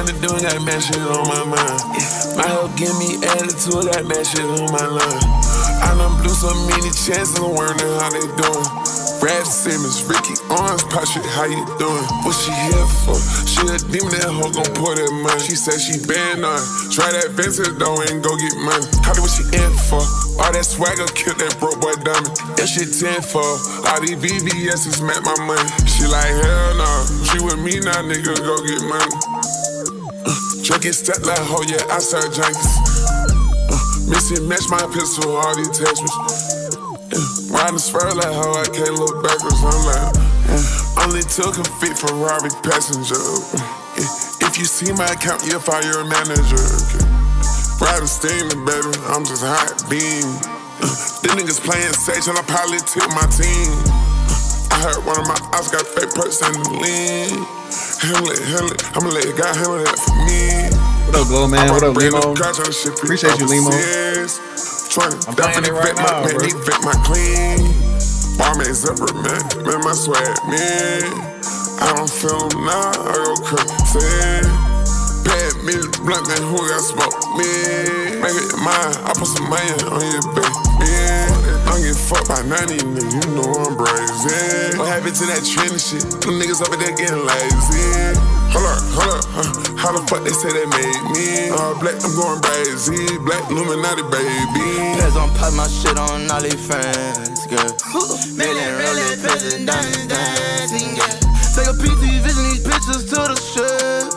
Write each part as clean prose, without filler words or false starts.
tryna do, got mad shit on my mind. My help give me attitude, got mad shit on my line. I done blew so many chances, I'm learning how they doing. Brad Simmons, Ricky Owens, pop shit, how you doing? What she here for? She a demon, that hoe gon' pour that money. She said she banned on. Try that Vincent though and go get money. Call it what she in for. All that swagger killed that broke boy dummy. That shit 10 for. All these BBS's met my money. She like hell no. She with me now, nigga, go get money. Drinking step like hoe, yeah, I start junkies. Missing match my pistol, all these attachments. Riding spur like hoe, I can't look backwards. I'm like, only took a fit Ferrari passenger. If you see my account, you'll fire your manager. Riding steaming, baby, I'm just hot beam. The niggas playing sage and I politic my team. I heard one of my ops got fake perks and the lean. Handle it, I'ma let God handle that for me. What up, Glow Man? What up, Limo? Appreciate you, Limo. I'm playing it right now, bro. He fit my clean. Barman zipper, man, my swag, man. I don't feel him now, I go crazy. Pad me the blunt, man, who got smoke, man. Make it mine, I put some money on your back, man. I'm getting fucked by 90 niggas, you know I'm brazen. What happened to that trendy shit? Them niggas over there getting lazy. Hold up, how the fuck they say they made me? Black, I'm going crazy, Black Illuminati, baby. Pez on pop my shit on all these friends, girl. Million rolling, Pez and diamonds dancing, yeah. Take a PT, vision these pictures to the strip.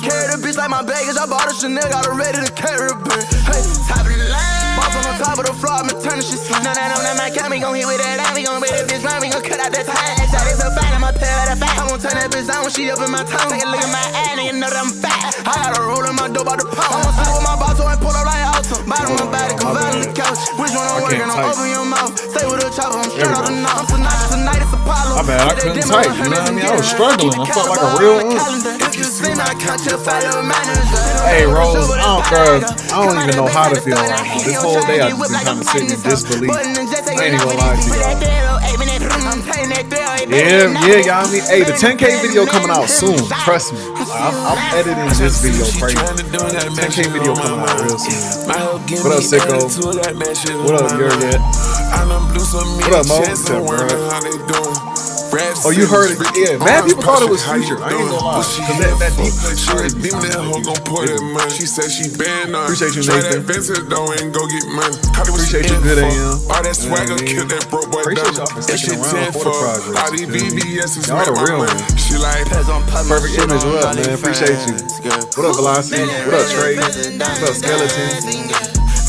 Carry the bitch like my baggage, I bought a Chanel, got her ready to carry a bitch. Hey, top of the line. Boss on top of the floor, I'm turning shit slow. No, that my cat, we gon' hit with that line, we gon' with that bitch line, we gon' cut out that time. Shot is so fat, I'ma tell her that fact. I won't turn that bitch down when she up in my tongue. Take a look at my ass, nigga, know that I'm fat. I got a roll in my dope out the pound. I'ma sit with my boss, so I pull up like awesome. Bottom of my body, come out on the couch. Which one I'm working on, open your mouth. Stay with a chopper, I'm straight out the knob. Tonight it's Apollo. My bad, I couldn't type, you know what I mean? I was struggling, I felt like a real If you see my count, you'll follow manager. Hey, Rose, I don't even know how to feel right now. This whole day I've been kind of sitting in disbelief. I ain't even gonna lie to y'all. Yeah, y'all. I mean, hey, the 10K video coming out soon. Trust me. I'm editing this video crazy. 10K video coming out real soon. What up, Sicko? What up, Yurget? What up, Mo? Oh, you heard it? Yeah, mad people thought it was Future. I ain't gonna lie. Cause that deep shit. She said she banned on. Appreciate you, Nathan. Appreciate you, good AM. All that swagger killed that broke boy. Appreciate y'all for sticking around for the project. All these BBS's y'all the real one. She like perfect image. What up, man? Appreciate you. What up, Velocity? What up, Trey? What up, Skeleton?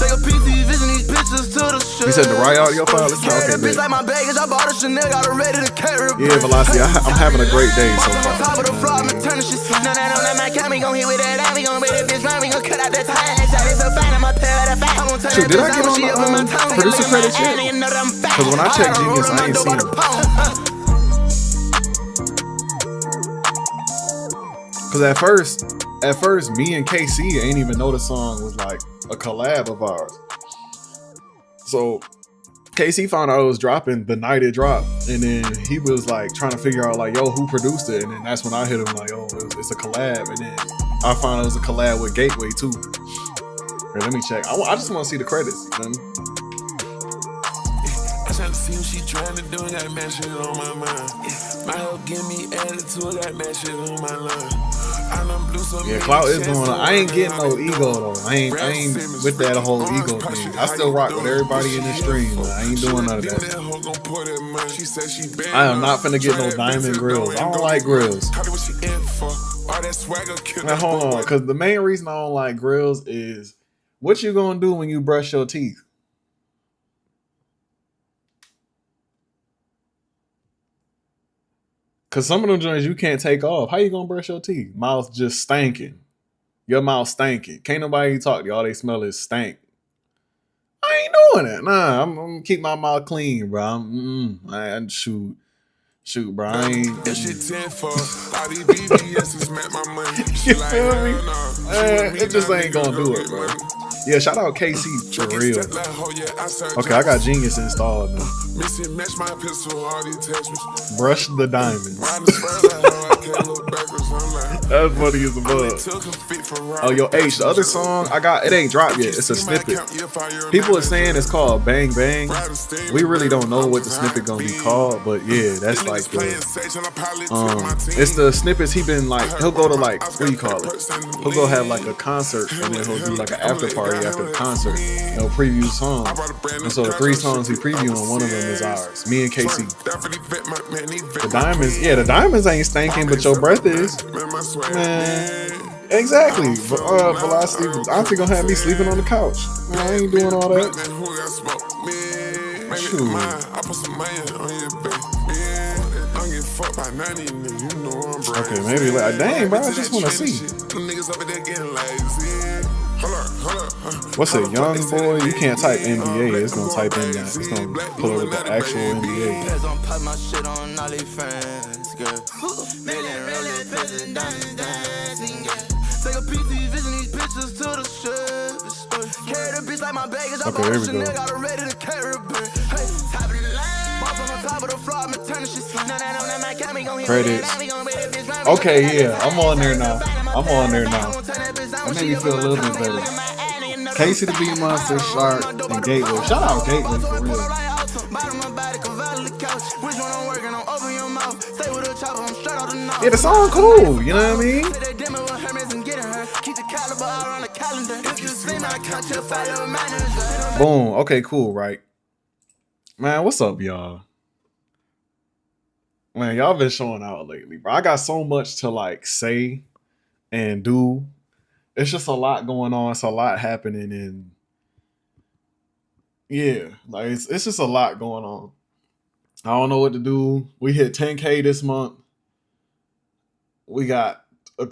Take a PT, vision these pictures to the strip. You said the right audio file? Let's talk a bit. Like my baggage, I bought a Chanel, got her ready to carry a yeah, Velocity, I'm having a great day so far. Top of the floor, I'm turning shit slow. No, that my cat, we gon' hit with that line, we gon' with that bitch line, we gon' cut out that time. Shot is so fine, I'ma tell her that fact. I won't turn shoot, did I that get bitch on the producer credit yet? Cause when I checked Genius, I ain't seen it. Cause at first, me and KC ain't even know the song was like a collab of ours. So KC found out it was dropping the night it dropped, and then he was like trying to figure out like, yo, who produced it? And then that's when I hit him like, yo, it's a collab. And then I found out it was a collab with Gateway too. Here, let me check. I just want to see the credits. You know what I mean? I try to see what she trying to do, got mad shit on my mind. My help give me attitude, got mad shit on my line. Yeah, Clout is going on. I ain't getting no ego though. I ain't with that whole ego thing. I still rock with everybody in the stream. I ain't doing none of that. I am not finna get no diamond grills. I don't like grills. Now hold on, cause the main reason I don't like grills is what you gonna do when you brush your teeth? Cause some of them joints you can't take off. How you gonna brush your teeth? Mouth just stanking. Your mouth stanking. Can't nobody talk to you. All they smell is stank. I ain't doing it. Nah, I'm gonna keep my mouth clean, bro. I shoot, bro. I ain't. That shit 10 for all these BBS's met my money. You feel me? It just ain't gonna do it, bro. Yeah, shout out KC for real. Okay, I got Genius installed now. Brush the diamonds. That's funny as a bug. Oh, yo, H, the other song I got, it ain't dropped yet. It's a snippet. People are saying it's called Bang Bang. We really don't know what the snippet gonna be called, but yeah, that's like the it's the snippets he been like, he'll go to like, what do you call it? He'll go have like a concert and then he'll do like an after party after the concert and he'll preview songs. And so the 3 songs he previewing, one of them is ours, me and KC. The diamonds ain't stinking, but your breath is. Man, exactly. Velocity, Auntie gonna have me sleeping on the couch. Man, I ain't doing all that. Shoot. Okay, maybe like, dang, bro, I just wanna see. What's a young boy? You can't type NBA. It's gonna type in that. It's gonna pull up the actual NBA. Okay, here we go. Credits. Okay, yeah, I'm on there now. That made me feel a little bit better. Casey the Bee Monster, Shark, and Gateway. Shout out Gateway for real. Yeah, the song cool, you know what I mean? Boom. Okay, cool, right? Man, what's up, y'all? Man, y'all been showing out lately, bro. I got so much to like say and do. It's just a lot going on. It's a lot happening, and yeah, like it's just a lot going on. I don't know what to do. We hit 10K this month. We got a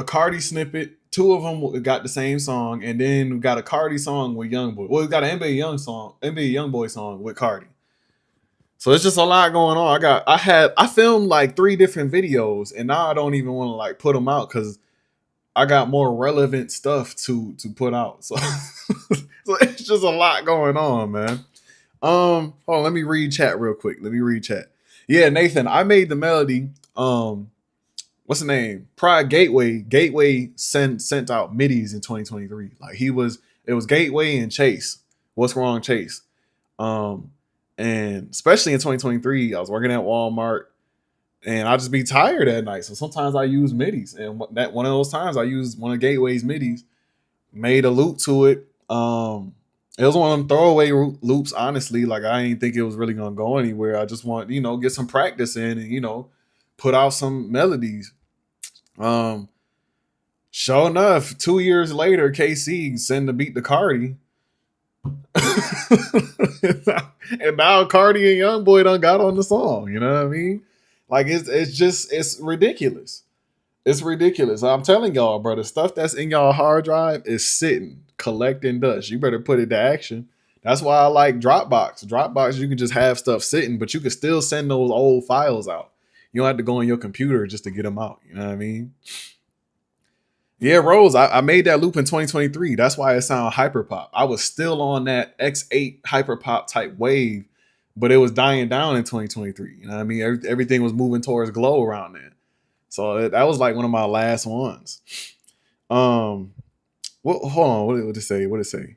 Cardi snippet. 2 of them got the same song, and then we got a Cardi song with Youngboy. Well, we got an NBA Youngboy song with Cardi. So it's just a lot going on. I filmed like 3 different videos, and now I don't even want to like put them out because I got more relevant stuff to put out. So, so it's just a lot going on, man. Hold on, let me read chat real quick. Yeah, Nathan, I made the melody. What's the name? Pride Gateway sent out midis in 2023. Like it was Gateway and Chase. What's Wrong, Chase? And especially in 2023, I was working at Walmart and I just be tired at night. So sometimes I use midis, and that one of those times I used one of Gateway's midis, made a loop to it. It was one of them throwaway loops, honestly. Like I didn't think it was really gonna go anywhere. I just want, get some practice in and, put out some melodies. Sure enough, 2 years later, KC send the beat to Cardi. And now Cardi and Youngboy done got on the song. You know what I mean? Like it's ridiculous. It's ridiculous. I'm telling y'all, bro, the stuff that's in y'all hard drive is sitting, collecting dust. You better put it to action. That's why I like Dropbox. Dropbox, you can just have stuff sitting, but you can still send those old files out. You don't have to go on your computer just to get them out. You know what I mean? Yeah, Rose, I made that loop in 2023. That's why it sounded hyperpop. I was still on that X8 hyperpop type wave, but it was dying down in 2023. You know what I mean? Everything was moving towards glow around then. So that was like one of my last ones. Hold on. What did it say? What did it say?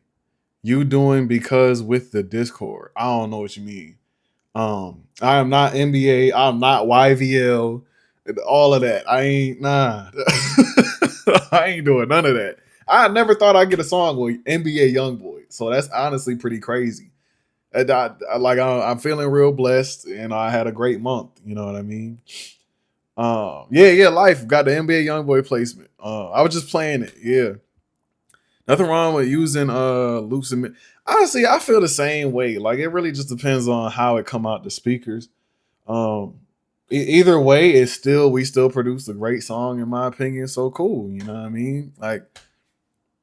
You doing because with the Discord. I don't know what you mean. I am not NBA. I'm not YVL. All of that. I ain't, nah. I ain't doing none of that. I never thought I'd get a song with NBA Youngboy. So that's honestly pretty crazy. I'm feeling real blessed, and I had a great month. You know what I mean? Life got the NBA Youngboy placement. I was just playing it. Yeah. Nothing wrong with using loops and honestly, I feel the same way. Like it really just depends on how it come out the speakers. Either way, we still produce a great song in my opinion. So cool, you know what I mean? Like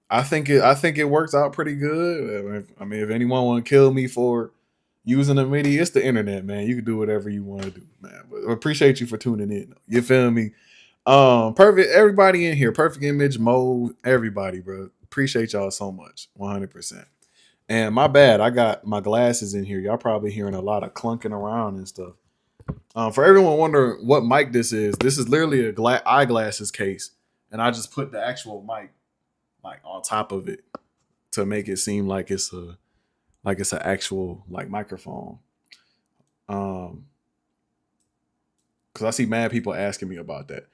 I think it works out pretty good. If anyone want to kill me for using a MIDI, it's the internet, man. You can do whatever you want to do, man. But I appreciate you for tuning in. You feel me? Perfect. Everybody in here, Perfect Image, Mode, everybody, bro. Appreciate y'all so much, 100%. And my bad, I got my glasses in here. Y'all probably hearing a lot of clunking around and stuff. For everyone wondering what mic this is literally a eyeglasses case, and I just put the actual mic like on top of it to make it seem like it's an actual like microphone. Because I see mad people asking me about that.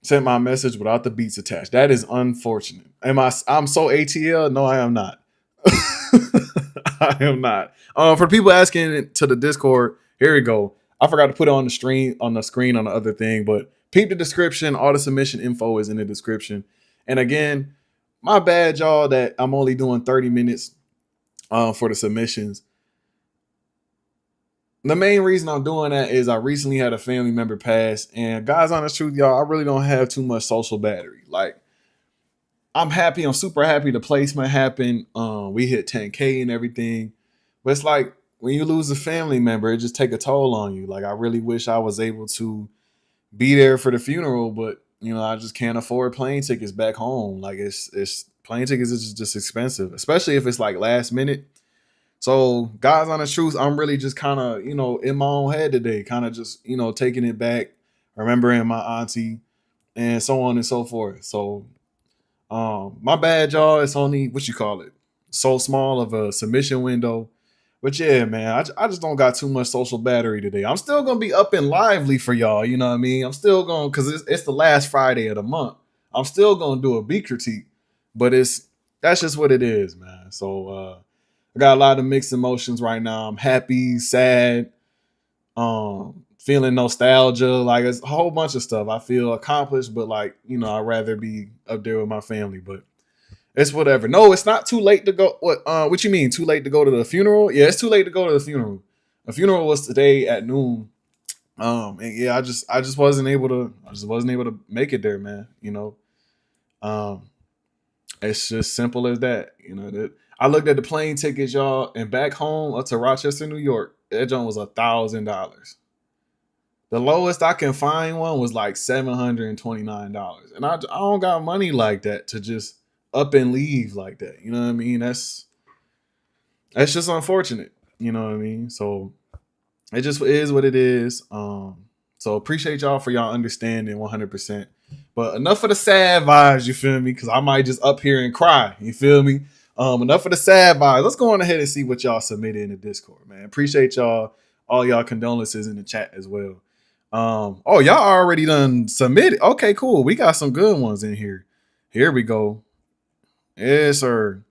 Sent my message without the beats attached. That is unfortunate. I'm so ATL? No, I am not. I am not. For people asking to the Discord, here we go. I forgot to put it on the screen on the other thing, but peep the description. All the submission info is in the description. And again, my bad, y'all, that I'm only doing 30 minutes for the submissions. The main reason I'm doing that is I recently had a family member pass, and guys, honest truth, y'all, I really don't have too much social battery. Like, I'm super happy the placement happened. We hit 10K and everything. But it's like when you lose a family member, it just take a toll on you. Like, I really wish I was able to be there for the funeral, but you know, I just can't afford plane tickets back home. Like, it's plane tickets is just expensive, especially if it's like last minute. So, guys, honest truth, I'm really just kind of, you know, in my own head today, kind of just, you know, taking it back, remembering my auntie, and so on and so forth. So, my bad, y'all. It's only, what you call it, so small of a submission window. But yeah, man, I just don't got too much social battery today. I'm still going to be up and lively for y'all, you know what I mean? I'm still going, because it's the last Friday of the month. I'm still going to do a beat critique, but that's just what it is, man. So, I got a lot of mixed emotions right now. I'm happy, sad, feeling nostalgia. Like, it's a whole bunch of stuff. I feel accomplished, but like, you know, I'd rather be up there with my family, but it's whatever. No, it's not too late to go. What you mean? Too late to go to the funeral? Yeah, it's too late to go to the funeral. The funeral was today at noon. And yeah, I just wasn't able to make it there, man. You know, it's just simple as that. You know, I looked at the plane tickets, y'all, and back home up to Rochester, New York, that joint was $1,000. The lowest I can find one was like $729, and I don't got money like that to just up and leave like that. You know what I mean? That's just unfortunate. You know what I mean? So it just is what it is. So appreciate y'all for y'all understanding 100%. But enough of the sad vibes, you feel me? Because I might just up here and cry. You feel me? Enough of the sad vibes. Let's go on ahead and see what y'all submitted in the Discord, man. Appreciate y'all, all y'all condolences in the chat as well. Oh, y'all already done submitted. Okay, cool. We got some good ones in here. Here we go. Yes, sir.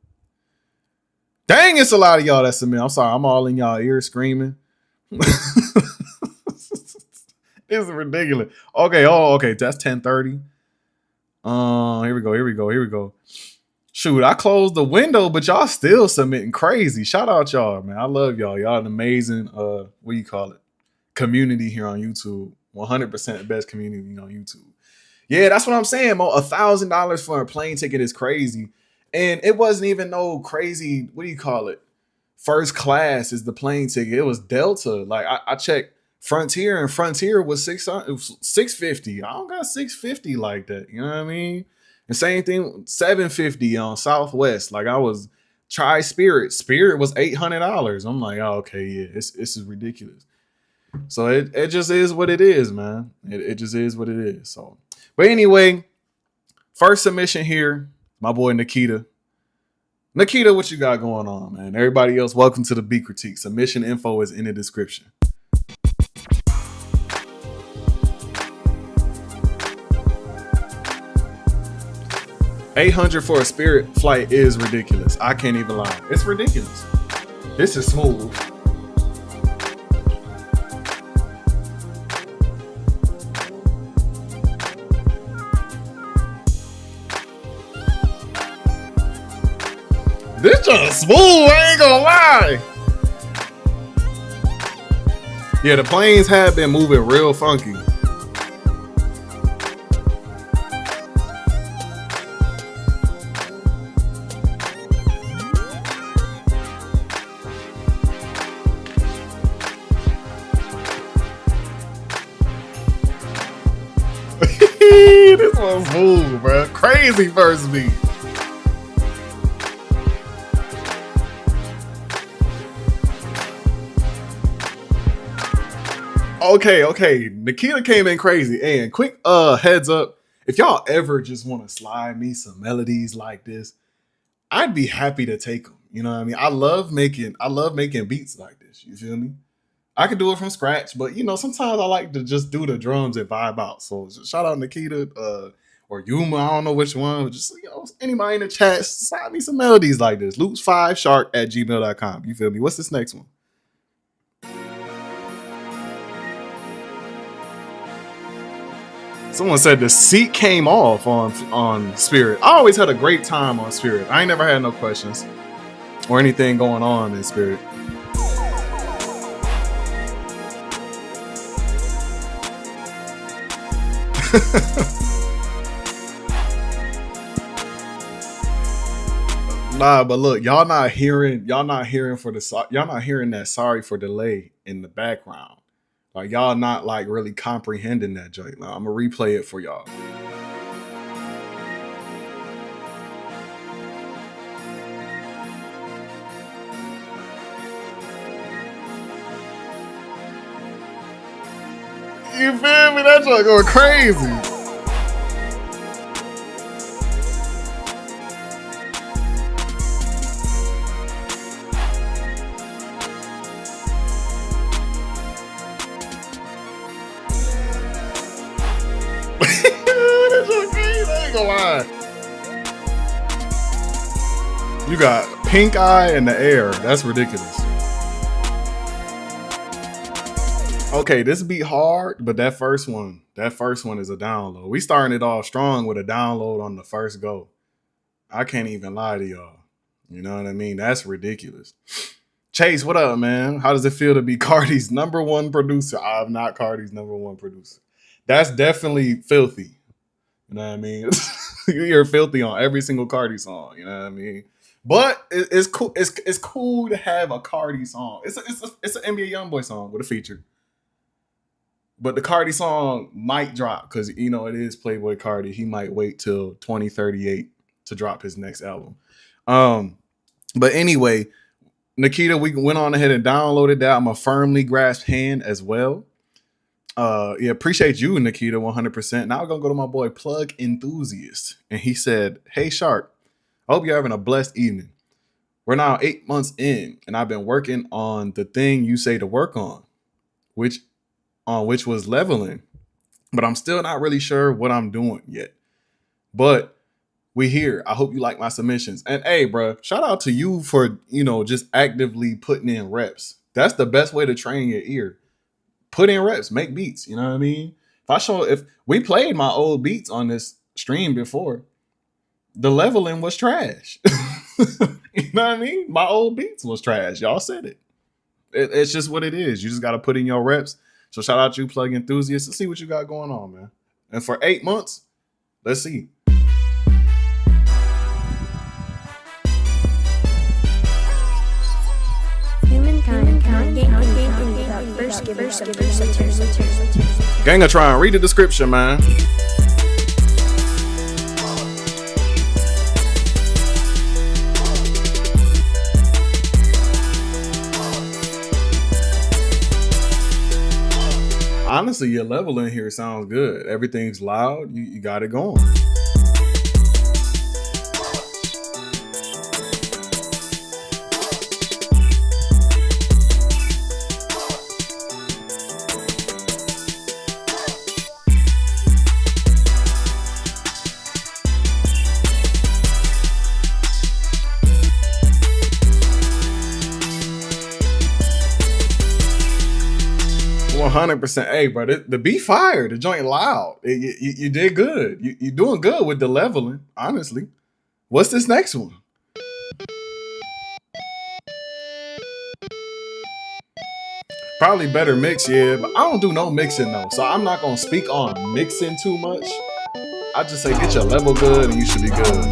Dang, it's a lot of y'all that submit. I'm sorry, I'm all in y'all ears screaming. This is ridiculous. Okay, okay, that's 10:30. Here we go. Shoot, I closed the window, but y'all still submitting crazy. Shout out y'all, man. I love y'all. Y'all an amazing, what do you call it? Community here on YouTube. 100% the best community on YouTube. Yeah, that's what I'm saying, Mo. $1,000 for a plane ticket is crazy. And it wasn't even no crazy, what do you call it? First class is the plane ticket. It was Delta. Like, I checked Frontier, and Frontier was $650. I don't got $650 like that. You know what I mean? And same thing, $750 on Southwest. Like, I was try Spirit. Spirit was $800. I'm like, oh, okay, yeah, this is ridiculous. So it just is what it is, man. It just is what it is. So, but anyway, first submission here, my boy Nikita. Nikita, what you got going on, man? Everybody else, welcome to the Beat Critique. Submission info is in the description. $800 for a Spirit flight is ridiculous. I can't even lie. It's ridiculous. This is smooth. This just smooth, I ain't gonna lie. Yeah, the planes have been moving real funky. This one's smooth, bro. Crazy first beat. Okay. Nikita came in crazy. And quick heads up, if y'all ever just want to slide me some melodies like this, I'd be happy to take them. You know what I mean? I love making beats like this. You feel me? I could do it from scratch, but sometimes I like to just do the drums and vibe out. So shout out Nikita or Yuma, I don't know which one. Just anybody in the chat, slide me some melodies like this. Loops5shark@gmail.com. You feel me? What's this next one? Someone said the seat came off on Spirit. I always had a great time on Spirit. I ain't never had no questions or anything going on in Spirit. Nah, but look, y'all not hearing that sorry for delay in the background. Like y'all not like really comprehending that joint. Like, I'm gonna replay it for y'all. You feel me? That joint going crazy. You got Pink Eye in the air. That's ridiculous. Okay, this beat hard, but that first one is a download. We starting it off strong with a download on the first go. I can't even lie to y'all. You know what I mean? That's ridiculous. Chase, what up, man? How does it feel to be Cardi's #1 producer? I'm not Cardi's #1 producer. That's definitely filthy. You know what I mean? You're filthy on every single Cardi song. You know what I mean? But it's cool. It's cool to have a Cardi song. It's an NBA YoungBoy song with a feature. But the Cardi song might drop because, it is Playboy Cardi. He might wait till 2038 to drop his next album. But anyway, Nikita, we went on ahead and downloaded that. I'm a firmly grasped hand as well. Appreciate you, Nikita, 100%. Now we're going to go to my boy Plug Enthusiast. And he said, "Hey, Shark, I hope you're having a blessed evening. We're now 8 months in, and I've been working on the thing you say to work on, which was leveling. But I'm still not really sure what I'm doing yet. But we here. I hope you like my submissions." And hey, bro, shout out to you for, just actively putting in reps. That's the best way to train your ear. Put in reps, make beats. You know what I mean? If we played my old beats on this stream before, the leveling was trash. You know what I mean? My old beats was trash. Y'all said it. It's just what it is. You just got to put in your reps. So shout out to you, Plug Enthusiast. Let's see what you got going on, man. And for 8 months, let's see. Humankind cannot gain anything without first giving something return. Gangatron, read the description, man. Honestly, your level in here sounds good. Everything's loud. You got it going. %. Hey, bro, the beat fire, the joint loud. You did good. You're doing good with the leveling, honestly. What's this next one? Probably better mix, yeah, but I don't do no mixing though, so I'm not gonna speak on mixing too much. I just say get your level good and you should be good.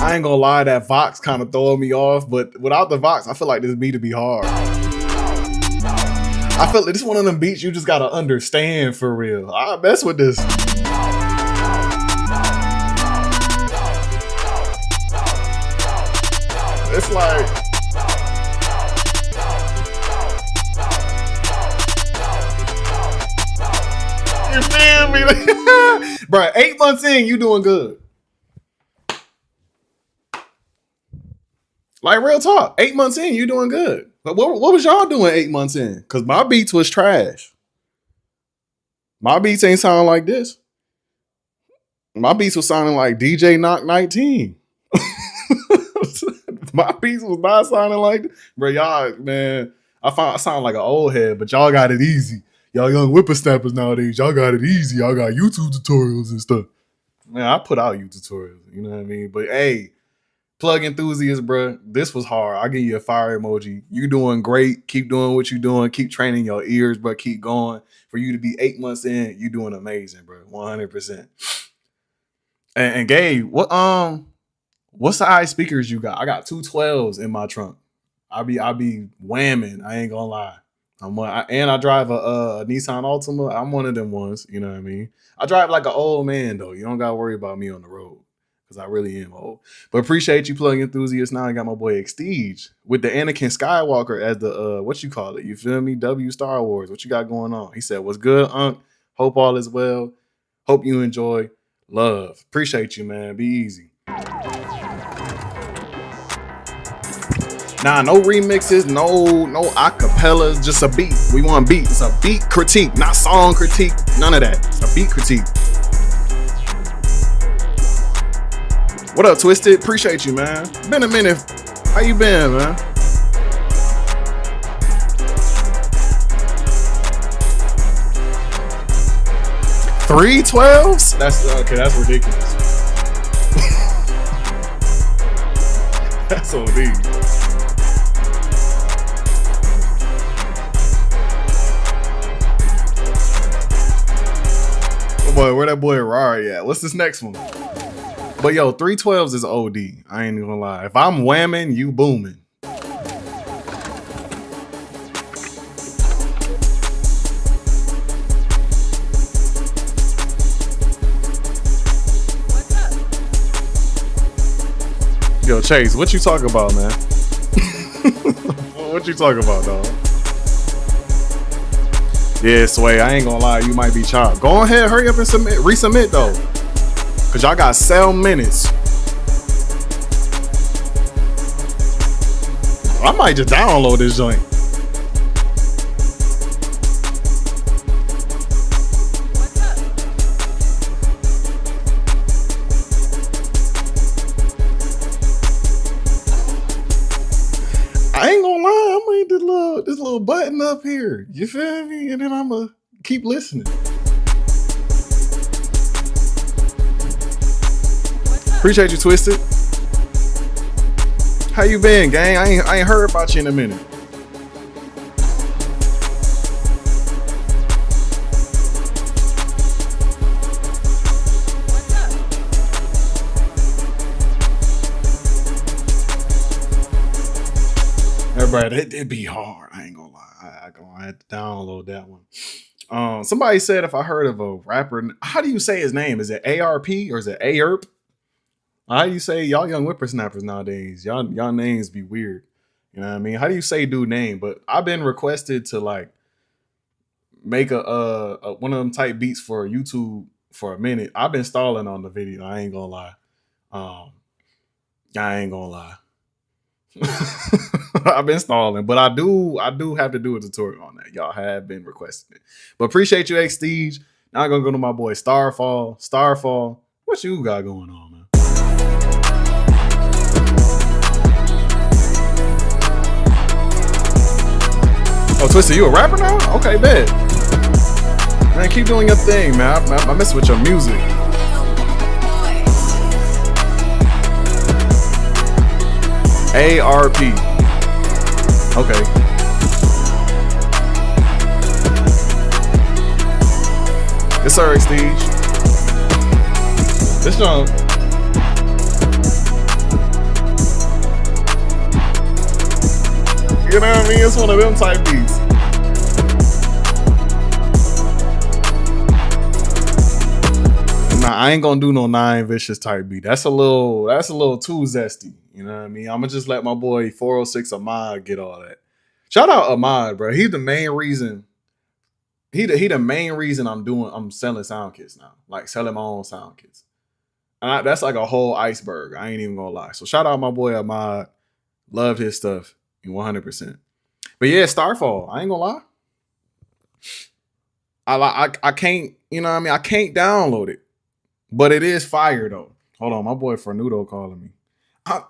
I ain't gonna lie, that Vox kind of throwing me off, but without the Vox, I feel like this beat to be hard. I feel like this one of them beats you just gotta understand for real. I mess with this. It's like, you feel me? Bro, 8 months in, you doing good. Like, real talk, 8 months in, you doing good. But what was y'all doing 8 months in? Because my beats was trash. My beats ain't sounding like this. My beats was sounding like DJ Knock 19. My beats was not sounding like this. Bro, y'all, man, I sound like an old head, but y'all got it easy. Y'all young whippersnappers nowadays, y'all got it easy. Y'all got YouTube tutorials and stuff. Man, I put out YouTube tutorials, you know what I mean? But hey, plug enthusiast, bro, this was hard. I'll give you a fire emoji. You doing great. Keep doing what you're doing. Keep training your ears, bro. Keep going. For you to be 8 months in, you doing amazing, bro. 100%. And Gabe, what size speakers you got? I got 2 12s in my trunk. I be whamming. I ain't gonna lie. I drive a Nissan Altima. I'm one of them ones. You know what I mean? I drive like an old man though. You don't gotta worry about me on the road because I really am old. But appreciate you, plug enthusiast. Now I got my boy Xtige with the Anakin Skywalker as the what you call it? You feel me? W Star Wars. What you got going on? He said, "What's good, Unc? Hope all is well. Hope you enjoy. Love. Appreciate you, man. Be easy." Nah, no remixes, no acapellas, just a beat. We want beat. It's a beat critique, not song critique. None of that. It's a beat critique. What up, Twisted? Appreciate you, man. Been a minute. How you been, man? Three 12s? That's okay. That's ridiculous. That's OD. Boy, where that boy Rari at? What's this next one? But yo, 3 12s is OD. I ain't gonna lie. If I'm whamming, you booming. Yo, Chase, what you talking about, man? What you talking about, dog? Yeah, Sway, I ain't gonna lie, you might be chopped. Go ahead, hurry up and resubmit though. Cause y'all got 7 minutes. I might just download this joint. I ain't gonna lie, I'm gonna hit this little button up here. You feel me? And then I'm gonna keep listening. Appreciate you, Twisted. How you been, gang? I ain't heard about you in a minute. Everybody, it'd be hard. I ain't gonna lie. I gonna have to download that one. Somebody said if I heard of a rapper, how do you say his name? Is it ARP or is it AERP? How do you say y'all young whippersnappers nowadays? Y'all names be weird. You know what I mean? How do you say dude name? But I've been requested to like make a one of them type beats for YouTube for a minute. I've been stalling on the video. I ain't gonna lie. I ain't gonna lie. I've been stalling, but I do have to do a tutorial on that. Y'all have been requesting it. But appreciate you, Xtige. Now I'm gonna go to my boy Starfall. What you got going on, man? Oh, Twisted, you a rapper now? Okay, bet. Man, keep doing your thing, man. I mess with your music. ARP. Okay. Yes, sir, Xtige. This junk. You know what I mean? It's one of them type beats. Nah, I ain't gonna do no 9 Vicious type beat. That's a little too zesty. You know what I mean? I'm gonna just let my boy 406 Ahmad get all that. Shout out Ahmad, bro. He's the main reason. He the main reason I'm selling sound kits now. Like selling my own sound kits. And that's like a whole iceberg. I ain't even gonna lie. So shout out my boy Ahmad. Loved his stuff 100%. But yeah, Starfall. I ain't gonna lie. I can't, you know what I mean? I can't download it. But it is fire though. Hold on, my boy Fernudo calling me. I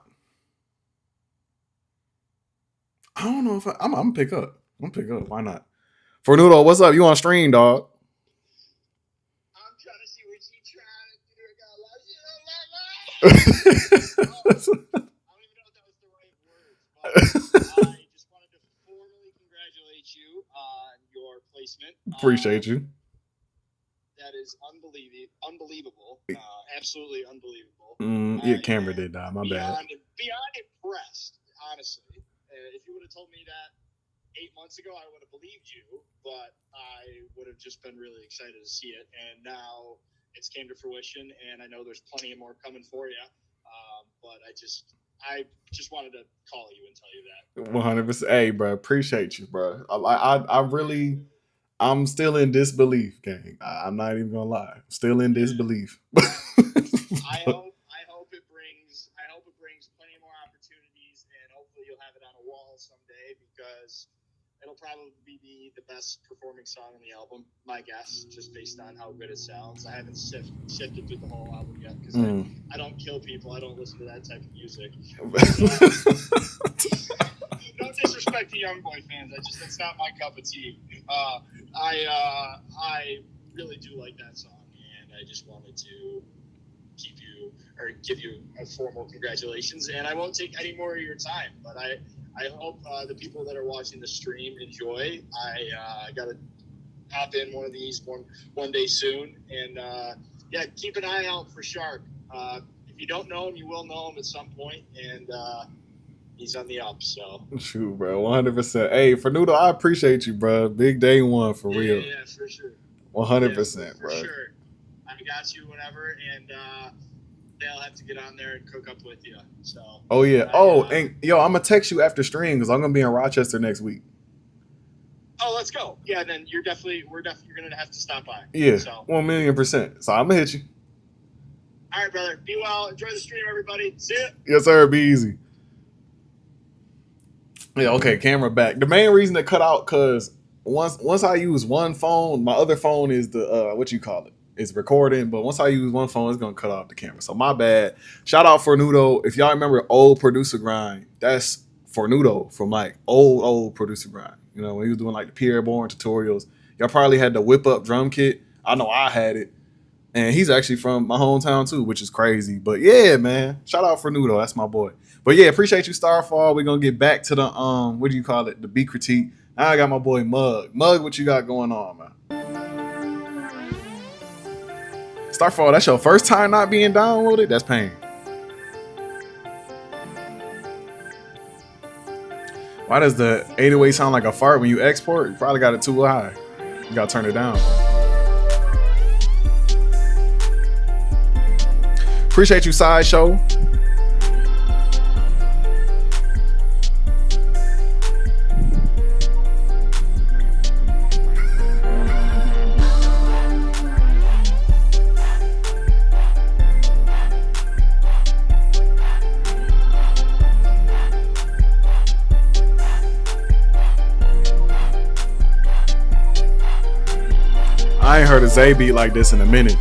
don't know if I'm gonna pick up. I'm gonna pick up. Why not? Fernudo, what's up? You on stream, dog? I'm trying to see what you trying to do. I don't even know if that was the right words, but I just wanted to formally congratulate you on your placement. Appreciate you. That is unbelievable. Absolutely unbelievable. Yeah, camera did die. My bad. Beyond impressed, honestly. If you would have told me that 8 months ago, I would have believed you, but I would have just been really excited to see it. And now it's came to fruition, and I know there's plenty more coming for you. But I just wanted to call you and tell you that. 100%. Hey, bro, appreciate you, bro. I'm still in disbelief, gang. I'm not even gonna lie. Still in disbelief. I hope it brings plenty more opportunities, and hopefully you'll have it on a wall someday, because it'll probably be the best performing song on the album, my guess, just based on how good it sounds. I haven't sifted through the whole album yet, because I don't kill people. I don't listen to that type of music. No disrespect to Young Boy fans. That's not my cup of tea. I really do like that song, and I just wanted to give you a formal congratulations. And I won't take any more of your time, but I hope the people that are watching the stream enjoy. I gotta hop in one of these one day soon, and yeah, keep an eye out for Shark. If you don't know him, you will know him at some point, and he's on the up. So true, bro. 100%. Hey, Fernudo, I appreciate you, bro. Big day one for real. Yeah, for sure. 100%, bro. For sure. I got you whenever, and they'll have to get on there and cook up with you. So. Oh yeah. And yo, I'm gonna text you after stream because I'm gonna be in Rochester next week. Oh, let's go. Yeah, then you're gonna have to stop by. Yeah. So. 1,000,000%. So I'm gonna hit you. All right, brother. Be well. Enjoy the stream, everybody. See ya. Yes, sir. Be easy. Yeah. Okay. Camera back. The main reason to cut out because once I use one phone, my other phone is the what you call it. It's recording, but once I use one phone, it's gonna cut off the camera. So my bad. Shout out Fernudo. If y'all remember old Producer Grind, that's Fernudo from like old Producer Grind. You know, when he was doing like the Pierre Bourne tutorials. Y'all probably had the whip up drum kit. I know I had it. And he's actually from my hometown too, which is crazy. But yeah, man. Shout out Fernudo. That's my boy. But yeah, appreciate you, Starfall. We're gonna get back to the what do you call it? The beat critique. Now I got my boy Mug. Mug, what you got going on, man? Starfall, that's your first time not being downloaded? That's pain. Why does the 808 sound like a fart when you export? You probably got it too high. You gotta turn it down. Appreciate you, Sideshow. I ain't heard a Zay beat like this in a minute.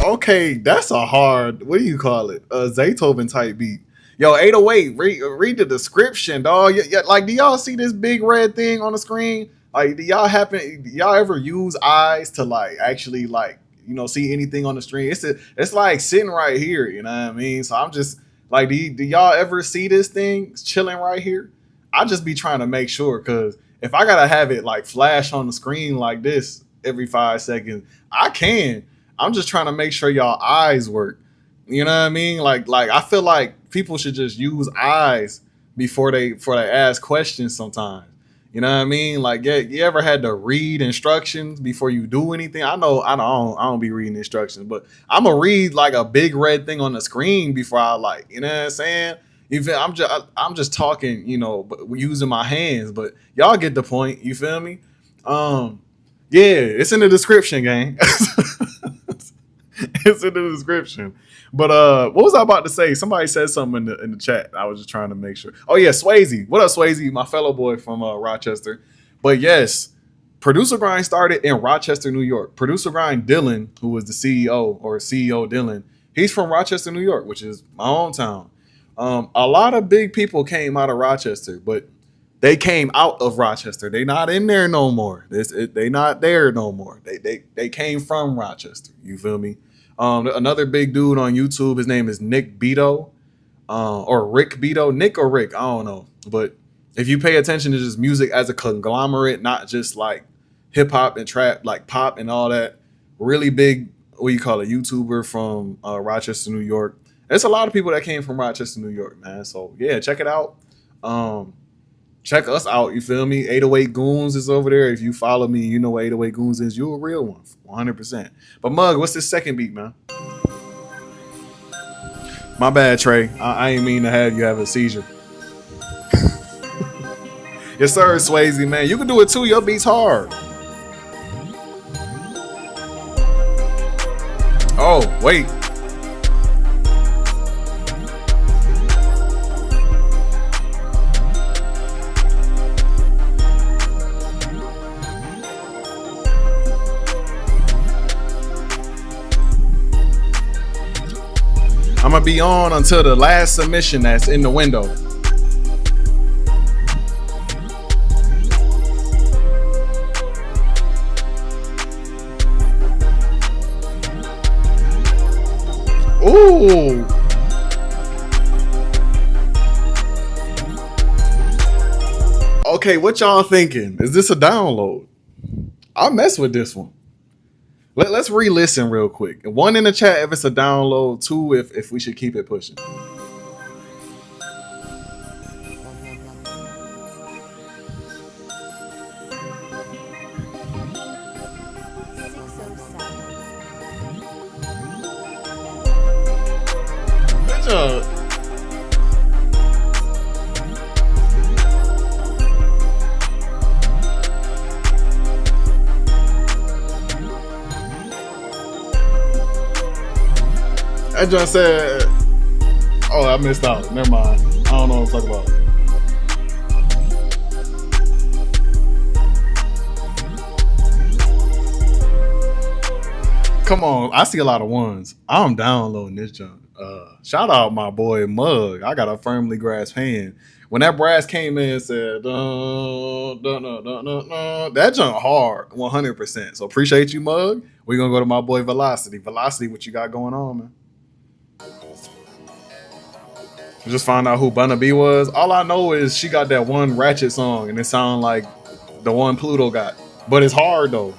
Okay, that's a hard, what do you call it? A Zaytoven type beat. Yo, 808, read the description, dog. Like, do y'all see this big red thing on the screen? Like, do y'all ever use eyes to like actually like, you know, see anything on the screen? It's like sitting right here, you know what I mean? So I'm just like, do y'all ever see this thing chilling right here? I just be trying to make sure, because if I gotta have it like flash on the screen like this every 5 seconds, I can. I'm just trying to make sure y'all eyes work. You know what I mean? Like I feel like people should just use eyes before they ask questions sometimes. You know what I mean? Like, yeah, you ever had to read instructions before you do anything? I don't be reading instructions, but I'm gonna read like a big red thing on the screen before I like, you know what I'm saying? Even I'm just talking, you know, but using my hands, but y'all get the point. You feel me? Yeah, it's in the description, gang. It's in the description. But what was I about to say? Somebody said something in the chat. I was just trying to make sure. Oh yeah, Swayze. What up, Swayze? My fellow boy from Rochester. But yes, Producer Grind started in Rochester, New York. Producer Grind Dylan, who was the CEO or CEO Dylan, he's from Rochester, New York, which is my hometown. A lot of big people came out of Rochester, but they came out of Rochester. They not in there no more. They not there no more. They came from Rochester. You feel me? Another big dude on YouTube, his name is Nick Beto, or Rick Beto, Nick or Rick, I don't know. But if you pay attention to just music as a conglomerate, not just like hip hop and trap, like pop and all that, really big, what you call it, YouTuber from Rochester, New York. There's a lot of people that came from Rochester, New York, man. So yeah, check it out. Check us out, you feel me? 808 Goons is over there. If you follow me, you know what 808 Goons is. You a real one, 100%. But Mug, what's this second beat, man? My bad, Trey. I ain't mean to have you have a seizure. Yes, sir, Swayze, man. You can do it too. Your beat's hard. Oh, wait. I'm gonna be on until the last submission that's in the window. Ooh. Okay, what y'all thinking? Is this a download? I'll mess with this one. Let's re-listen real quick. One in the chat if it's a download. Two if we should keep it pushing. Good job. I just said, oh, I missed out. Never mind. I don't know what I'm talking about. Come on. I see a lot of ones. I'm downloading this junk. Shout out my boy Mug. I got a firmly grasped hand. When that brass came in and said, dun, dun, dun, dun, dun, dun, that junk hard, 100%. So appreciate you, Mug. We're going to go to my boy Velocity. Velocity, what you got going on, man? Just found out who Bunna B was. All I know is she got that one Ratchet song, and it sounds like the one Pluto got. But it's hard, though.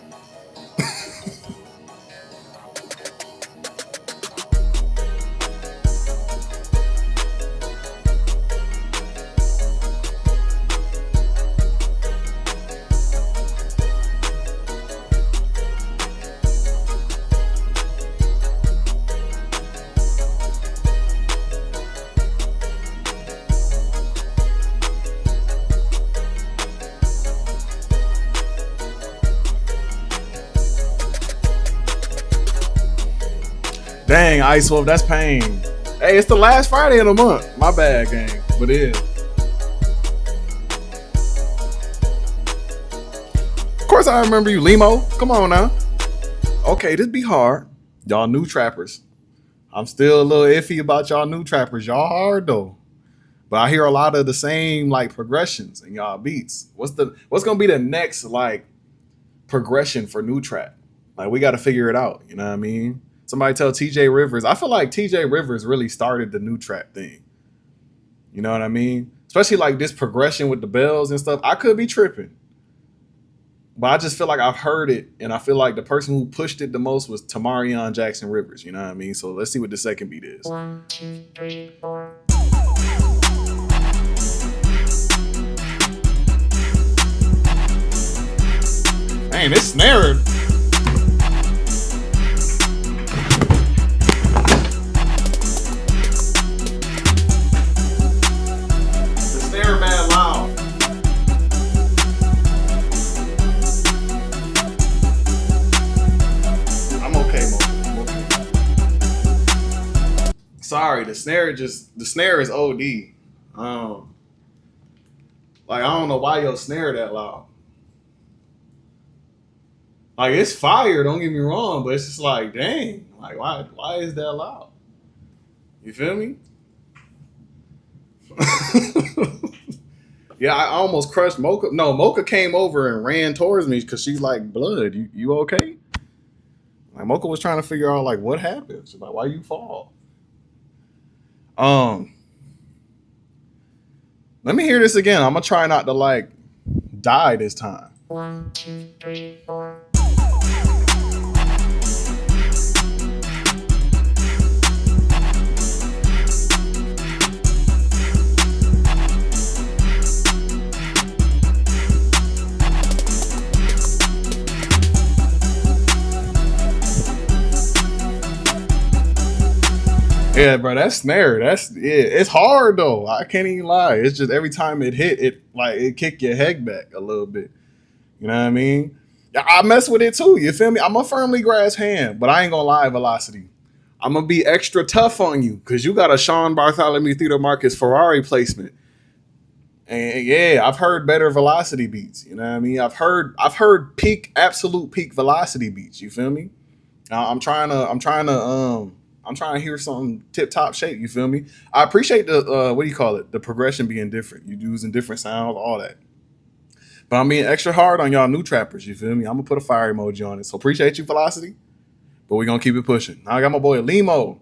Dang, Ice Wolf, that's pain. Hey, it's the last Friday of the month. My bad, gang. But it is. Of course, I remember you, Limo. Come on now. Okay, this be hard. Y'all new trappers. I'm still a little iffy about y'all new trappers. Y'all hard, though. But I hear a lot of the same, like, progressions in y'all beats. What's going to be the next, like, progression for new trap? Like, we got to figure it out. You know what I mean? Somebody tell TJ Rivers. I feel like TJ Rivers really started the new trap thing. You know what I mean? Especially like this progression with the bells and stuff. I could be tripping. but I just feel like I've heard it, and I feel like the person who pushed it the most was Tamarion Jackson Rivers. You know what I mean? So let's see what the second beat is. 1, 2, 3, 4. Dang, this snare. The snare mad loud. I'm okay, Mo. I'm okay. Sorry, the snare is OD. Like, I don't know why your snare that loud. Like, it's fire, don't get me wrong, but it's just like, dang, like, why is that loud? You feel me? Yeah, I almost crushed Mocha. No, Mocha came over and ran towards me because she's like, blood, you okay? Like, Mocha was trying to figure out, like, what happened. She's like, why you fall? Let me hear this again. I'm gonna try not to, like, die this time. 1, 2, 3, 4. Yeah, bro, that snare, it's hard though. I can't even lie. It's just every time it hit, it kick your head back a little bit. You know what I mean? I mess with it too. You feel me? I'm a firmly grass hand, but I ain't gonna lie, Velocity. I'm gonna be extra tough on you because you got a Sean Bartholomew Theodore Marcus Ferrari placement. And yeah, I've heard better Velocity beats. You know what I mean? I've heard absolute peak Velocity beats. You feel me? I'm trying to hear something tip top shape. You feel me? I appreciate the what do you call it? The progression being different. You using different sounds, all that. But I'm being extra hard on y'all new trappers. You feel me? I'm gonna put a fire emoji on it. So appreciate you, Velocity. But we're gonna keep it pushing. Now I got my boy Limo.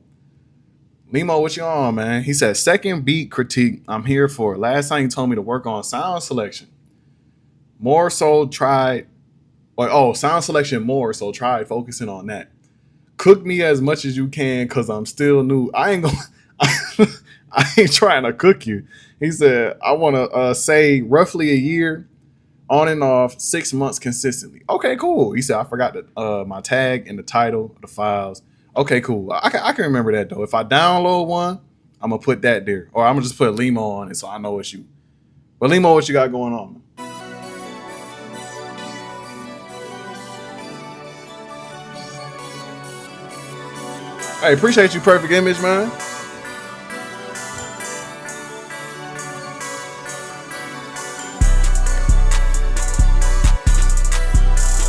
Limo, what you on, man? He said, second beat critique. I'm here for it. Last time you told me to work on sound selection. More so tried. Sound selection more so tried focusing on that. Cook me as much as you can because I'm still new. I ain't trying to cook you. He said, I want to say roughly a year on and off, 6 months consistently. Okay, cool. He said, I forgot my tag and the title of the files. Okay, cool. I can remember that though. If I download one, I'm going to put that there. Or I'm going to just put Limo on it so I know it's you. But Limo, what you got going on, man? Hey, appreciate you, Perfect Image, man.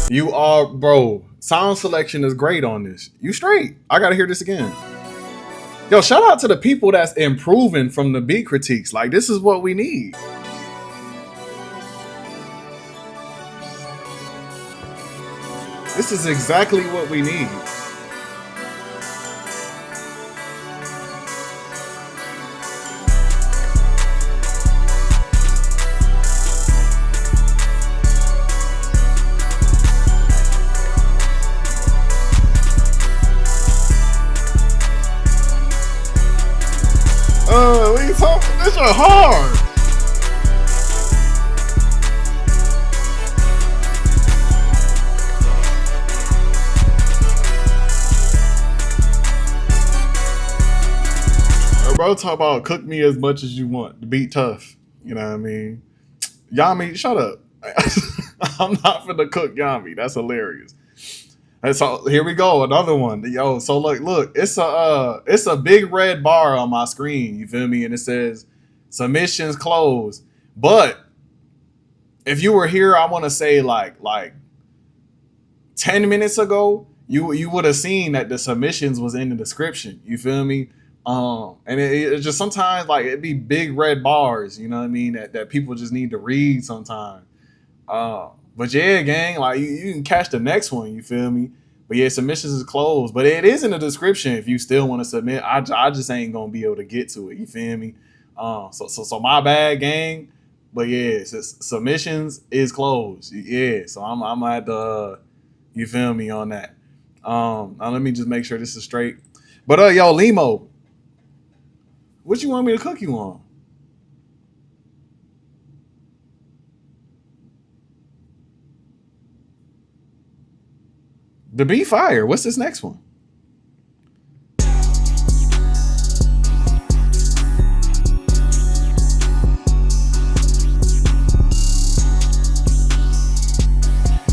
You are, bro. Sound selection is great on this. You straight. I gotta hear this again. Yo, shout out to the people that's improving from the beat critiques. Like, this is what we need. This is exactly what we need. What are you talking? This is hard. Bro, talk about cook me as much as you want. The beat tough. You know what I mean? Yami, shut up. I'm not finna cook Yami. That's hilarious. And so here we go, another one. Yo, so look, it's a big red bar on my screen. You feel me? And it says submissions closed. But if you were here, I want to say like 10 minutes ago, you would have seen that the submissions was in the description. You feel me? And it just sometimes like it'd be big red bars. You know what I mean? That people just need to read sometimes. But yeah, gang, like you can catch the next one, you feel me? But yeah, submissions is closed. But it is in the description if you still want to submit. I just ain't gonna be able to get to it, you feel me? So my bad, gang. But yeah, submissions is closed. Yeah, so I'm gonna have to you feel me on that. Now let me just make sure this is straight. But yo, Limo, what you want me to cook you on? The beef fire. What's this next one?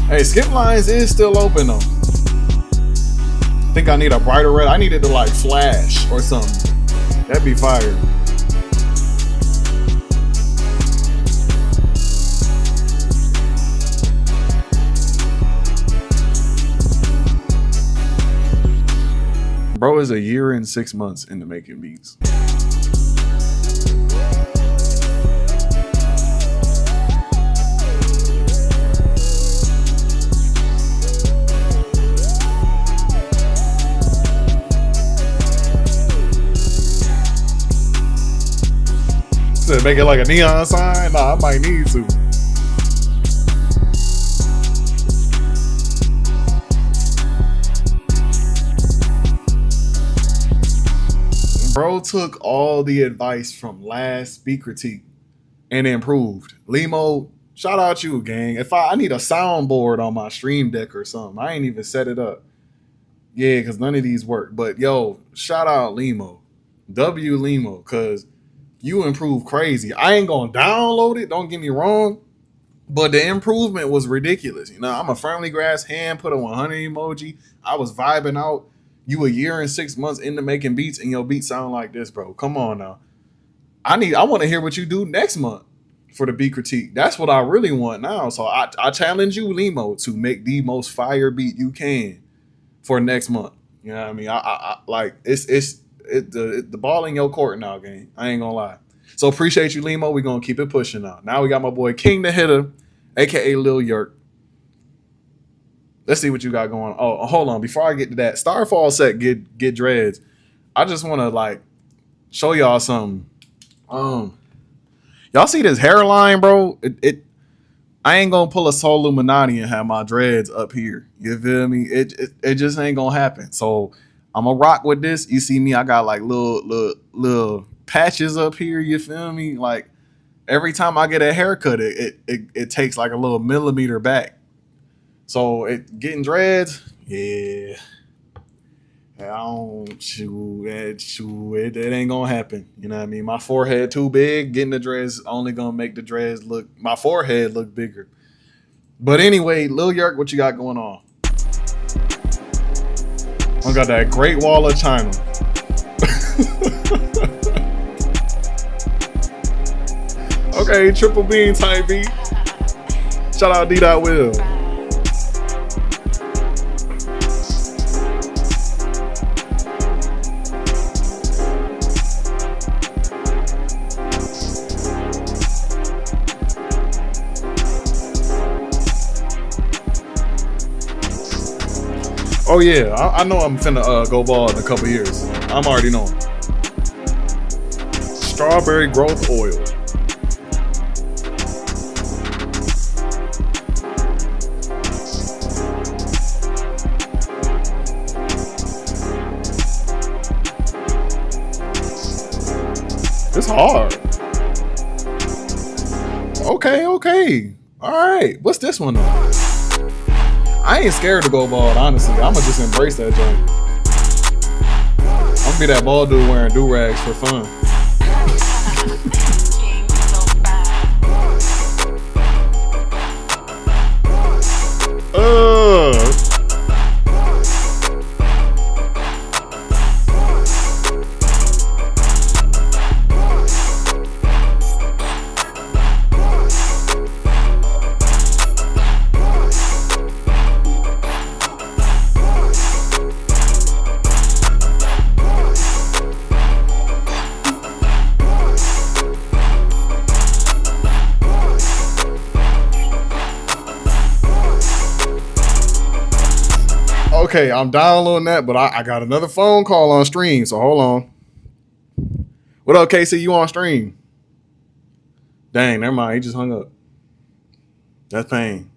Hey, skip lines is still open though. Think I need a brighter red. I need it to like flash or something. That'd be fire. Bro is a year and 6 months into making beats. To make it like a neon sign? Nah, I might need to. Bro took all the advice from last beat critique and improved. Limo, shout out you, gang. If I need a soundboard on my stream deck or something, I ain't even set it up. Yeah, because none of these work. But yo, shout out Limo. W Limo, because you improved crazy. I ain't gonna download it, don't get me wrong, but the improvement was ridiculous. You know, I'm a firmly grasped hand, put a 100 emoji. I was vibing out. You a year and 6 months into making beats, and your beats sound like this, bro. Come on now. I want to hear what you do next month for the beat critique. That's what I really want now. So I challenge you, Limo, to make the most fire beat you can for next month. You know what I mean? I like it's the ball in your court now, gang. I ain't gonna lie. So appreciate you, Limo. We're gonna keep it pushing now. Now we got my boy King the Hitter, aka Lil Yerk. Let's see what you got going on. Oh, hold on. Before I get to that, Starfall set get dreads. I just want to like show y'all something. Y'all see this hairline, bro? I ain't gonna pull a Soul Illuminati and have my dreads up here. You feel me? It just ain't gonna happen. So I'm gonna rock with this. You see me? I got like little patches up here. You feel me? Like every time I get a haircut, it takes like a little millimeter back. So getting dreads, yeah. I don't it ain't gonna happen. You know what I mean? My forehead too big. Getting the dreads only gonna make the dreads my forehead look bigger. But anyway, Lil Yerk, what you got going on? I got that Great Wall of China. Okay, triple beam type beat. Shout out D. Will. Oh yeah, I know I'm finna go bald in a couple years. I'm already knowing. Strawberry growth oil. It's hard. Okay. All right. What's this one though? I ain't scared to go bald, honestly. I'ma just embrace that joint. I'm gonna be that bald dude wearing do-rags for fun. Okay, I'm downloading that, but I got another phone call on stream, so hold on. What up, Casey? You on stream? Dang, never mind. He just hung up. That's pain.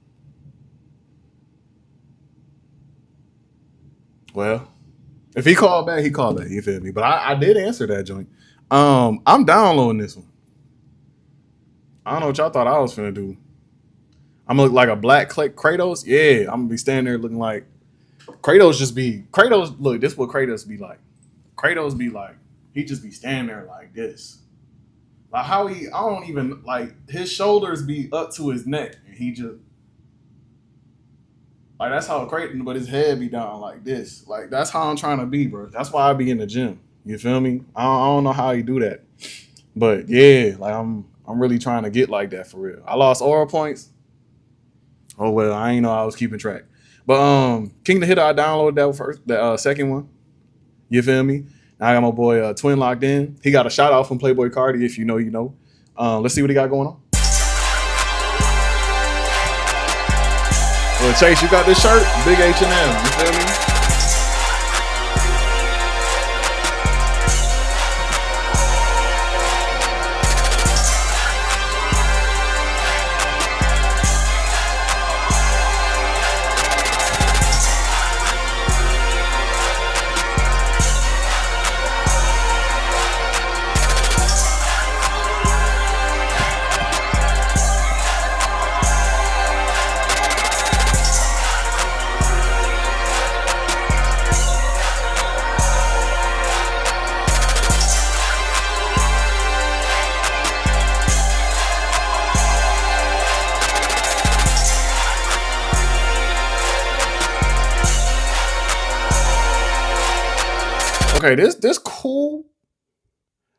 Well, if he called back, he called back. You feel me? But I did answer that joint. I'm downloading this one. I don't know what y'all thought I was finna do. I'm gonna look like a black Kratos. Yeah, I'm gonna be standing there looking like Kratos. Just be Kratos. Look, this is what Kratos be like. Kratos be like, he just be standing there like this. Like how he, I don't even like his shoulders be up to his neck, and he just like that's how Kratos, but his head be down like this. Like that's how I'm trying to be, bro. That's why I be in the gym. You feel me? I don't know how he do that, but yeah, like I'm really trying to get like that for real. I lost aura points. Oh well, I ain't know I was keeping track. But King the Hitter, I downloaded that first, the second one. You feel me? Now I got my boy Twin locked in. He got a shout out from Playboy Cardi. If you know, you know. Let's see what he got going on. Well, Chase, you got this shirt, big H&M. You feel me? Okay, this cool,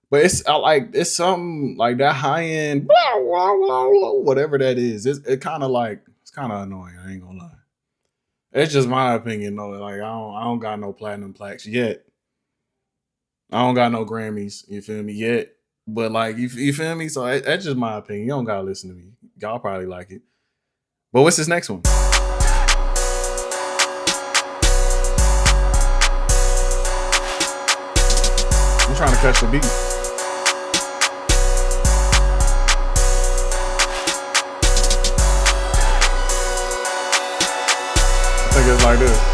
but it's it's something like that high end, whatever that is. It kind of like it's kind of annoying. I ain't gonna lie. It's just my opinion though. Like I don't got no platinum plaques yet. I don't got no Grammys. You feel me yet? But like you feel me? So that's just my opinion. You don't gotta listen to me. Y'all probably like it. But what's this next one? I'm trying to catch the beat. I think it's like this.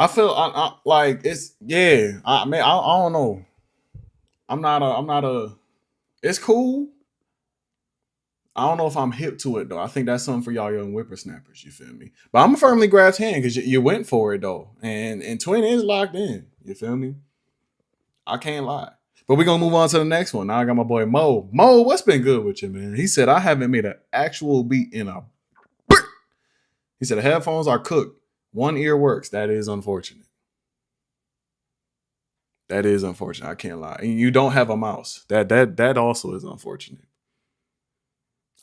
I feel I like it's yeah. I mean I don't know. I'm not a. It's cool. I don't know if I'm hip to it though. I think that's something for y'all young whippersnappers. You feel me? But I'm firmly grabs hand because you went for it though, and Twin is locked in. You feel me? I can't lie. But we're gonna move on to the next one. Now I got my boy Mo. Mo, what's been good with you, man? He said I haven't made an actual beat in a. He said the headphones are cooked. One ear works. That is unfortunate. That is unfortunate. I can't lie. And you don't have a mouse. That also is unfortunate.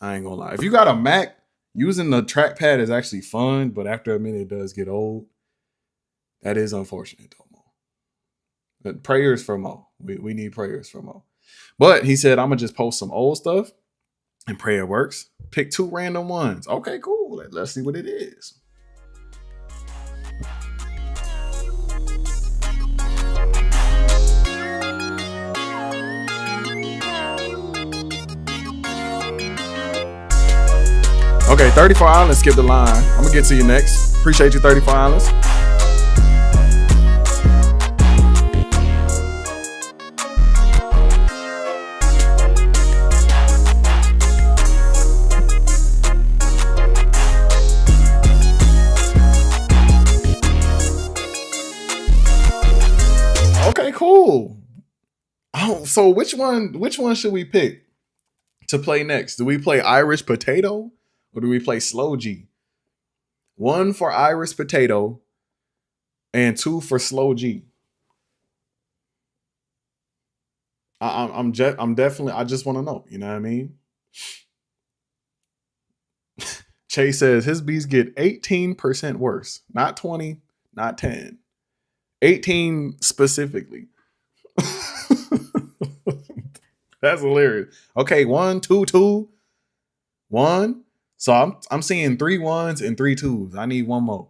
I ain't gonna lie. If you got a Mac, using the trackpad is actually fun, but after a minute it does get old. That is unfortunate though, Mo. But prayers for Mo. We need prayers for Mo. But he said I'm gonna just post some old stuff and pray it works. Pick 2 random ones. Okay, cool. Let's see what it is. Okay, 34 Islands, skip the line. I'm gonna get to you next. Appreciate you, 34 Islands. Okay, cool. Oh, so which one should we pick to play next? Do we play Irish Potato? Or do we play Slow G? 1 for Irish Potato and 2 for Slow G. I'm definitely. I just want to know. You know what I mean? Chase says his beats get 18% worse, not 20, not 10, 18 specifically. That's hilarious. Okay, 1, 2, 2, 1. So I'm seeing 3 1s and 3 2s. I need one more.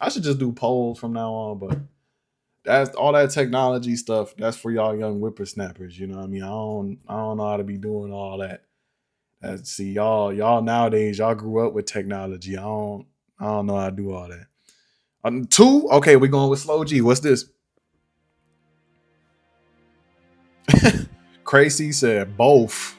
I should just do polls from now on, but that's all that technology stuff. That's for y'all young whippersnappers. You know what I mean? I don't know how to be doing all that. See y'all nowadays, y'all grew up with technology. I don't know how to do all that. 2, okay, we're going with Slow G. What's this? Crazy said both.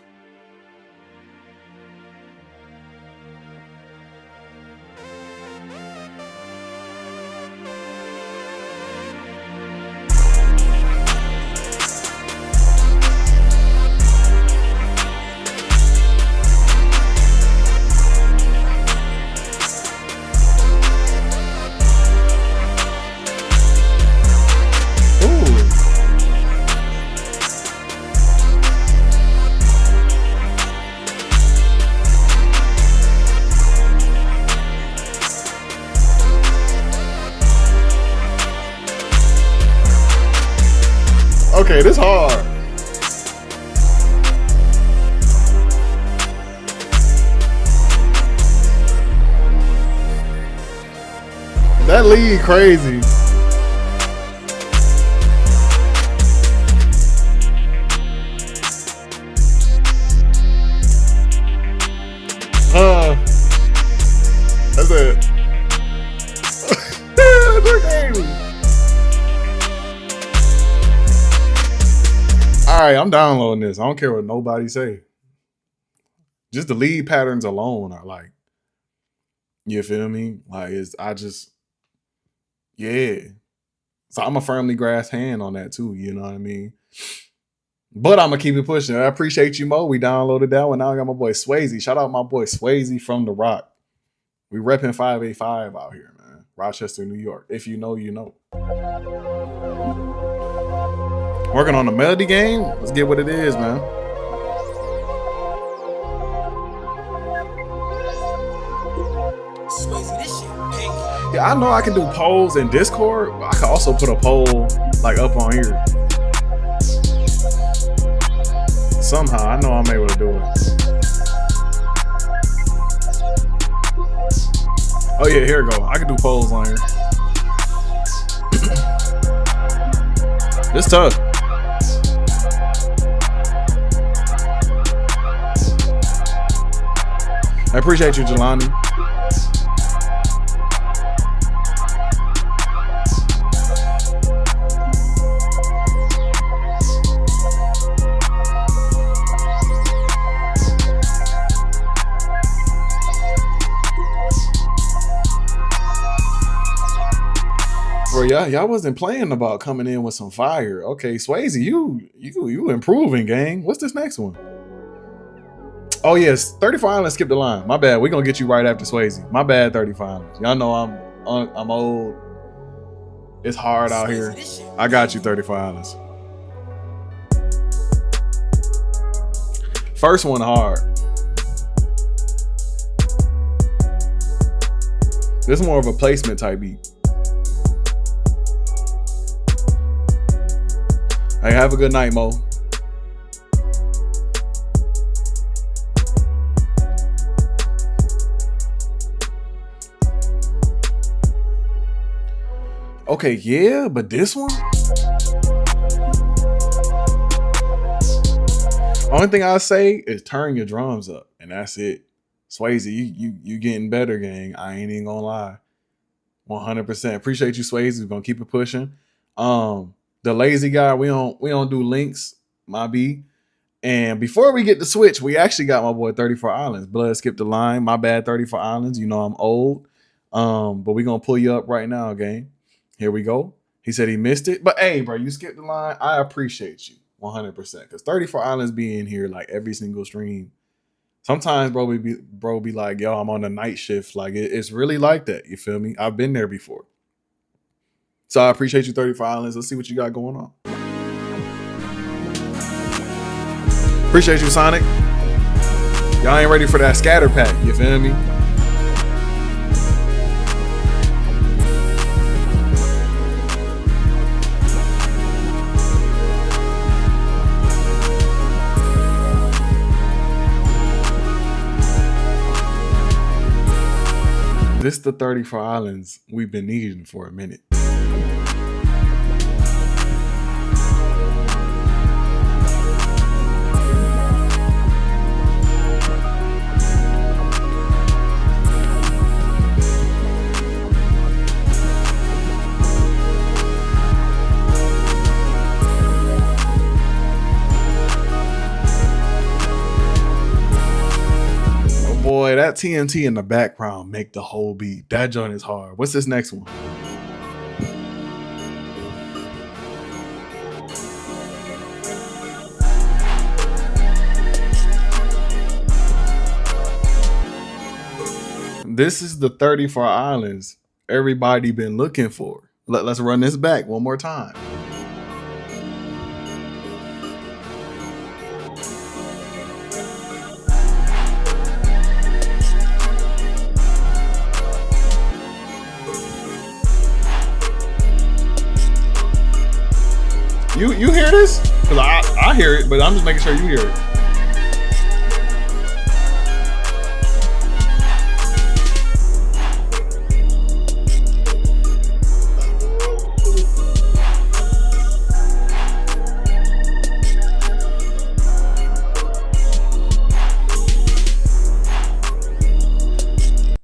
Okay, this hard. That lead crazy. That's it. That's crazy. All right, I'm downloading this. I don't care what nobody say. Just the lead patterns alone are like, you feel me? Like yeah. So I'm a firmly grasped hand on that too. You know what I mean? But I'm gonna keep it pushing. I appreciate you, Mo. We downloaded that one. Now I got my boy Swayze. Shout out my boy Swayze from The Rock. We repping 585 out here, man. Rochester, New York. If you know, you know. Working on the melody game. Let's get what it is, man. Yeah, I know I can do polls in Discord. But I can also put a poll like up on here. Somehow, I know I'm able to do it. Oh yeah, here we go. I can do polls on here. It's tough. I appreciate you, Jelani. Bro, y'all wasn't playing about coming in with some fire. Okay, Swayze, you improving, gang. What's this next one? Oh yes, 34 Islands skipped the line. My bad. We're gonna get you right after Swayze. My bad, 34 Islands. Y'all know I'm old. It's hard out here. I got you, 34 Islands. First one hard. This is more of a placement type beat. Hey, have a good night, Mo. Okay, yeah, but this one? Only thing I say is turn your drums up, and that's it. Swayze, you getting better, gang. I ain't even gonna lie. 100%. Appreciate you, Swayze. We're gonna keep it pushing. The lazy guy, we don't do links, my B. And before we get to switch, we actually got my boy 34 Islands. Blood skipped the line. My bad, 34 Islands. You know I'm old. But we gonna pull you up right now, gang. Here we go. He said he missed it. But hey, bro, you skipped the line. I appreciate you 100%. Because 34 Islands be in here like every single stream. Sometimes bro be like, yo, I'm on the night shift. Like it's really like that. You feel me? I've been there before. So I appreciate you, 34 Islands. Let's see what you got going on. Appreciate you, Sonic. Y'all ain't ready for that scatter pack, you feel me? This is the 34 Islands we've been needing for a minute. Boy, that TNT in the background make the whole beat. That joint is hard. What's this next one? This is the 34 Islands everybody been looking for. Let's run this back one more time. You hear this? Because I hear it, but I'm just making sure you hear it.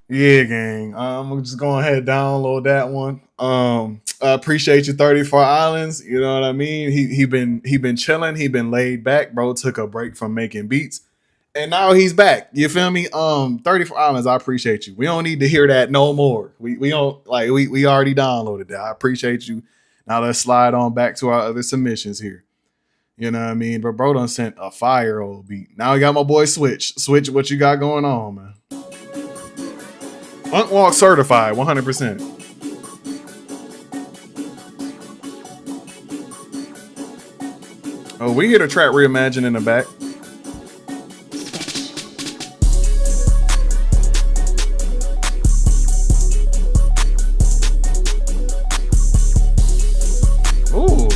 Yeah, gang. I'm just going ahead and download that one. I appreciate you, 34 Islands. You know what I mean? He been chilling. He been laid back, bro. Took a break from making beats, and now he's back. You feel me? 34 Islands. I appreciate you. We don't need to hear that no more. We don't like. We already downloaded that. I appreciate you. Now let's slide on back to our other submissions here. You know what I mean? But bro done sent a fire old beat. Now we got my boy Switch. Switch, what you got going on, man? Funk Walk certified, 100%. Oh, we hear the track Reimagine in the back. Ooh.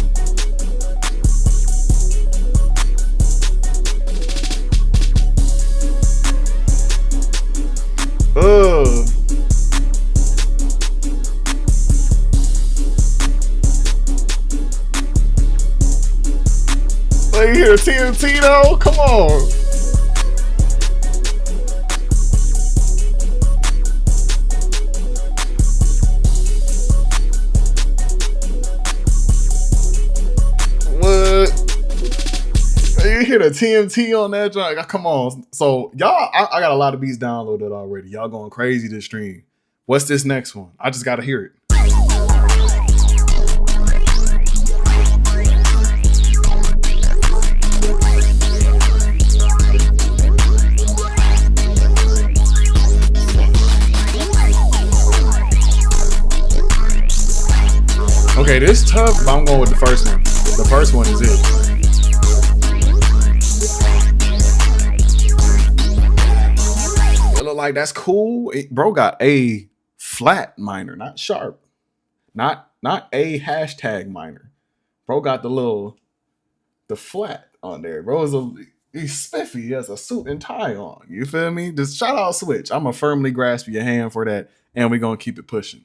Ugh. You hear TNT though? Come on. What? You hear the TNT on that joint? Come on. So y'all, I got a lot of beats downloaded already. Y'all going crazy this stream. What's this next one? I just gotta hear it. Okay, this tough, but I'm going with the first one. The first one is it. It look like that's cool. Bro got a flat minor, not sharp. Not a hashtag minor. Bro got the flat on there. Bro he's spiffy. He has a suit and tie on. You feel me? Just shout out Switch. I'm gonna firmly grasp your hand for that, and we're gonna keep it pushing.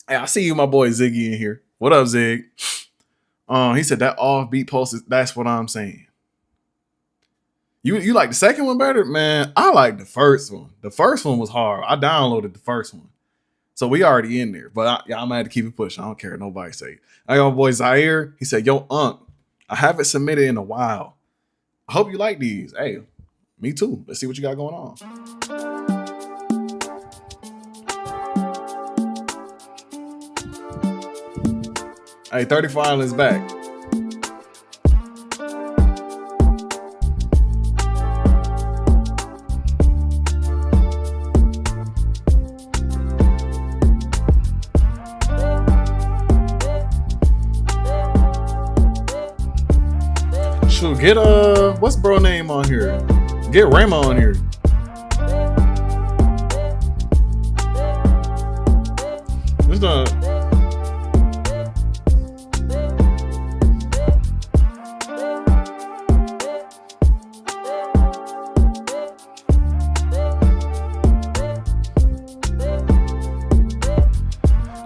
Hey, I see you, my boy Ziggy, in here. What up, Zig? He said that offbeat post is, that's what I'm saying. You like the second one better? Man, I like the first one. The first one was hard. I downloaded the first one. So we already in there. But I'm going to have to keep it pushing. I don't care what nobody say. I got my boy Zaire. He said, yo, Unc, I haven't submitted in a while. I hope you like these. Hey, me too. Let's see what you got going on. Hey, 34 Islands back. Shoot, get what's bro name on here? Get Rama on here. It's not.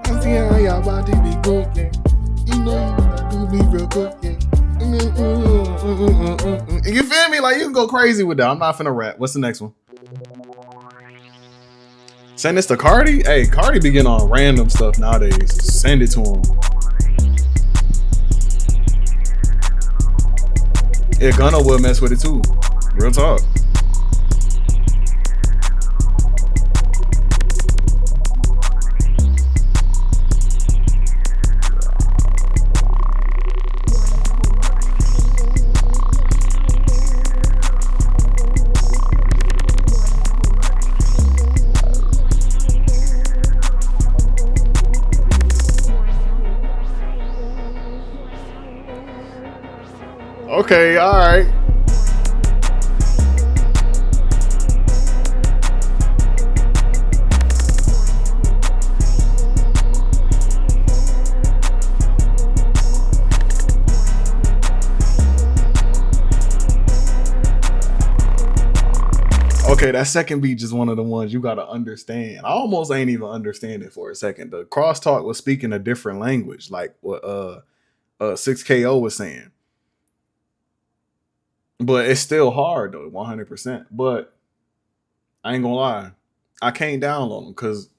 I see how y'all body be cooking. You know you do me real good. You feel me? Like you can go crazy with that. I'm not finna rap. What's the next one? Send this to Cardi? Hey, Cardi be getting on random stuff nowadays. Send it to him. Yeah, Gunna will mess with it too. Real talk. Okay, all right. Okay, that second beat is one of the ones you gotta understand. I almost ain't even understand it for a second. The crosstalk was speaking a different language, like what 6KO was saying. But it's still hard though, 100%. But I ain't gonna lie, I can't download them because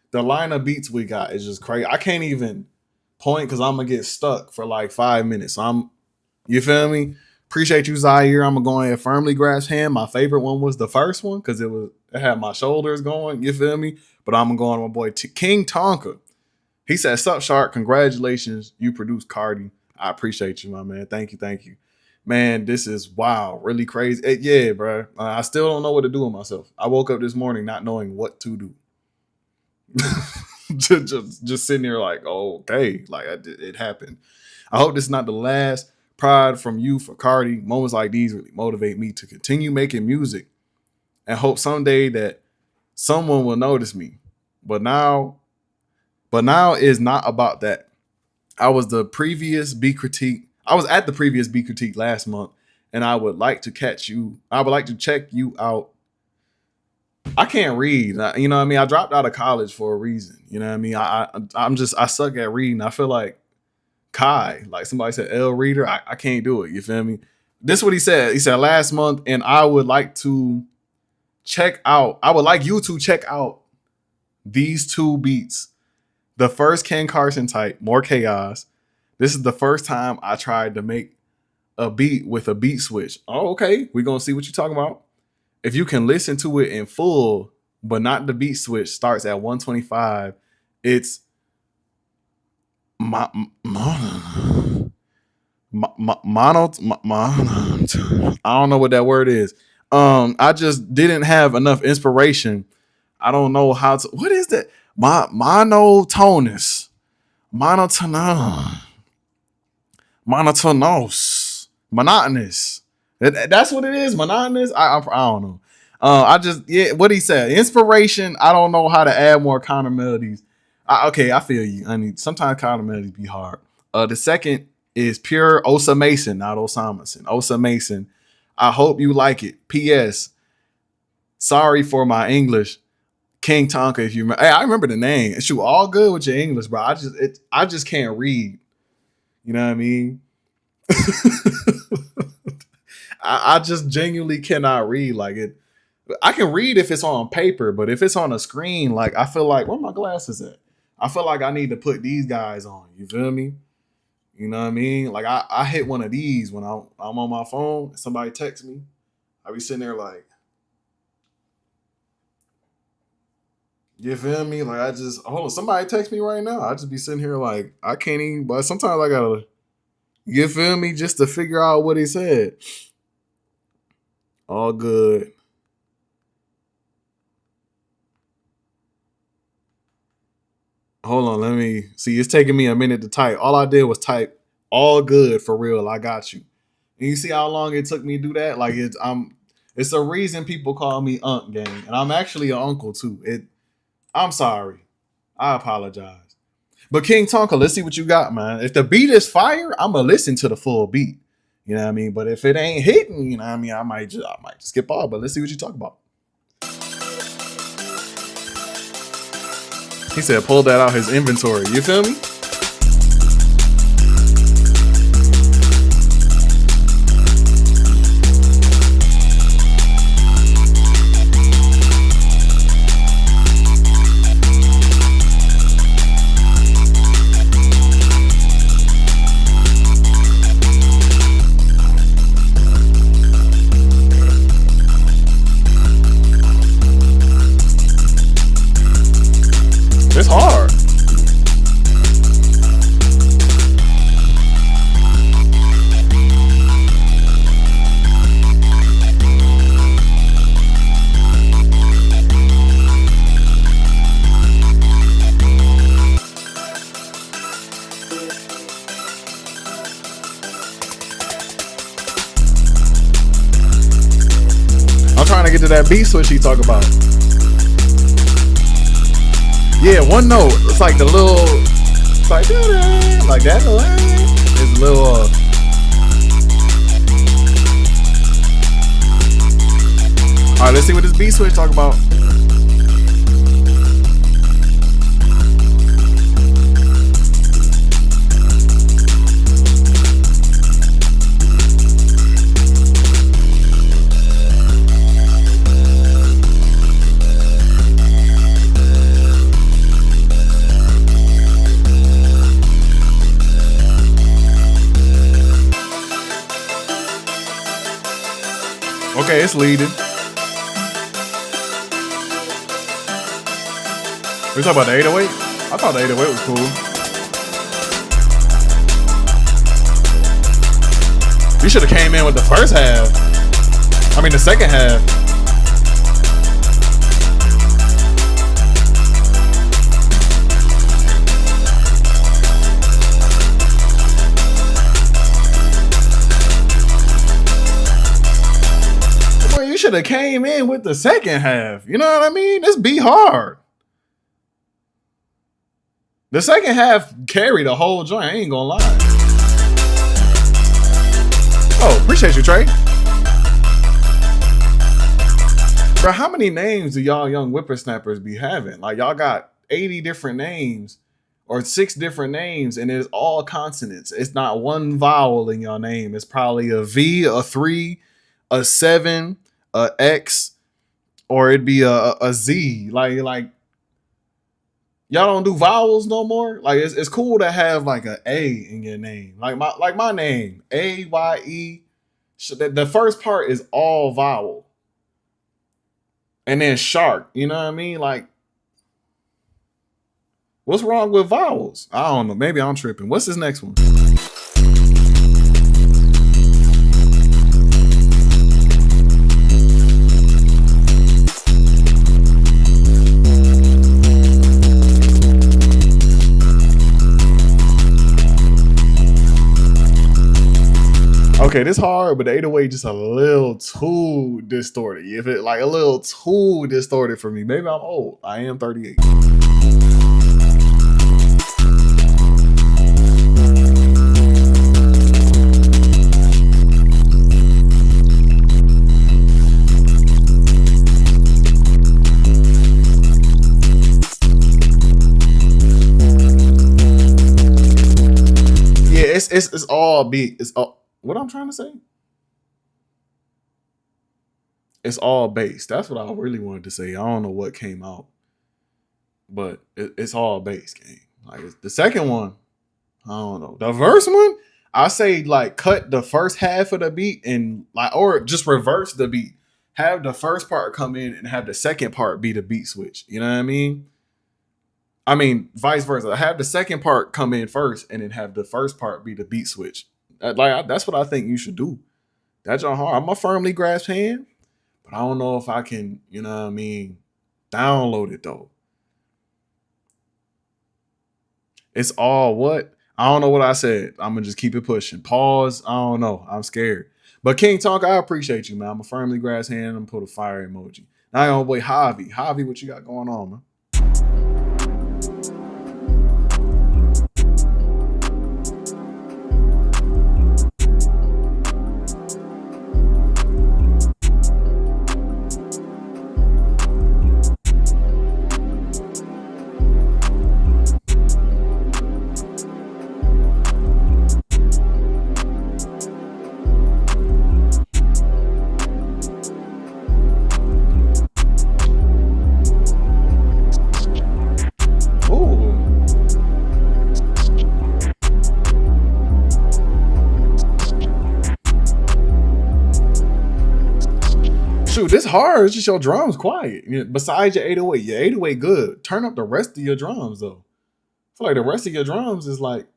the line of beats we got is just crazy. I can't even point because I'm gonna get stuck for like 5 minutes. So you feel me? Appreciate you, Zaire. I'm gonna go ahead and firmly grasp hand. My favorite one was the first one because it had my shoulders going. You feel me? But I'm gonna go on my boy King Tonka. He said, "Sup, Shark? Congratulations, you produced Cardi. I appreciate you, my man. Thank you." Man, this is wow, really crazy. Yeah, bro. I still don't know what to do with myself. I woke up this morning not knowing what to do. just sitting there like, oh, okay, like it happened. I hope this is not the last. Pride from you for Cardi. Moments like these really motivate me to continue making music and hope someday that someone will notice me. But now is not about that. I was at the previous Beat Critique last month, and I would like to check you out. I can't read. You know what I mean? I dropped out of college for a reason. You know what I mean? I suck at reading. I feel like Kai, like somebody said, L reader. I can't do it. You feel me? This is what he said. He said last month, and I would like you to check out these two beats. The first Ken Carson type, More Chaos. This is the first time I tried to make a beat with a beat switch. Oh, okay. We're going to see what you're talking about. If you can listen to it in full, but not the beat switch, starts at 125. It's mono. I don't know what that word is. I just didn't have enough inspiration. I don't know how to. What is that? Monotonous. Monotonous. Monotonous. That's what it is. Monotonous. I don't know. What he said. Inspiration. I don't know how to add more counter melodies. Okay, I feel you. I mean, sometimes counter melodies be hard. The second is pure Osa Mason, not Osamerson. Osa Mason. I hope you like it. P.S. Sorry for my English. King Tonka, if you remember. Hey, I remember the name. Shoot, all good with your English, bro. I just can't read. You know what I mean? I just genuinely cannot read like it. I can read if it's on paper, but if it's on a screen, like I feel like, where my glasses at? I feel like I need to put these guys on. You feel me? You know what I mean? Like I hit one of these when I'm on my phone. Somebody texts me. I be sitting there like, you feel me? Like I just hold on. Somebody text me right now. I just be sitting here like I can't even. But sometimes I gotta. You feel me? Just to figure out what he said. All good. Hold on, let me see. It's taking me a minute to type. All I did was type all good for real. I got you. And you see how long it took me to do that? Like it's a reason people call me Unc Gang. And I'm actually an uncle too. I'm sorry. I apologize. But King Tonka, let's see what you got, man. If the beat is fire, I'm gonna listen to the full beat. You know what I mean? But if it ain't hitting, you know what I mean, I might just skip off. But let's see what you talk about. He said pull that out his inventory. You feel me? It's hard. I'm trying to get to that beat switch he talk about. Yeah, one note. It's like the little, it's like that. It's a little. All right, let's see what this beat switch talk about. Okay, it's leading. We talking about the 808? I thought the 808 was cool. You should have came in with the first half. I mean the second half. You should have came in with the second half. You know what I mean? This be hard. The second half carried the whole joint. I ain't gonna lie. Oh, appreciate you, Trey. Bro, how many names do y'all young whippersnappers be having? Like y'all got 80 different names or 6 different names and it's all consonants. It's not one vowel in your name. It's probably a V, a 3, a 7, a X, or it'd be a Z. Like y'all don't do vowels no more. Like it's cool to have like a A in your name. Like my name, AYE. The first part is all vowel, and then shark. You know what I mean? Like, what's wrong with vowels? I don't know. Maybe I'm tripping. What's this next one? Okay, this hard, but the 808 just a little too distorted. If it like a little too distorted for me. Maybe I'm old. I am 38. Yeah, it's all beat. It's all. What I'm trying to say? It's all bass. That's what I really wanted to say. I don't know what came out, but it's all bass, gang. Like the second one, I don't know. The verse one, I say like cut the first half of the beat and like, or just reverse the beat. Have the first part come in and have the second part be the beat switch. You know what I mean? I mean, vice versa. Have the second part come in first and then have the first part be the beat switch. That's what I think you should do. That's your hard. I'm a firmly grasped hand, but I don't know if I can, you know what I mean, download it though. It's all what? I don't know what I said. I'm gonna just keep it pushing. Pause. I don't know. I'm scared. But King Talk, I appreciate you, man. I'm a firmly grass hand. I'm gonna put a fire emoji. Now, my boy Javi. Javi, what you got going on, man? Shoot, this hard. It's just your drums quiet. Besides your 808 good. Turn up the rest of your drums though. I feel like the rest of your drums is like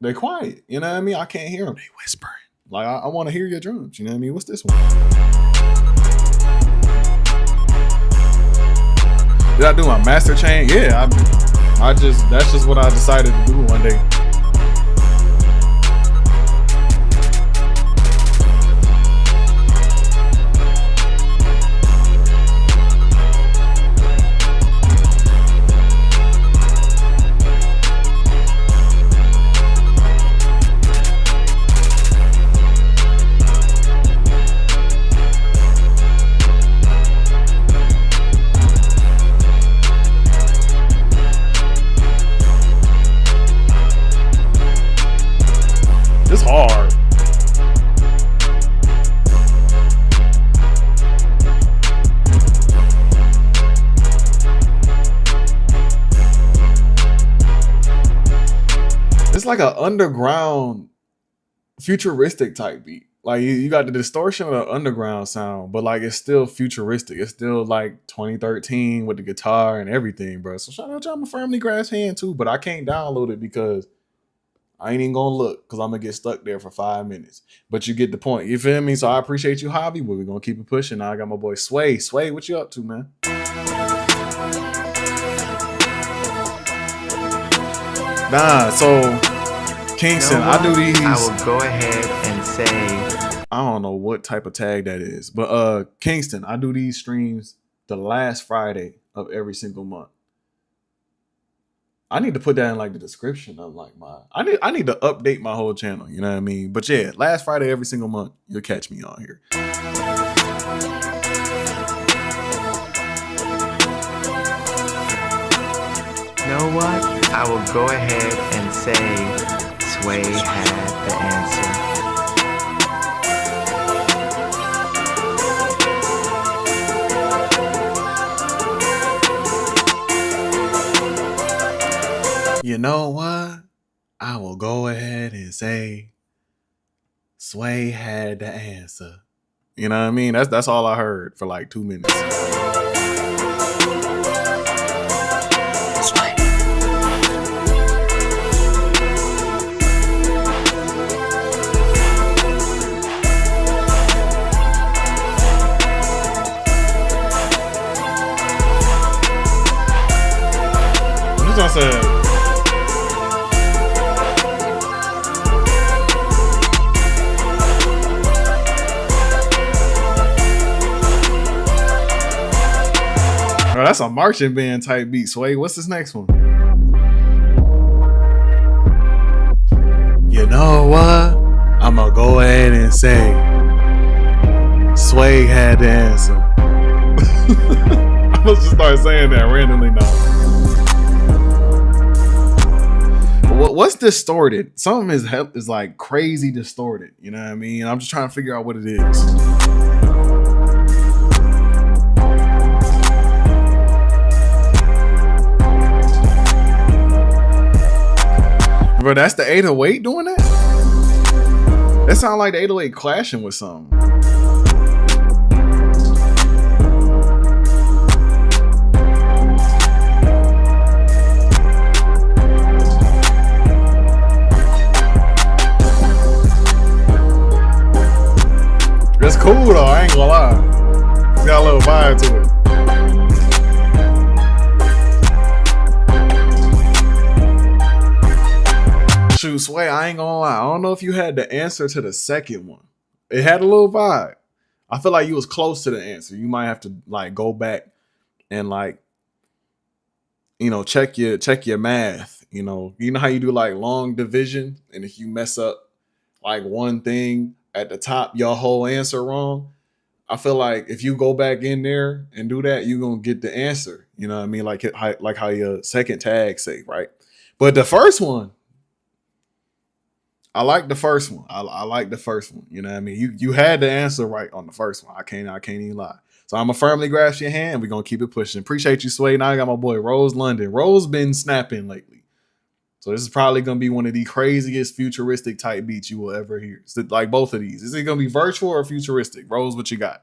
they quiet. You know what I mean? I can't hear them. They whispering. Like I want to hear your drums. You know what I mean? What's this one? Did I do my master chain? Yeah, that's just what I decided to do one day. It's hard. It's like an underground futuristic type beat. Like you got the distortion of the underground sound, but like it's still futuristic. It's still like 2013 with the guitar and everything, bro. So shout out to my firmly grass hand too, but I can't download it because I ain't even gonna look because I'm gonna get stuck there for 5 minutes. But you get the point. You feel me? So I appreciate you, Javi, but we're gonna keep it pushing. Now I got my boy Sway. Sway, what you up to, man? Nah, so Kingston, I do these. I will go ahead and say I don't know what type of tag that is, but Kingston, I do these streams the last Friday of every single month. I need to put that in like the description of like I need to update my whole channel, you know what I mean? But yeah, last Friday every single month, you'll catch me on here. You know what? I will go ahead and say Sway had the answer. You know what? I will go ahead and say Sway had the answer. You know what I mean? That's all I heard for like 2 minutes. Sway. What I said? Oh, that's a marching band type beat, Sway. What's this next one? You know what? I'ma go ahead and say Sway had the answer. I'm just start saying that randomly now. What's distorted? Something is like crazy distorted. You know what I mean? I'm just trying to figure out what it is. Bro, that's the 808 doing that? That sounds like the 808 clashing with something. That's cool though, I ain't gonna lie. It's got a little vibe to it. Shoot, Sway, I ain't gonna lie. I don't know if you had the answer to the second one. It had a little vibe. I feel like you was close to the answer. You might have to like go back and like, you know, check your math. You know how you do like long division, and if you mess up like one thing at the top, your whole answer wrong. I feel like if you go back in there and do that, you're gonna get the answer. You know what I mean? Like how your second tag say, right? But the first one, I like the first one. I like the first one. You know what I mean? You had the answer right on the first one. I can't even lie. So I'm gonna firmly grasp your hand. We're gonna keep it pushing. Appreciate you, Sway. Now I got my boy Rose London. Rose been snapping lately. So this is probably gonna be one of the craziest futuristic type beats you will ever hear. So like both of these. Is it gonna be virtual or futuristic? Rose, what you got?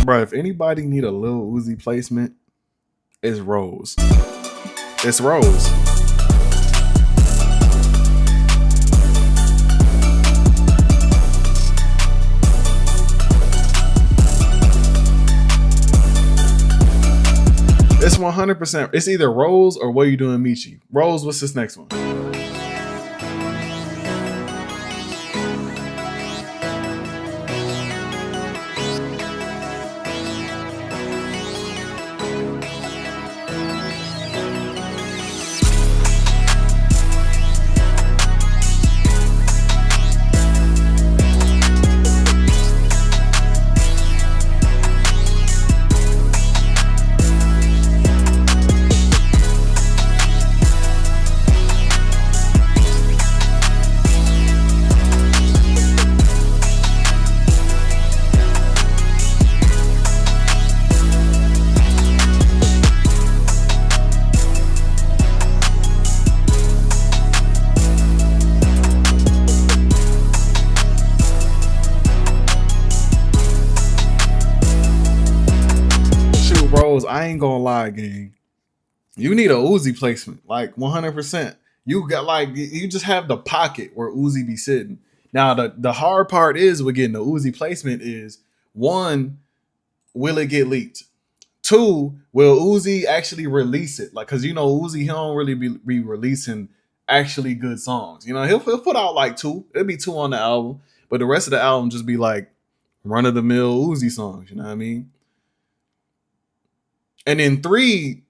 Bro, if anybody need a Lil Uzi placement, it's Rose. It's Rose. It's 100%. It's either Rose or What You Doing, Michi. Rose, what's this next one? I ain't gonna lie, gang. You need a Uzi placement, like 100%. You got like you just have the pocket where Uzi be sitting. Now the hard part is with getting the Uzi placement is one, will it get leaked? Two, will Uzi actually release it? Like, cause you know Uzi, he don't really be releasing actually good songs. You know, he'll put out like two. It'll be two on the album, but the rest of the album just be like run of the mill Uzi songs. You know what I mean? And then three,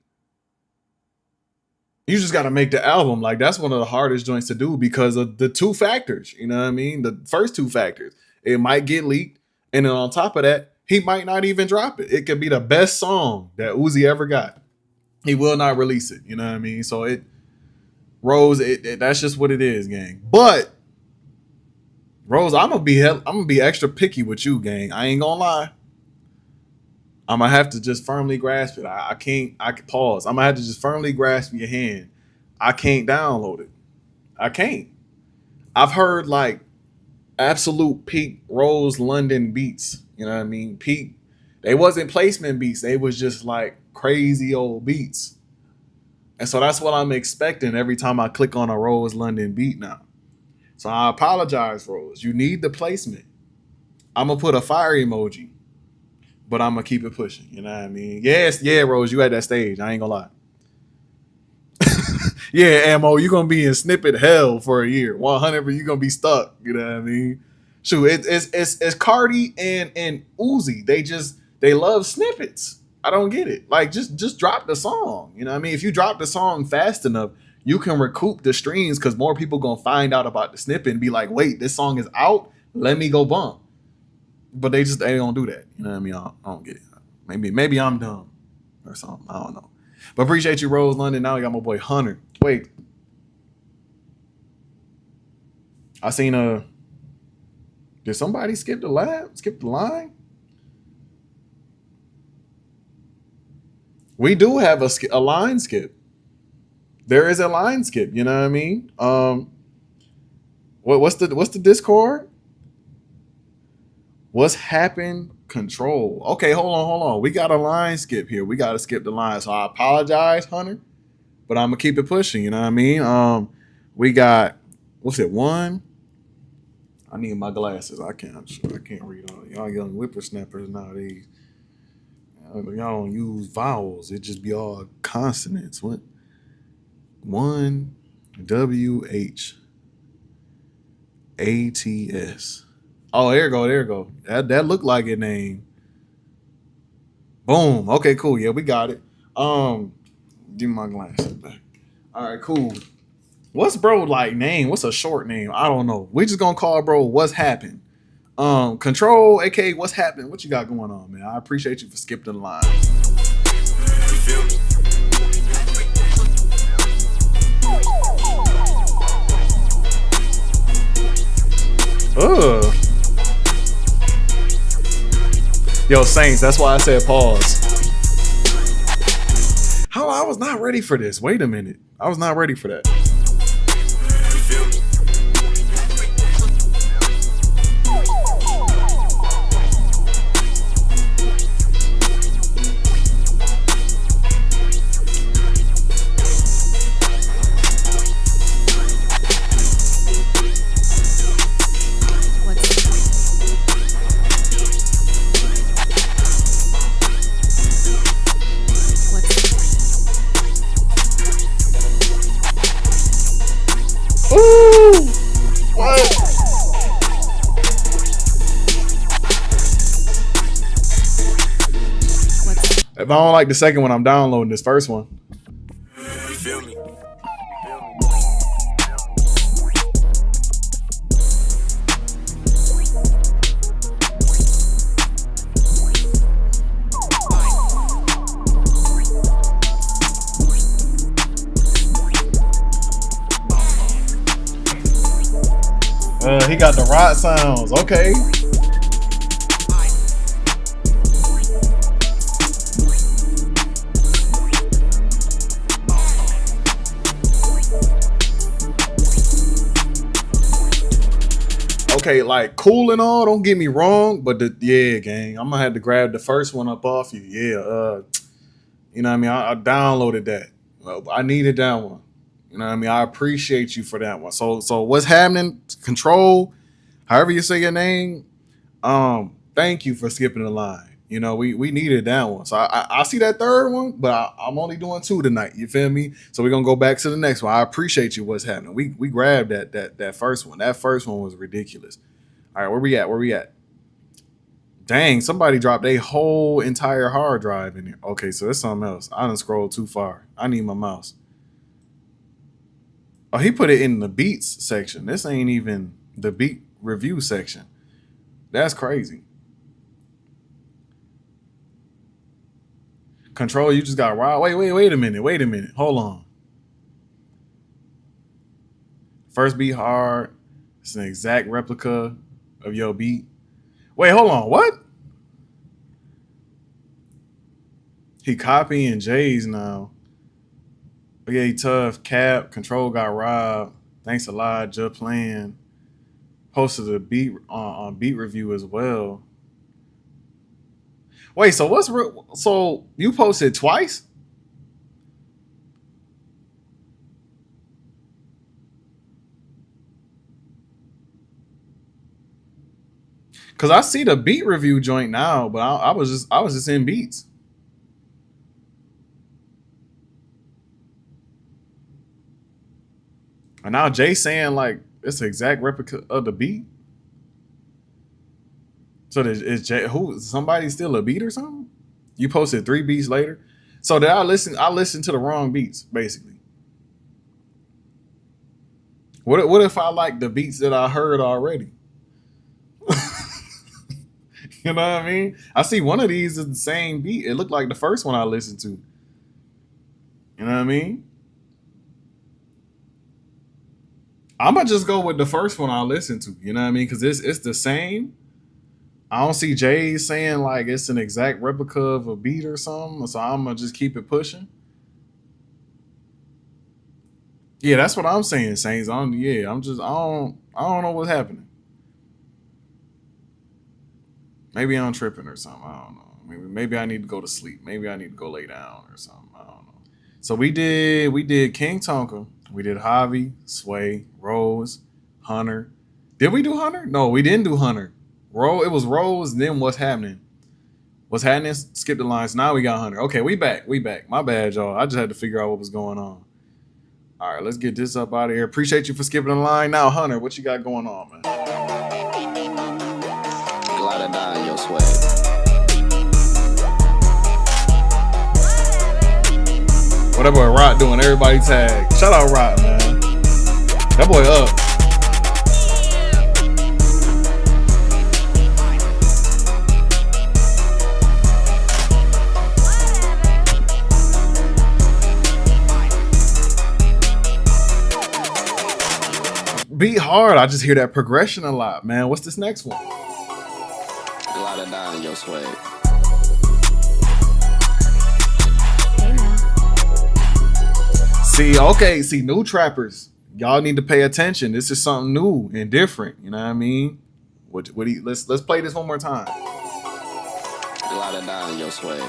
you just got to make the album. Like, that's one of the hardest joints to do because of the two factors. You know what I mean? The first two factors. It might get leaked. And then on top of that, he might not even drop it. It could be the best song that Uzi ever got. He will not release it. You know what I mean? So Rose, that's just what it is, gang. But Rose, I'm gonna be extra picky with you, gang. I ain't gonna lie. I'm gonna have to just firmly grasp it. I can pause. I'm gonna have to just firmly grasp your hand. I can't download it. I can't. I've heard like absolute peak Rose London beats. You know what I mean? Peak. They wasn't placement beats. They was just like crazy old beats. And so that's what I'm expecting every time I click on a Rose London beat now. So I apologize, Rose. You need the placement. I'm gonna put a fire emoji. But I'm gonna keep it pushing. You know what I mean? Yes, yeah, Rose, you at that stage. I ain't gonna lie. Yeah, Ammo, you're gonna be in snippet hell for a year. 100, you're gonna be stuck. You know what I mean? Shoot, it's Cardi and Uzi. They love snippets. I don't get it. Like just drop the song. You know what I mean? If you drop the song fast enough, you can recoup the streams because more people gonna find out about the snippet and be like, wait, this song is out. Let me go bump. But they don't do that. You know what I mean? I don't get it. Maybe I'm dumb or something. I don't know. But appreciate you, Rose London. Now we got my boy Hunter. Wait. I seen did somebody skip the line? We do have a line skip. There is a line skip, you know what I mean? What's the Discord? What's happened Control. Okay, hold on. We got a line skip here. We got to skip the line. So I apologize, Hunter, but I'm gonna keep it pushing. You know what I mean? We got what's it? One. I need my glasses. I can't read all y'all young whippersnappers nowadays. Y'all don't use vowels. It just be all consonants. What? One WHATS. Oh, there you go. That looked like a name. Boom. Okay, cool. Yeah, we got it. Give me my glasses back. All right, cool. What's bro like name? What's a short name? I don't know. We just gonna call bro what's happened. Control, aka what's happening? What you got going on, man? I appreciate you for skipping the line. Ugh. Yo, Saints, that's why I said pause. How I was not ready for this. Wait a minute. I was not ready for that. If I don't like the second one, I'm downloading this first one. He got the rot sounds. Okay. Okay, like cool and all, don't get me wrong, but yeah, gang, I'm gonna have to grab the first one up off you. Yeah, you know what I mean? I downloaded that. Well, I needed that one. You know what I mean? I appreciate you for that one. So what's happening? Control, however you say your name. Thank you for skipping the line. You know, we needed that one. So I see that third one, but I'm only doing two tonight. You feel me? So we're gonna go back to the next one. I appreciate you. What's happening? We grabbed that first one. That first one was ridiculous. All right, where we at? Dang, somebody dropped a whole entire hard drive in here. Okay, so that's something else. I done scrolled too far. I need my mouse. Oh, he put it in the beats section. This ain't even the beat review section. That's crazy. Control, you just got wild. Wait a minute. Hold on. First beat hard. It's an exact replica of your beat. Wait, hold on. What? He copying Jay's now. Okay, tough. Cap. Control got robbed. Thanks a lot. Just playing. Posted a beat on beat review as well. Wait, so so you posted twice? Cause I see the beat review joint now, but I was just in beats. And now Jay saying like it's an exact replica of the beat. So is Jay somebody still a beat or something? You posted 3 beats later. So did I listened to the wrong beats, basically. What if I like the beats that I heard already? You know what I mean? I see one of these is the same beat. It looked like the first one I listened to. You know what I mean? I'm gonna just go with the first one I listened to. You know what I mean? Because it's the same. I don't see Jay saying like it's an exact replica of a beat or something. So I'm gonna just keep it pushing. Yeah, that's what I'm saying, Saints. I don't know what's happening. Maybe I'm tripping or something. I don't know. Maybe I need to go to sleep. Maybe I need to go lay down or something. I don't know. So we did King Tonka. We did Javi, Sway, Rose, Hunter. Did we do Hunter? No, we didn't do Hunter. It was Rose, then What's Happening. What's Happening? Skip the lines. Now we got Hunter. Okay, we back. My bad, y'all. I just had to figure out what was going on. All right, let's get this up out of here. Appreciate you for skipping the line. Now, Hunter, what you got going on, man? Glide or die in your swag. What that boy Rock doing? Everybody tag. Shout out Rock, man. That boy up. Beat hard. I just hear that progression a lot, man. What's this next one? Glide or die in your swag. See, new trappers, y'all need to pay attention. This is something new and different. You know what I mean? Let's play this one more time. Glide or die in your swag.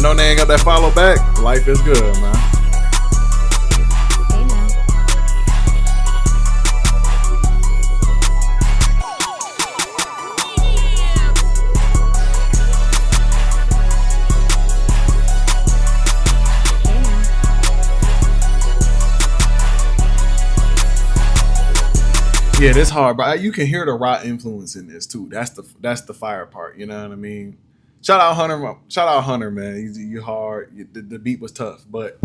No name got that follow back. Life is good, man. Yeah, this hard, but you can hear the rock influence in this too. That's the fire part. You know what I mean? Shout out Hunter, man. You hard. The beat was tough, but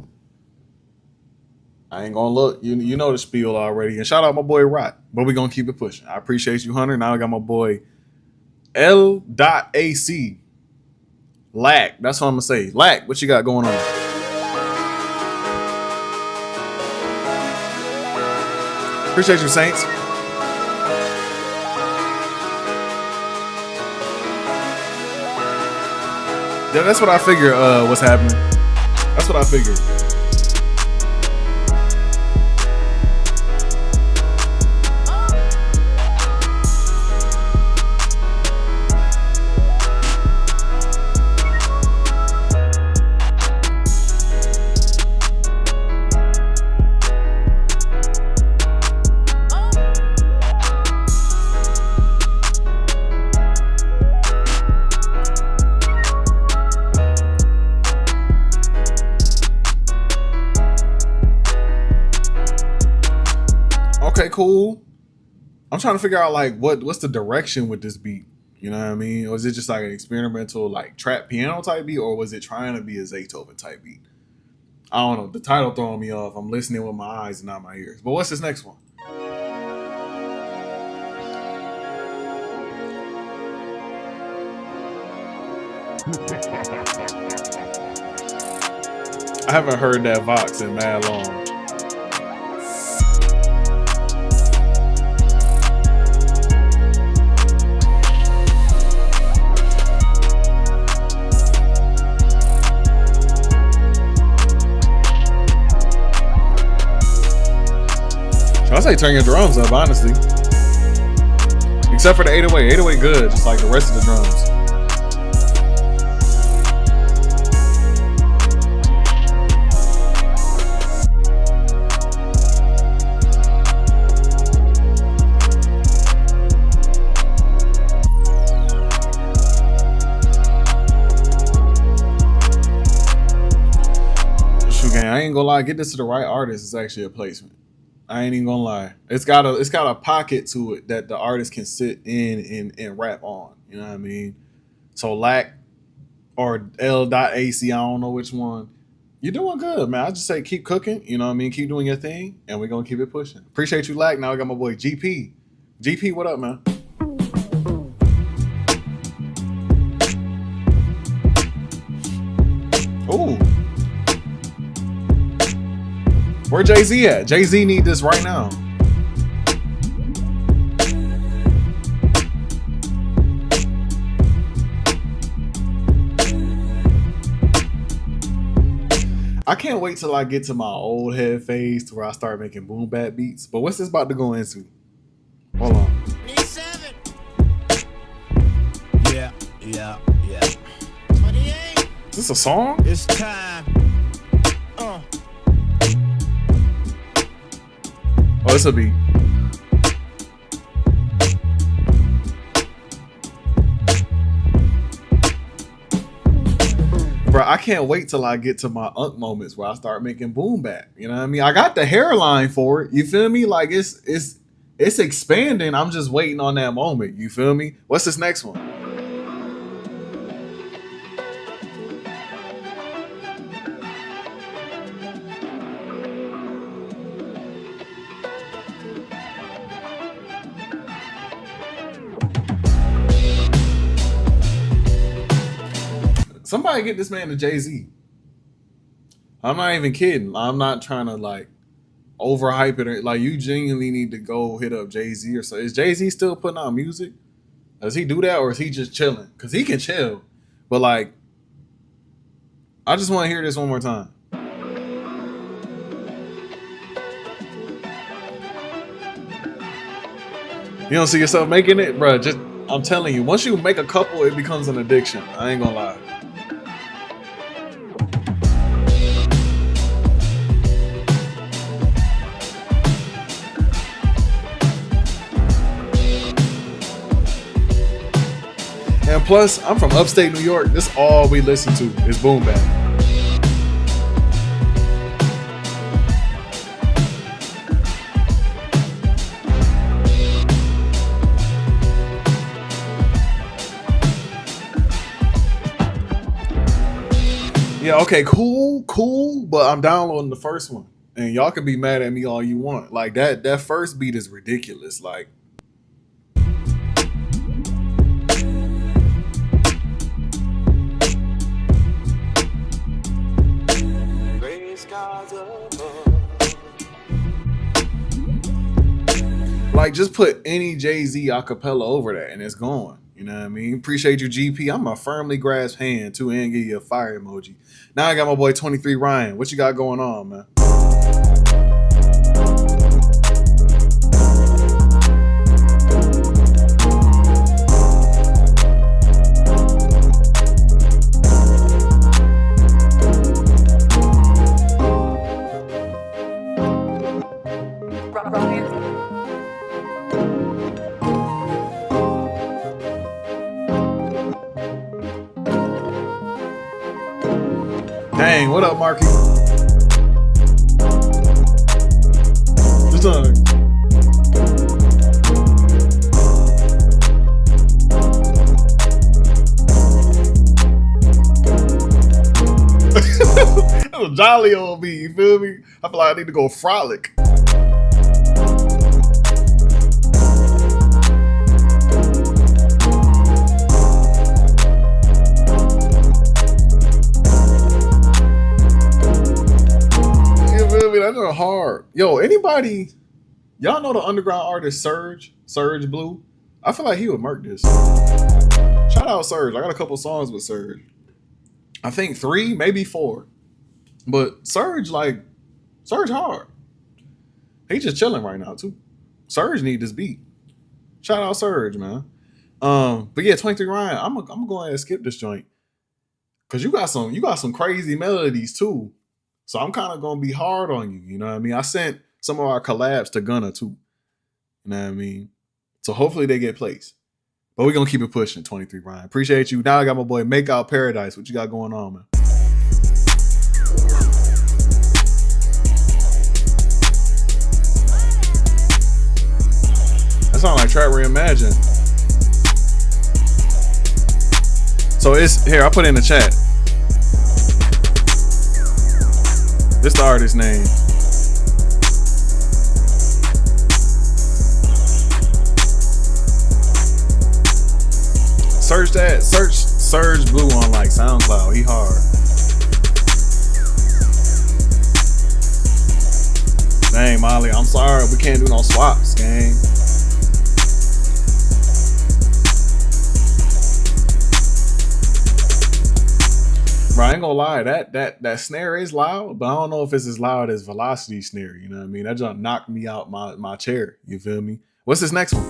I ain't gonna look. You know the spiel already. And shout out my boy Rock, but we gonna keep it pushing. I appreciate you, Hunter. Now I got my boy L.AC. Lack. That's what I'm gonna say. Lack, what you got going on? Appreciate you, Saints. Yeah, that's what I figured. What's happening? That's what I figured. Okay, cool. I'm trying to figure out like what's the direction with this beat. You know what I mean? Or is it just like an experimental like trap piano type beat, or was it trying to be a Zaytoven type beat? I don't know. The title throwing me off. I'm listening with my eyes and not my ears. But what's this next one? I haven't heard that Vox in mad long. I say turn your drums up, honestly. Except for the 808. 808 good, just like the rest of the drums. Shoot, gang, I ain't gonna lie. Get this to the right artist. It's actually a placement. I ain't even gonna lie. It's got a pocket to it that the artist can sit in and rap on. You know what I mean? So Lack or L.AC, I don't know which one. You're doing good, man. I just say keep cooking. You know what I mean? Keep doing your thing, and we're gonna keep it pushing. Appreciate you, Lack. Now I got my boy GP. GP, what up, man? Ooh. Where Jay-Z at? Jay-Z need this right now. I can't wait till I get to my old head phase to where I start making boom bap beats. But what's this about to go into? Hold on. Need 7. Yeah. 28. Is this a song? It's time. Oh, it's a beat. Bro, I can't wait till I get to my unk moments where I start making boom bap. You know what I mean? I got the hairline for it. You feel me? Like it's expanding. I'm just waiting on that moment. You feel me? What's this next one? Somebody get this man to Jay-Z. I'm not even kidding. I'm not trying to like overhype it. Like you genuinely need to go hit up Jay-Z or so. Is Jay-Z still putting out music? Does he do that or is he just chilling? Because he can chill. But like, I just want to hear this one more time. You don't see yourself making it? Bro, just I'm telling you, once you make a couple, it becomes an addiction. I ain't gonna lie. And plus, I'm from upstate New York. This all we listen to is boom bap. Yeah, okay, cool, but I'm downloading the first one. And y'all can be mad at me all you want. Like that first beat is ridiculous. Like just put any Jay-Z acapella over that and it's going. You know what I mean? Appreciate you, GP. I'm a firmly grasp hand too and give you a fire emoji. Now I got my boy 23 Ryan. What you got going on, man? Dang, what up, Marky? Just that was jolly on me, you feel me? I feel like I need to go frolic. That's not hard. Yo, anybody, y'all know the underground artist Surge Blue? I feel like he would murk this. Shout out Surge. I got a couple songs with Surge. I think 3, maybe 4. But Surge hard. He just chilling right now too. Surge need this beat. Shout out Surge, man. But yeah, 23 Ryan, I'm gonna go ahead and skip this joint. Cause you got some crazy melodies too. So I'm kind of going to be hard on you. You know what I mean? I sent some of our collabs to Gunna too. You know what I mean? So hopefully they get placed. But we're going to keep it pushing, 23 Ryan. Appreciate you. Now I got my boy Make Out Paradise. What you got going on, man? That sounds like Trap Reimagine. So it's here. I put it in the chat. This the artist's name. Search Surge Blue on like SoundCloud. He hard. Dang, Molly, I'm sorry. We can't do no swaps, gang. Bro, I ain't gonna lie, that snare is loud, but I don't know if it's as loud as Velocity snare. You know what I mean? That jump knocked me out my chair. You feel me? What's this next one?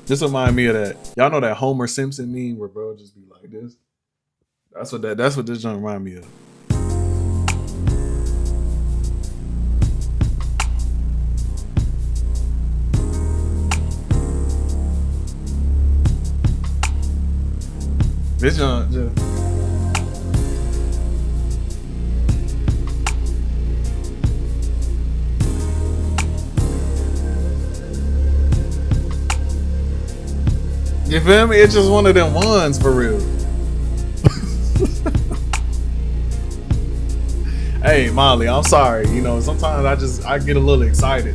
This remind me of that. Y'all know that Homer Simpson meme where bro just be like this. That's what this jump remind me of. This jump just. You feel me? It's just one of them ones for real. Hey Molly, I'm sorry. You know, sometimes I get a little excited.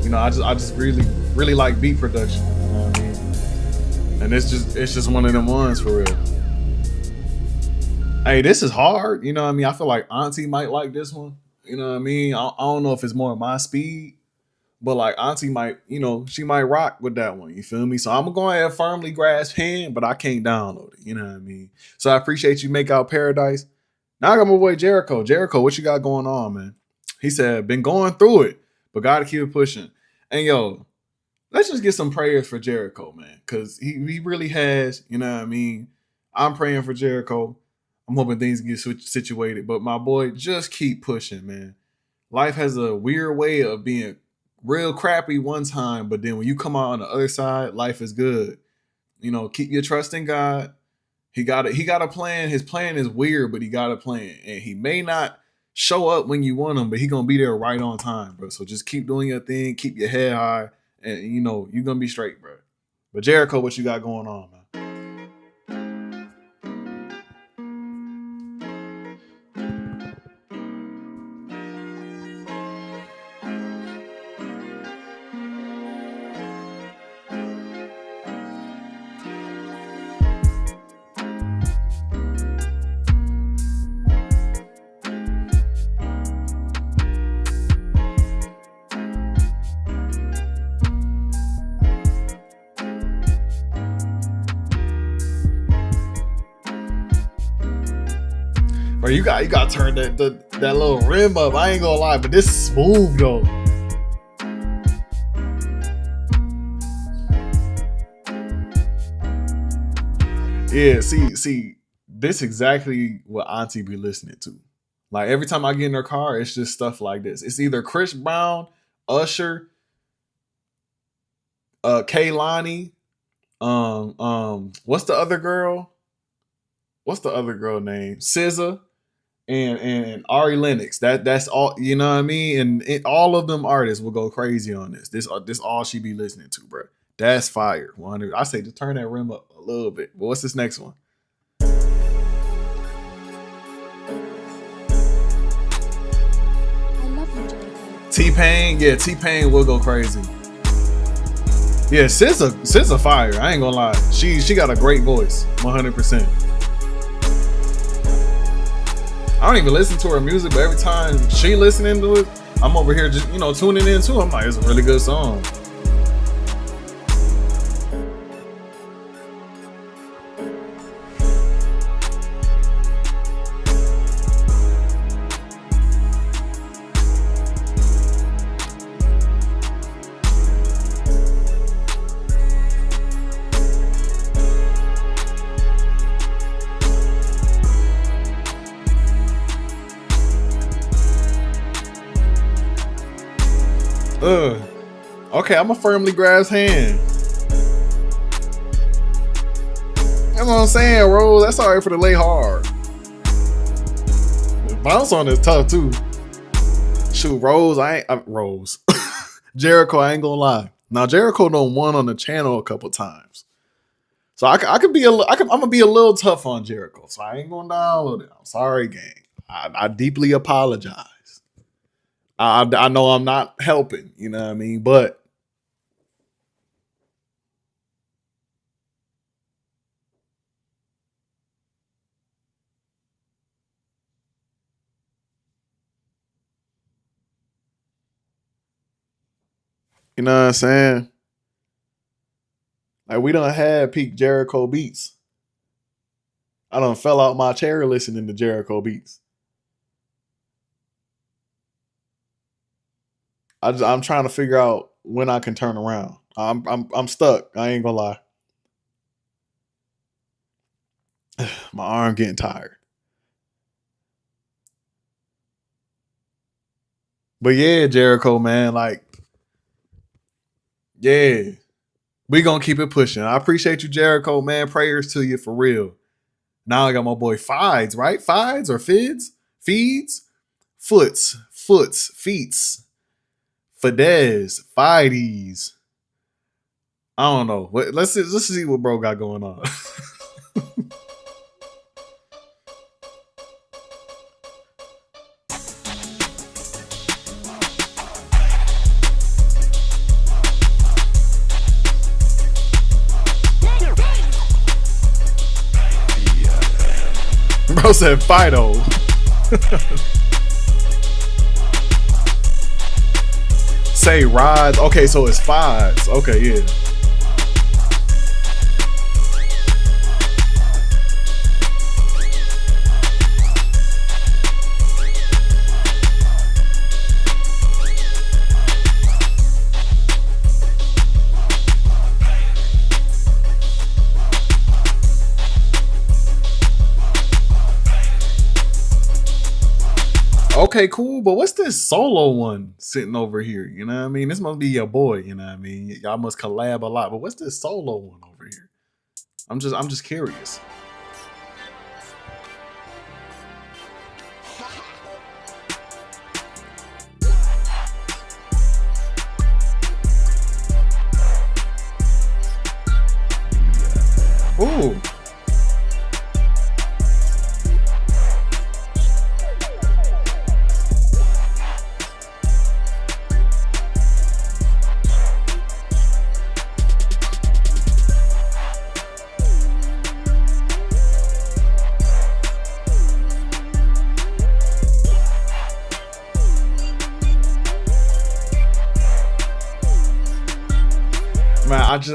You know, I just really like beat production. You know what I mean? And it's just one of them ones for real. Hey, this is hard. You know what I mean? I feel like Auntie might like this one. You know what I mean? I don't know if it's more my speed, but like Auntie might, you know, she might rock with that one. You feel me? So I'm gonna go ahead and firmly grasp hand, but I can't download it. You know what I mean? So I appreciate you, Make Out Paradise. Now I got my boy Jericho. Jericho, what you got going on, man? He said, been going through it, but gotta keep it pushing. And yo, let's just get some prayers for Jericho, man. Cause he really has, you know what I mean? I'm praying for Jericho. I'm hoping things get situated. But my boy, just keep pushing, man. Life has a weird way of being real crappy one time, but then when you come out on the other side, life is good. You know, keep your trust in God. He got a plan. His plan is weird, but he got a plan. And he may not show up when you want him, but he gonna be there right on time, bro. So just keep doing your thing, keep your head high, and you know, you're gonna be straight, bro. But Jericho, what you got going on, man? Bro, you got to turn that little rim up. I ain't gonna lie, but this is smooth though. Yeah, see, this exactly what Auntie be listening to. Like every time I get in her car, it's just stuff like this. It's either Chris Brown, Usher, Kaylani, what's the other girl? What's the other girl name? SZA and Ari Lennox. That's all, you know what I mean? And all of them artists will go crazy on this. This all she be listening to, bro. That's fire. 100. I say just turn that rim up a little bit. But what's this next one? T-Pain, yeah, T-Pain will go crazy. Yeah, SZA fire. I ain't gonna lie. She got a great voice, 100%. I don't even listen to her music, but every time she listening to it, I'm over here just, you know, tuning in too. I'm like, it's a really good song. Okay, I'm a firmly grasp hand. That's what I'm saying, Rose. That's all right for the lay hard. The bounce on is tough too. Shoot, Rose, Rose. Jericho, I ain't gonna lie. Now Jericho done won on the channel a couple times, so I'm gonna be a little tough on Jericho. So I ain't gonna download it. I'm sorry, gang. I deeply apologize. I know I'm not helping. You know what I mean, but. You know what I'm saying? Like we done had peak Jericho beats. I done fell out my chair listening to Jericho beats. I'm trying to figure out when I can turn around. I'm stuck. I ain't gonna lie. My arm getting tired. But yeah, Jericho, man, like, yeah, we gonna keep it pushing. I appreciate you, Jericho, man. Prayers to you for real. Now I got my boy Fides, right? Fides or Fids? Feeds? Foots, Feets, Fidesz, Fides. I don't know. Let's see what bro got going on. Bro said Fido. Say rides. Okay, so it's Fides. Okay, yeah. Okay, cool, but what's this solo one sitting over here? You know what I mean? This must be your boy, you know what I mean? Y'all must collab a lot, but what's this solo one over here? I'm just curious. Ooh.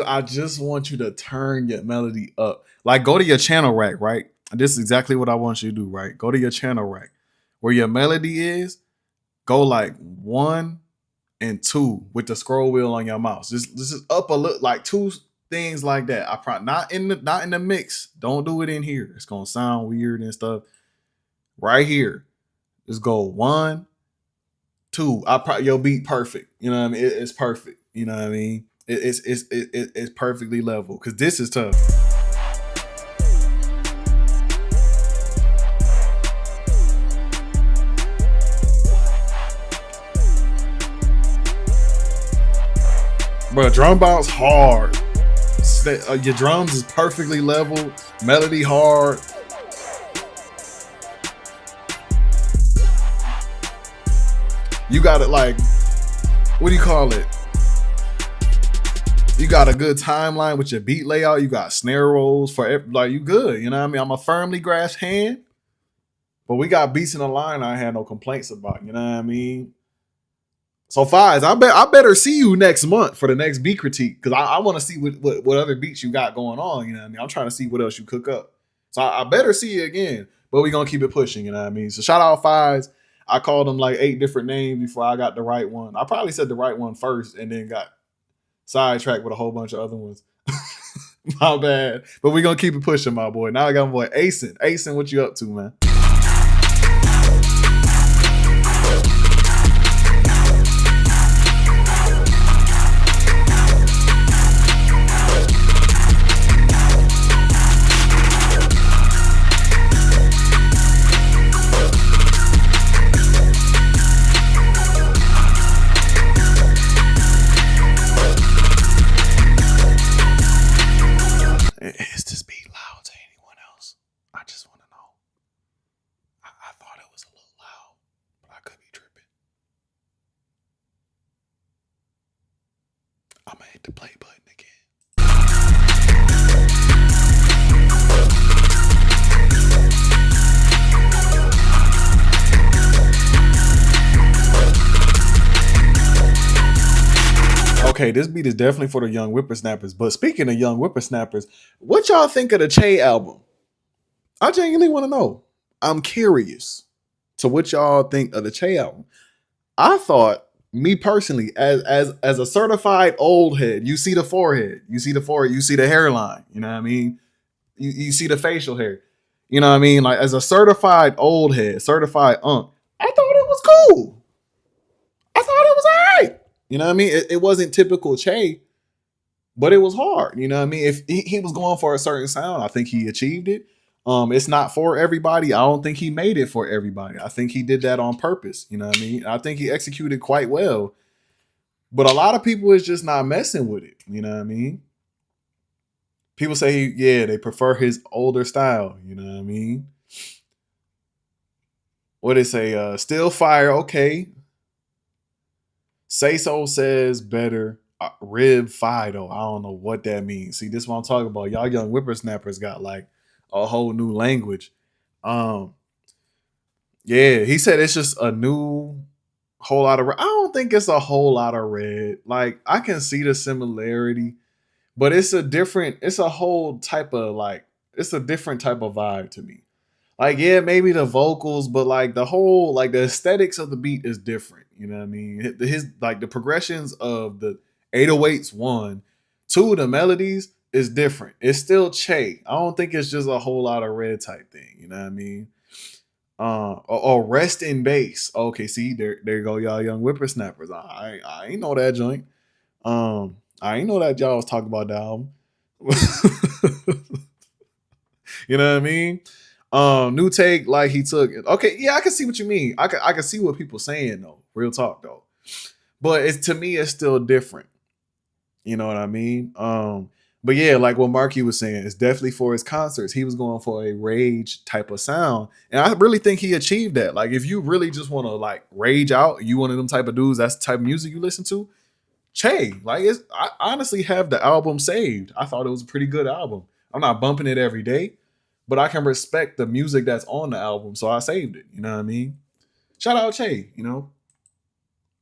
I just want you to turn your melody up. Like, go to your channel rack, right? This is exactly what I want you to do, right? Go to your channel rack. Where your melody is, go like 1 and 2 with the scroll wheel on your mouse. This is up a little, like 2 things like that. I probably not in the mix. Don't do it in here. It's gonna sound weird and stuff. Right here. Just go 1, 2. Your beat perfect. You know what I mean? It's perfect. You know what I mean? It's perfectly level because this is tough. Bro, drum bounce hard. Your drums is perfectly level. Melody hard. You got it like, what do you call it? You got a good timeline with your beat layout. You got snare rolls for like you good. You know what I mean? I'm a firmly grasped hand, but we got beats in the line I had no complaints about. You know what I mean? So Fides, I better see you next month for the next beat critique because I want to see what other beats you got going on. You know what I mean? I'm trying to see what else you cook up. So I better see you again. But we're gonna keep it pushing. You know what I mean? So shout out Fides. I called him like 8 different names before I got the right one. I probably said the right one first and then got sidetracked with a whole bunch of other ones. My bad. But we're going to keep it pushing, my boy. Now I got my boy Asen. Asen, what you up to, man? Is this beat loud to anyone else? I just want to know. I thought it was a little loud, but I could be tripping. I'm going to hit the play button again. Okay, this beat is definitely for the young whippersnappers. But speaking of young whippersnappers, what y'all think of the Che album? I genuinely want to know. I'm curious to what y'all think of the Che album. I thought, me personally, as a certified old head, you see the forehead, you see the hairline, you know what I mean? You see the facial hair. You know what I mean? Like, as a certified old head, certified unk, I thought it was cool. I thought it was all right. You know what I mean? It wasn't typical Che, but it was hard. You know what I mean? If he was going for a certain sound, I think he achieved it. It's not for everybody. I don't think he made it for everybody. I think he did that on purpose. You know what I mean? I think he executed quite well. But a lot of people is just not messing with it. You know what I mean? People say, they prefer his older style. You know what I mean? What they say? Still fire. Okay. Say So says better. Rib Fido. I don't know what that means. See, this is what I'm talking about. Y'all young whippersnappers got like a whole new language. He said it's just a new whole lot of red. I don't think it's a whole lot of red. Like, I can see the similarity, but it's a different type of vibe to me. Like, maybe the vocals, but like the whole, like the aesthetics of the beat is different. You know what I mean? His like the progressions of the 808s, 1, 2, the melodies is different. It's still Che. I don't think it's just a whole lot of red type thing. You know what I mean? Or rest in bass. Okay, see, there go y'all young whippersnappers. I ain't know that joint. I ain't know that y'all was talking about the album. You know what I mean? New take, like he took it. Okay, yeah, I can see what you mean. I can see what people saying though. Real talk though. But to me, it's still different. You know what I mean? But yeah, like what Marky was saying, it's definitely for his concerts. He was going for a rage type of sound. And I really think he achieved that. Like, if you really just want to like rage out, you one of them type of dudes, that's the type of music you listen to, Che. Like, I honestly have the album saved. I thought it was a pretty good album. I'm not bumping it every day, but I can respect the music that's on the album, so I saved it. You know what I mean? Shout out Che, you know?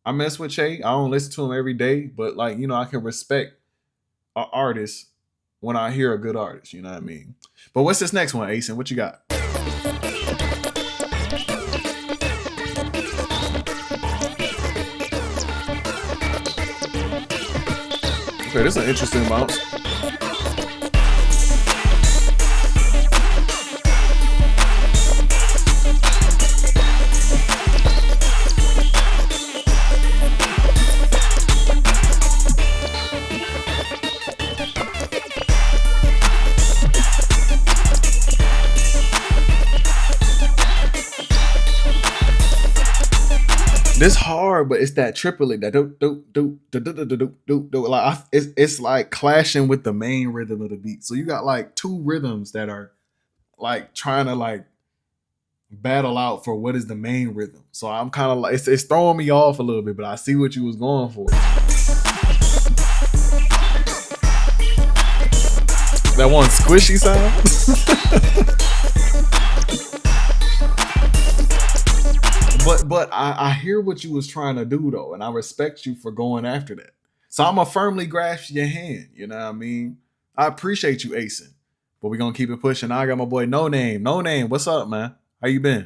I mess with Che. I don't listen to him every day, but like, you know, I can respect an artist when I hear a good artist, you know what I mean? But what's this next one, Asen? What you got? Okay, this is an interesting bounce. This hard, but it's that triplet that do like it's like clashing with the main rhythm of the beat. So you got like two rhythms that are like trying to like battle out for what is the main rhythm. So I'm kind of like it's throwing me off a little bit, but I see what you was going for. That one squishy sound. But I hear what you was trying to do though, and I respect you for going after that. So I'm gonna firmly grasp your hand. You know what I mean? I appreciate you, Asen. But we're gonna keep it pushing. I got my boy No Name. No Name, what's up, man? How you been?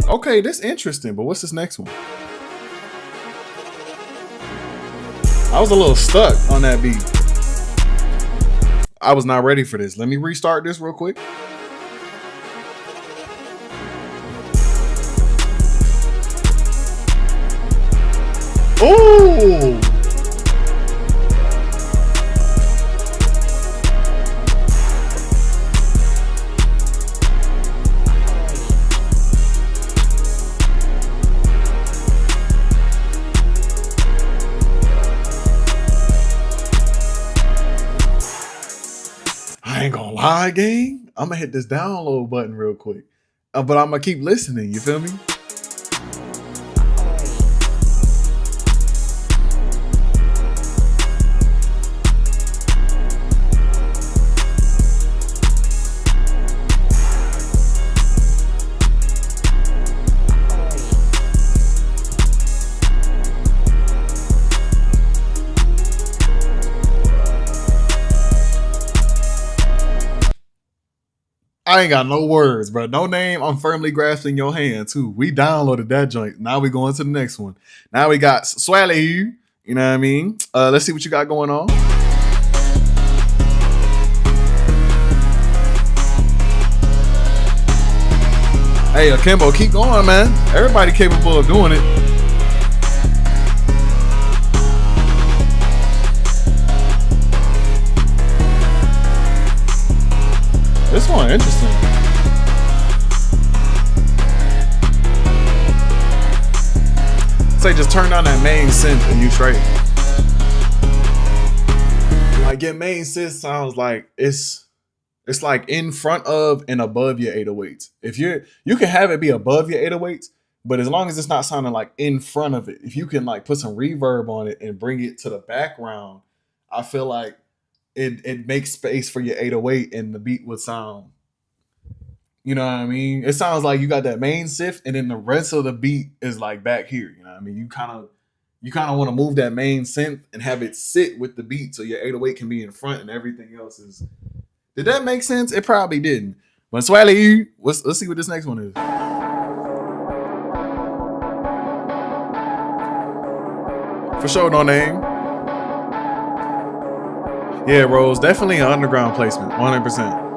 Okay, this is interesting, but what's this next one? I was a little stuck on that beat. I was not ready for this. Let me restart this real quick. Ooh! Alright, gang. I'm gonna hit this download button real quick. But I'm gonna keep listening, you feel me? I ain't got no words, bro. No name. I'm firmly grasping your hand too. We downloaded that joint. Now we going to the next one. Now we got Swally. You know what I mean? Let's see what you got going on. Hey, Akimbo, keep going, man. Everybody capable of doing it. This one interesting. Say just turn on that main synth and you straight. Like your main synth sounds like it's like in front of and above your 808s. If you can have it be above your 808s, but as long as it's not sounding like in front of it, if you can like put some reverb on it and bring it to the background, I feel like it makes space for your 808 and the beat would sound, you know what I mean? It sounds like you got that main synth and then the rest of the beat is like back here, you know what I mean? You kind of want to move that main synth and have it sit with the beat so your 808 can be in front and everything else is. Did that make sense? It probably didn't. But Swally, let's see what this next one is. For sure, no name. Yeah, Rose, definitely an underground placement, 100%.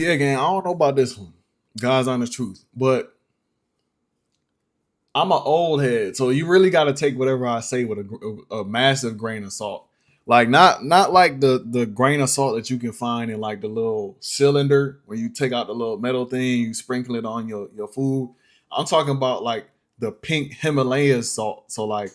Again, I don't know about this one, God's honest truth, but I'm an old head, so you really got to take whatever I say with a massive grain of salt. Like not like the grain of salt that you can find in like the little cylinder where you take out the little metal thing, you sprinkle it on your food. I'm talking about like the pink Himalaya salt. So like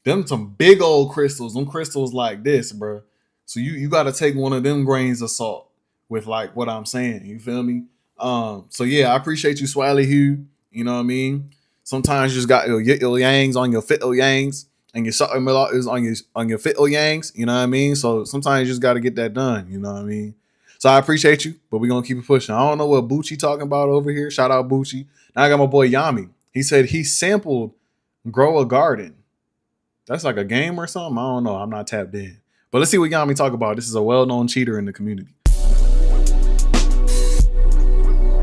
them some big old crystals, them crystals like this, bro. So you got to take one of them grains of salt with like what I'm saying, you feel me? So yeah, I appreciate you, Swally Hugh. You know what I mean? Sometimes you just got your yangs on your fit yangs, and your shot is on your fit yangs. You know what I mean? So sometimes you just got to get that done. You know what I mean? So I appreciate you, but we're gonna keep it pushing. I don't know what Bucci talking about over here. Shout out Bucci. Now I got my boy Yami. He said he sampled "Grow a Garden." That's like a game or something. I don't know. I'm not tapped in. But let's see what Yami talk about. This is a well-known cheater in the community.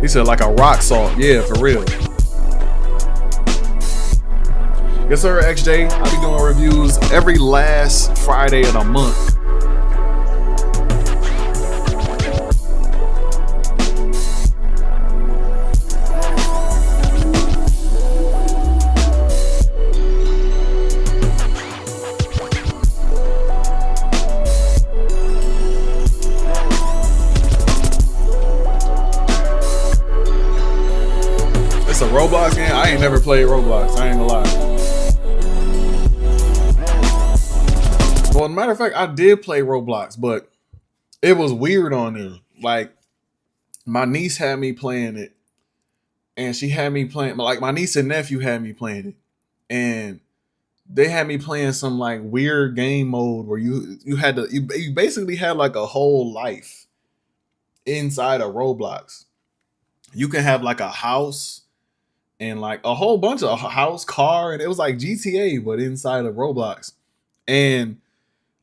He said like a rock salt. Yeah, for real. Yes, sir, XJ. I be doing reviews every last Friday of the month. It's a Roblox game. I ain't never played Roblox. I ain't gonna lie. Well, as a matter of fact, I did play Roblox, but it was weird on there. Like, my niece had me playing it, and she had me playing, like, my niece and nephew had me playing it, and they had me playing some, like, weird game mode where you had to, you basically had, like, a whole life inside of Roblox. You can have, like, a house and, like, a whole bunch of house, car, and it was like GTA, but inside of Roblox. And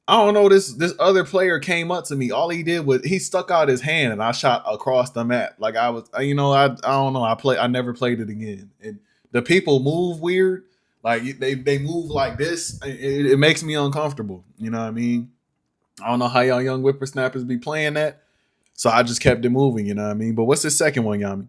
I don't know, this other player came up to me. All he did was he stuck out his hand and I shot across the map. Like I was, I don't know. I never played it again. And the people move weird. Like they move like this. It makes me uncomfortable. You know what I mean? I don't know how y'all young whippersnappers be playing that. So I just kept it moving, you know what I mean? But what's the second one, Yami?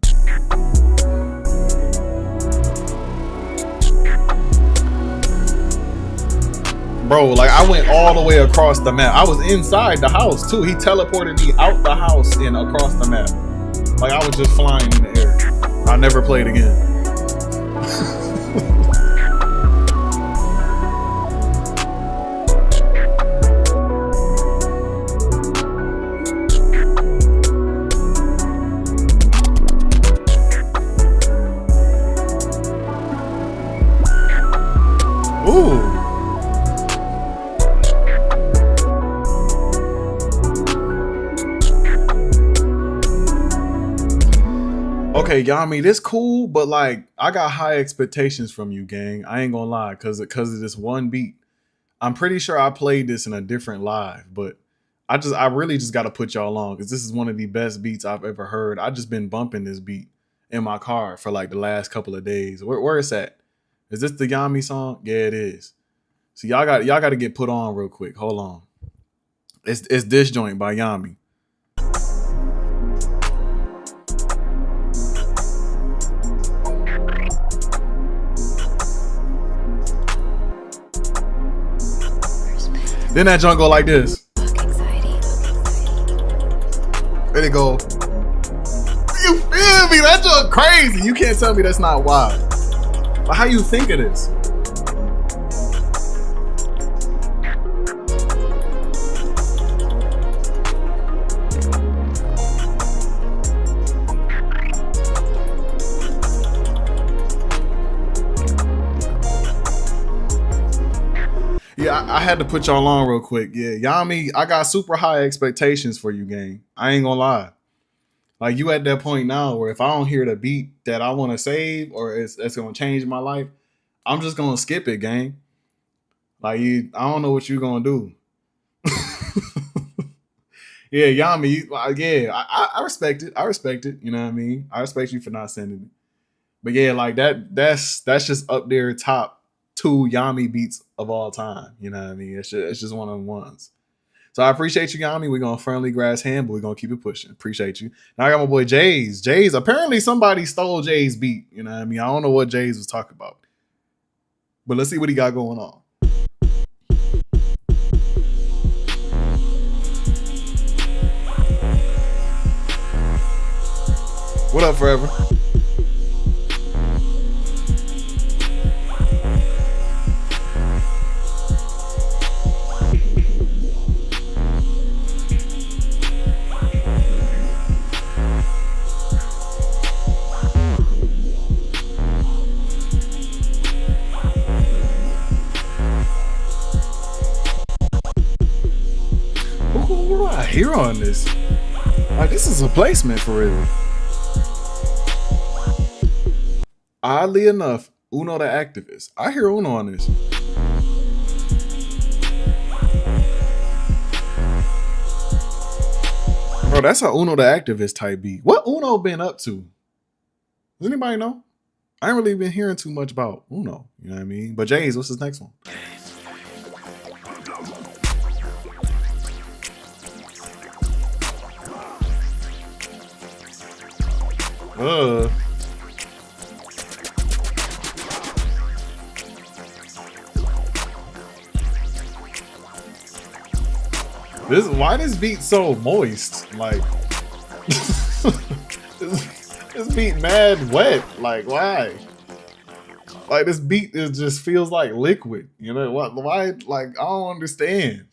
Bro, like I went all the way across the map. I was inside the house too. He teleported me out the house and across the map. Like I was just flying in the air. I never played again. Ooh. Okay, Yami, this cool, but like I got high expectations from you, gang. I ain't gonna lie, cause of this one beat. I'm pretty sure I played this in a different live, but I really just gotta put y'all on because this is one of the best beats I've ever heard. I just been bumping this beat in my car for like the last couple of days. Where is that? Is this the Yami song? Yeah, it is. So y'all got to get put on real quick. Hold on. It's this joint by Yami. Then that joint go like this. There they go. You feel me? That joint crazy. You can't tell me that's not wild. But how you think of this? Yeah, I had to put y'all on real quick. Yeah, Yami, I got super high expectations for you, gang. I ain't gonna lie. Like you at that point now where if I don't hear the beat that I want to save or it's gonna change my life, I'm just gonna skip it, gang. Like I don't know what you're gonna do. Yeah, Yami, I respect it. I respect it. You know what I mean? I respect you for not sending it. But yeah, like that's just up there top 2 Yami beats of all time. You know what I mean? It's just one of the ones. So I appreciate you, Yami. We're gonna friendly grass hand, but we're gonna keep it pushing. Appreciate you. Now I got my boy Jays. Jays, apparently somebody stole Jay's beat. You know what I mean? I don't know what Jays was talking about. But let's see what he got going on. What up, Forever? What do I hear on this? Like this is a placement for real. Oddly enough, Uno the Activist. I hear Uno on this. Bro, that's a Uno the Activist type beat. What Uno been up to? Does anybody know? I ain't really been hearing too much about Uno. You know what I mean? But Jays, what's his next one? Why this beat so moist? Like this beat mad wet. Like why? Like this beat just feels like liquid. You know what? Why? Like I don't understand.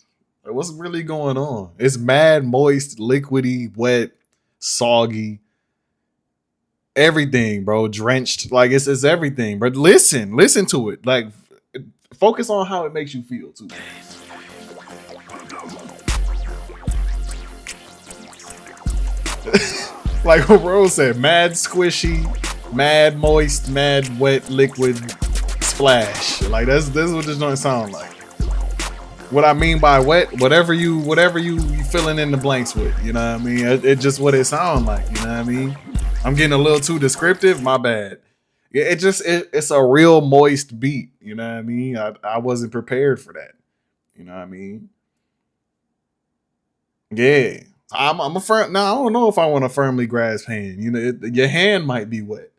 Like, what's really going on? It's mad moist, liquidy, wet, soggy. Everything, bro, drenched. Like it's everything. But listen to it. Like focus on how it makes you feel too. Like what Rose said, mad squishy, mad moist, mad wet, liquid splash. Like that's what this don't sound like. What I mean by wet, whatever you filling in the blanks with, you know what I mean? It's just what it sounds like, you know what I mean? I'm getting a little too descriptive, my bad. It's a real moist beat, you know what I mean? I wasn't prepared for that. You know what I mean? Yeah. I'm a firm. Now I don't know if I want to firmly grasp hand. You know, your hand might be wet.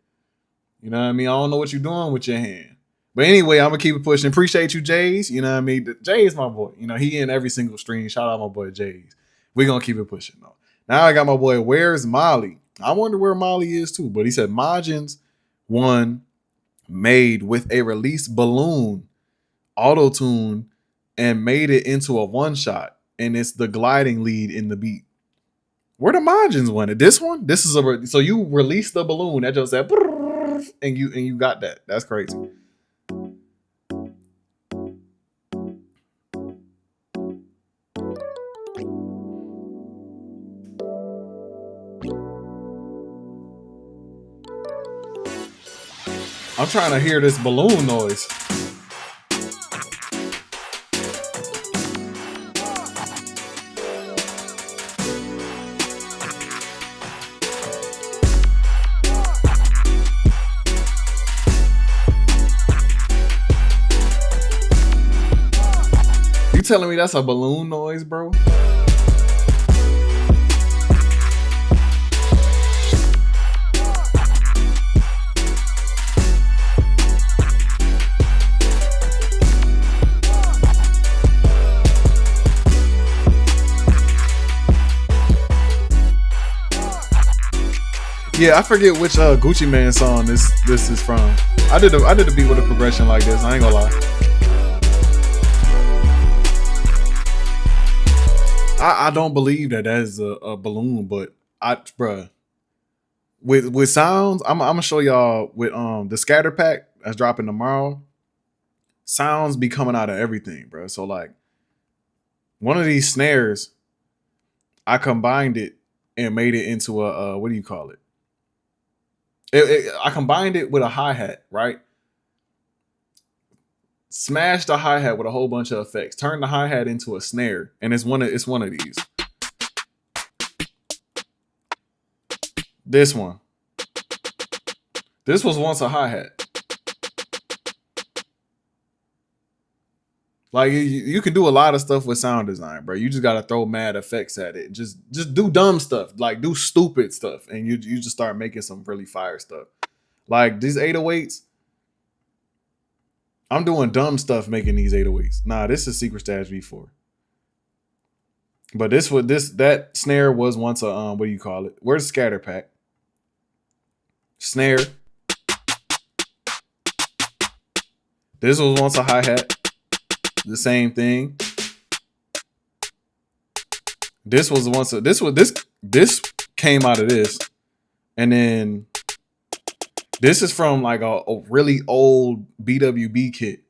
You know what I mean? I don't know what you're doing with your hand. But anyway, I'm gonna keep it pushing. Appreciate you, Jays. You know what I mean? Jay is my boy. You know, he in every single stream. Shout out my boy Jays. We're gonna keep it pushing though. Now I got my boy, where's Molly? I wonder where Molly is too. But he said Majins one made with a released balloon, auto-tune, and made it into a one-shot. And it's the gliding lead in the beat. Where the Majins went? This one? This is a so you released the balloon that just said and you got that. That's crazy. I'm trying to hear this balloon noise. You telling me that's a balloon noise, bro? Yeah, I forget which Gucci Mane song this is from. I did the beat with a progression like this. I ain't gonna lie. I don't believe that is a balloon, but bruh, with sounds, I'm gonna show y'all with the scatter pack that's dropping tomorrow. Sounds be coming out of everything, bro. So like one of these snares, I combined it and made it into a what do you call it? I combined it with a hi-hat, right? Smashed the hi-hat with a whole bunch of effects. Turned the hi-hat into a snare, and it's one of these. This one. This was once a hi-hat. Like you can do a lot of stuff with sound design, bro. You just gotta throw mad effects at it. Just do dumb stuff, like do stupid stuff, and you just start making some really fire stuff. Like these 808s, I'm doing dumb stuff making these 808s. Nah, this is Secret Stash V4. But that snare was once a what do you call it? Where's the scatter pack? Snare. This was once a hi-hat. The same thing. This was once this came out of this, and then this is from like a really old BWB kit,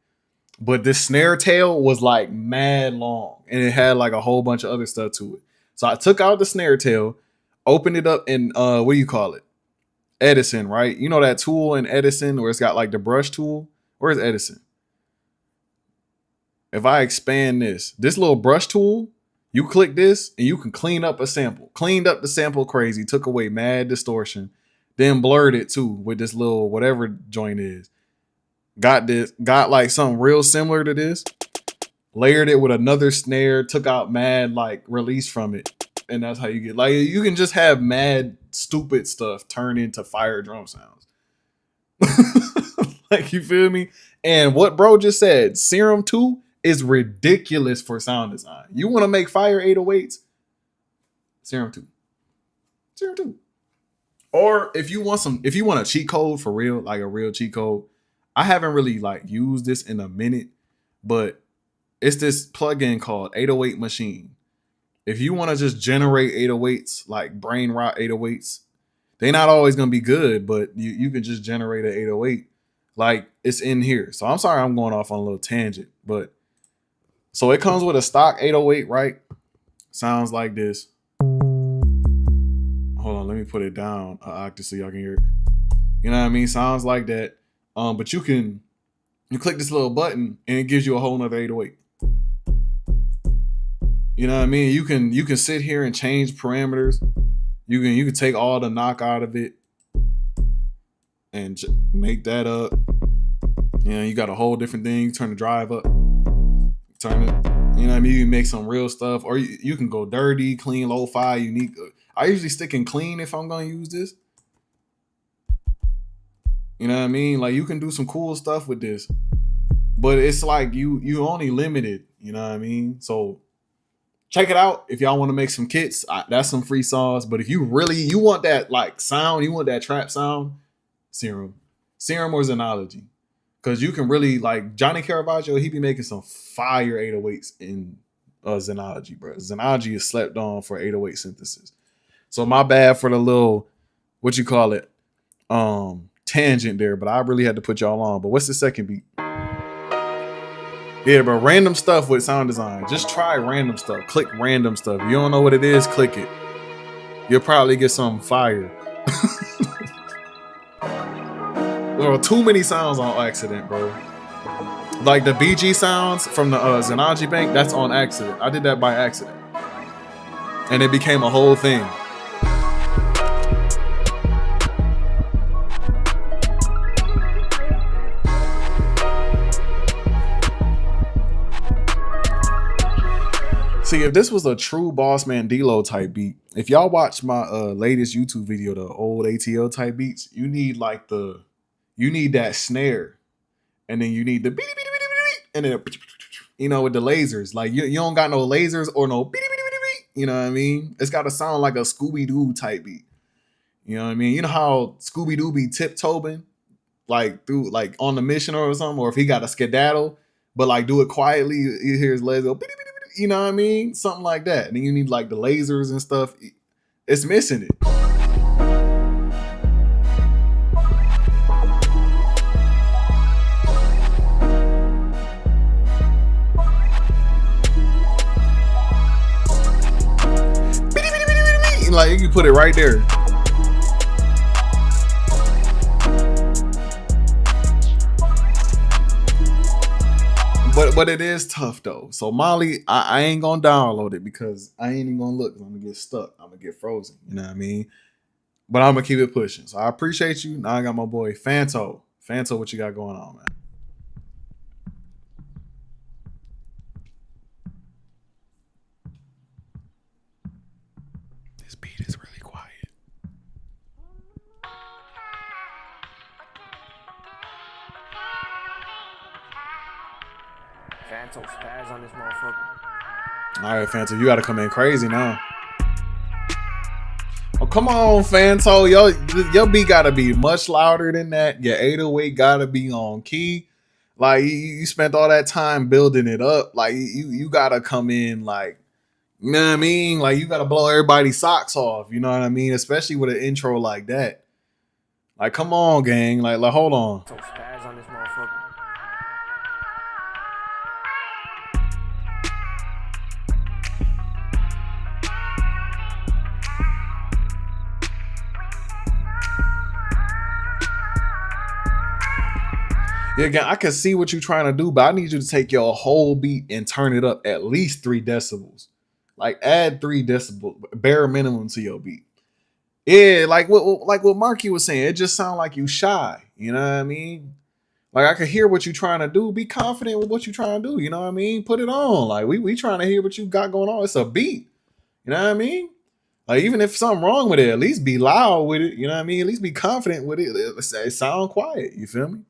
but this snare tail was like mad long, and it had like a whole bunch of other stuff to it. So I took out the snare tail, opened it up in what do you call it? Edison, right? You know that tool in Edison where it's got like the brush tool? Where's Edison? If I expand this little brush tool, you click this and you can clean up a sample. Cleaned up the sample crazy, took away mad distortion, then blurred it too with this little whatever joint is. Got like something real similar to this, layered it with another snare, took out mad like release from it. And that's how you get, like, you can just have mad stupid stuff turn into fire drum sounds. Like, you feel me? And what bro just said, Serum 2 is ridiculous for sound design. You want to make fire 808s? Serum 2. Serum 2. Or if you want a cheat code for real, like a real cheat code, I haven't really like used this in a minute, but it's this plugin called 808 Machine. If you want to just generate 808s, like brain rot 808s, they're not always going to be good, but you can just generate an 808. Like, it's in here. So I'm sorry I'm going off on a little tangent, but so it comes with a stock 808, right? Sounds like this. Hold on, let me put it down an octave so y'all can hear it. You know what I mean? Sounds like that. But you click this little button and it gives you a whole nother 808. You know what I mean? You can sit here and change parameters. You can take all the knock out of it and make that up. You know, you got a whole different thing. You turn the drive up. Turn it. You know You know what I mean? You can make some real stuff, or you can go dirty, clean, lo-fi, unique. I usually stick in clean if I'm gonna use this. You know what I mean? Like you can do some cool stuff with this, but it's like you only limited. You know what I mean? So check it out if y'all want to make some kits. That's some free sauce. But if you want that like sound, you want that trap sound, Serum or Xenology. Because you can really, like, Johnny Caravaggio, he be making some fire 808s in Xenology, bro. Xenology is slept on for 808 synthesis. So my bad for the little, what you call it, tangent there, but I really had to put y'all on. But what's the second beat? Yeah, bro, random stuff with sound design. Just try random stuff. Click random stuff. If you don't know what it is, click it. You'll probably get some fire. There were too many sounds on accident, bro. Like the BG sounds from the Xenology bank, that's on accident. I did that by accident. And it became a whole thing. See, if this was a true Bossman D-Lo type beat, if y'all watch my latest YouTube video, the old ATL type beats, you need like you need that snare, and then you need the beep, beep, beep, beep, and then you know, with the lasers. Like you don't got no lasers or no beep, beep, beep, beep, you know what I mean? It's got to sound like a Scooby-Doo type beat. You know what I mean? You know how Scooby-Doo be tiptoeing like through like on the mission or something, or if he got a skedaddle, but like do it quietly, you hear his legs go beep, beep, beep, beep, you know what I mean? Something like that. And then you need like the lasers and stuff. It's missing it. Like you can put it right there. But it is tough though. So Molly, I ain't gonna download it because I ain't even gonna look. I'm gonna get stuck. I'm gonna get frozen. You know what I mean? But I'm gonna keep it pushing. So I appreciate you. Now I got my boy Fanto. Fanto, what you got going on, man? This beat is really quiet. Fanto spaz on this motherfucker. All right, Fanto, you got to come in crazy now. Oh, come on, Fanto. Your beat got to be much louder than that. Your 808 got to be on key. Like, you spent all that time building it up. Like, you got to come in, like, you know what I mean? Like, you got to blow everybody's socks off. You know what I mean? Especially with an intro like that. Like, come on, gang. Like hold on. So spaz on this motherfucker. Yeah, again, I can see what you're trying to do, but I need you to take your whole beat and turn it up at least 3 decibels. Like add 3 decibels, bare minimum to your beat. Yeah, like what Marky was saying, it just sounds like you shy. You know what I mean? Like I can hear what you're trying to do. Be confident with what you're trying to do. You know what I mean? Put it on. Like we trying to hear what you got going on. It's a beat. You know what I mean? Like even if something wrong with it, at least be loud with it. You know what I mean? At least be confident with it. It sound quiet. You feel me?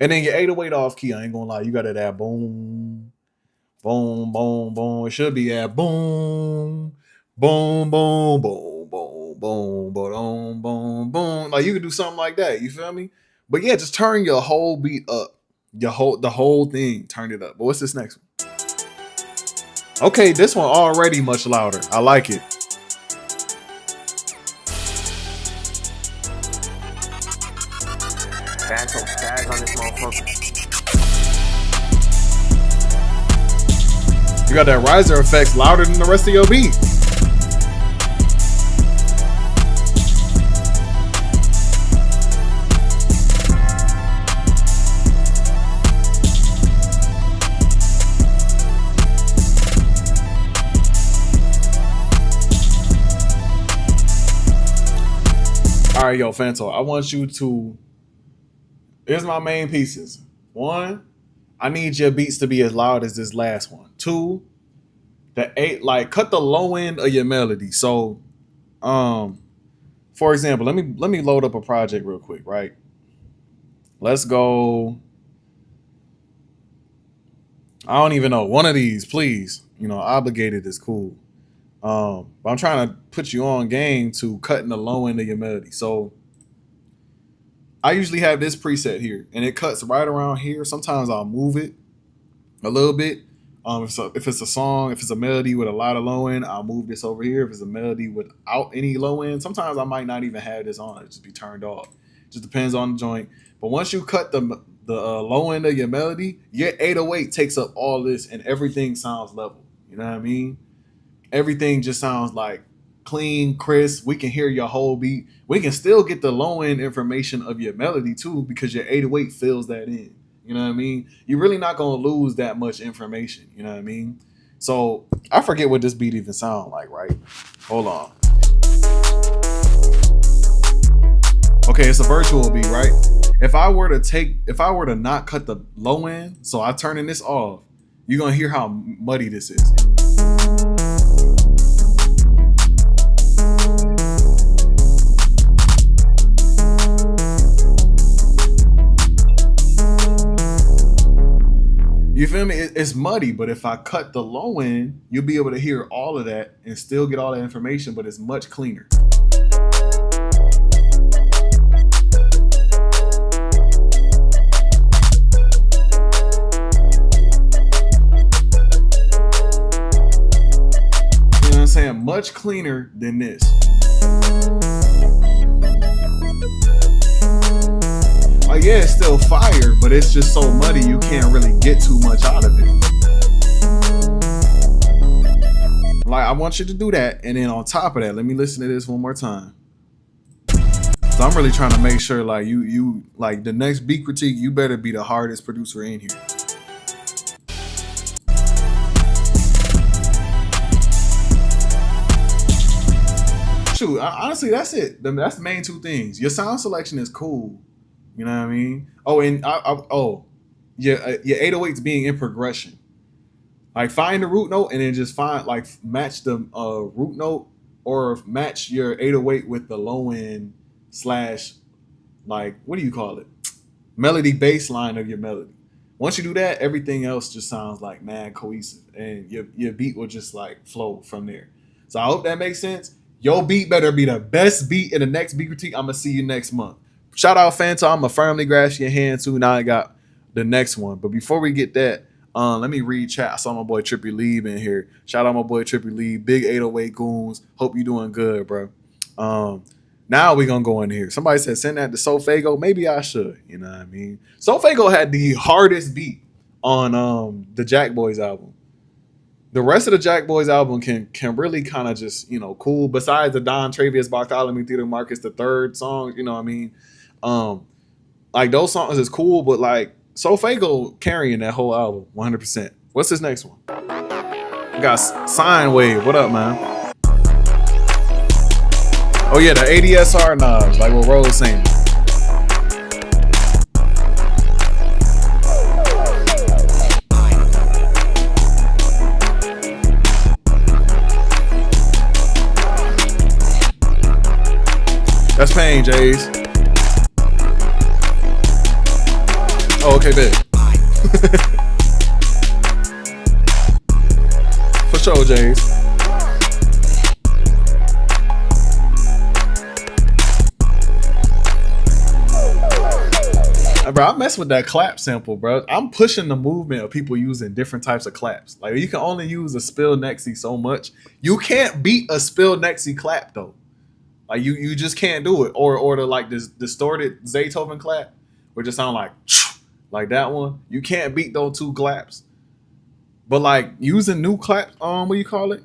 And then your 808 off key, I ain't gonna lie, you got it at boom, boom, boom, boom. It should be at boom, boom, boom, boom, boom, boom, boom, boom, boom. Like you could do something like that. You feel me? But yeah, just turn your whole beat up. The whole thing, turn it up. But what's this next one? Okay, this one already much louder. I like it. Fanto spaz on this motherfucker. You got that riser effects louder than the rest of your beat. All right, yo, Fanto, I want you to. Here's my main pieces. 1, I need your beats to be as loud as this last one. 2, like cut the low end of your melody. So, for example, let me load up a project real quick, right? Let's go. I don't even know. One of these, please. You know, obligated is cool. But I'm trying to put you on game to cutting the low end of your melody. So I usually have this preset here, and it cuts right around here. Sometimes I'll move it a little bit. If it's a song, if it's a melody with a lot of low end, I'll move this over here. If it's a melody without any low end, sometimes I might not even have this on. It just be turned off. Just depends on the joint. But once you cut the low end of your melody, your 808 takes up all this, and everything sounds level. You know what I mean? Everything just sounds like clean, crisp. We can hear your whole beat. We can still get the low end information of your melody too, because your 808 fills that in. You know what I mean? You're really not going to lose that much information. You know what I mean? So I forget what this beat even sound like, right? Hold on. Okay, it's a virtual beat, right? If I were to not cut the low end, so I turning this off, you're going to hear how muddy this is. You feel me? It's muddy, but if I cut the low end, you'll be able to hear all of that and still get all the information, but it's much cleaner. You know what I'm saying? Much cleaner than this. Oh yeah, it's still fire, but it's just so muddy you can't really get too much out of it. Like, I want you to do that, and then on top of that, let me listen to this one more time. So I'm really trying to make sure, like, you like the next beat critique, you better be the hardest producer in here. Shoot, honestly, that's it. That's the main two things. Your sound selection is cool. You know what I mean? Oh, and your 808s being in progression. Like, find the root note and then just match the root note, or match your 808 with the low end / like, what do you call it? Melody baseline of your melody. Once you do that, everything else just sounds like mad cohesive, and your beat will just like flow from there. So I hope that makes sense. Your beat better be the best beat in the next beat critique. I'm gonna see you next month. Shout out Fanta. I'm gonna firmly grasp your hand too. Now I got the next one. But before we get that, let me read chat. I saw my boy Trippy Lee in here. Shout out my boy Trippy Lee. Big 808 goons. Hope you doing good, bro. Now we gonna go in here. Somebody said send that to Sofago. Maybe I should. You know what I mean? Sofago had the hardest beat on the Jack Boys album. The rest of the Jack Boys album can really kind of just, you know, cool. Besides the Don Travius Bartholomew Theater Marcus, the third song, you know what I mean? Like, those songs is cool, but like Sofago carrying that whole album 100%. What's this next one? We got Sine Wave. What up, man? Oh yeah, the ADSR knobs, like what Rose saying. That's Pain, Jays. Oh, okay, bet. For sure, Jays. Bro, I mess with that clap sample, bro. I'm pushing the movement of people using different types of claps. Like, you can only use a Spill Nexi so much. You can't beat a Spill Nexi clap, though. Like, you just can't do it. Or the like this distorted Zaytoven clap, which just sound like that one. You can't beat those two claps. But like using new claps, what do you call it?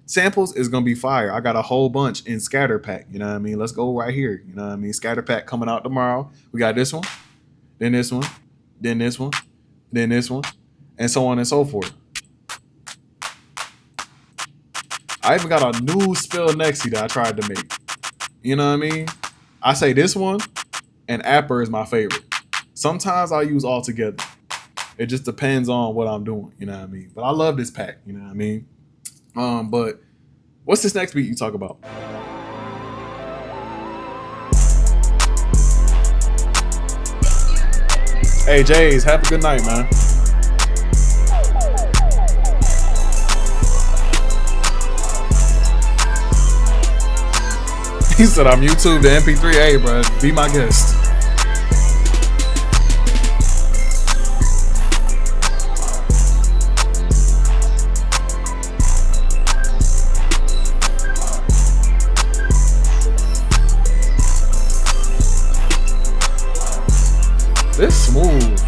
Samples is gonna be fire. I got a whole bunch in Scatter Pack. You know what I mean? Let's go right here. You know what I mean? Scatter Pack coming out tomorrow. We got this one, then this one, then this one, then this one, and so on and so forth. I even got a new Spill Nexi that I tried to make. You know what I mean? I say this one and Apper is my favorite. Sometimes I'll use all together. It just depends on what I'm doing, you know what I mean? But I love this pack, you know what I mean? But what's this next beat you talk about? Hey, Jays, have a good night, man. He said, I'm YouTube to MP3. Hey, bro, be my guest. This smooth.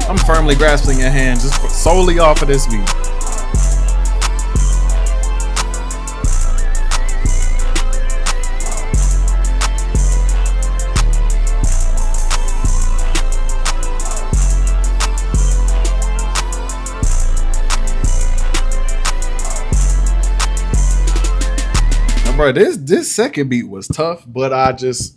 I'm firmly grasping your hand just solely off of this beat. Bro, this second beat was tough, but I just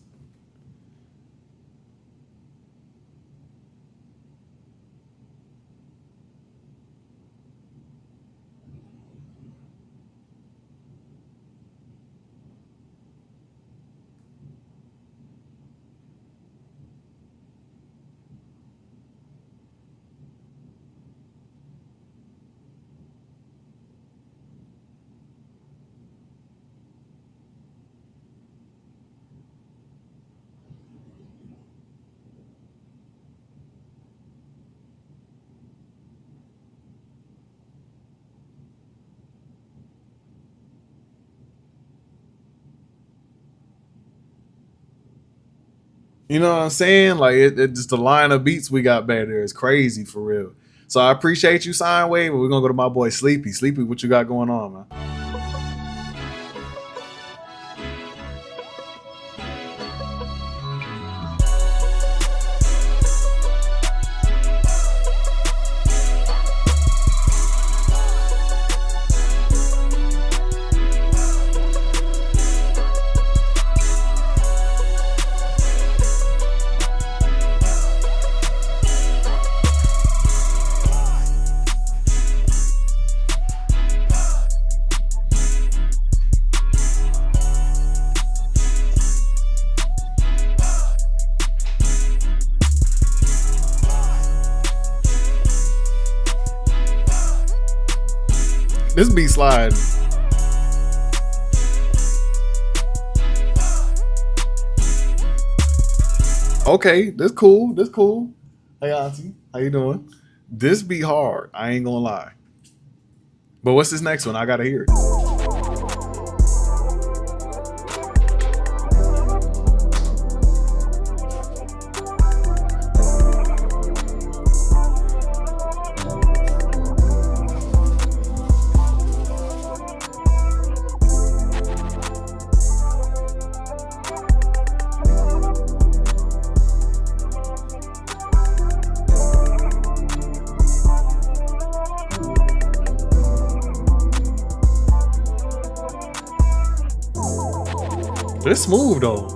you know what I'm saying? Like it just the line of beats we got back there is crazy for real. So I appreciate you, Signwave, but we're gonna go to my boy Sleepy. Sleepy, what you got going on, man? This beat slide. Okay, this cool. This cool. Hey, Auntie, how you doing? This beat hard. I ain't gonna lie. But what's this next one? I gotta hear it. It's smooth though.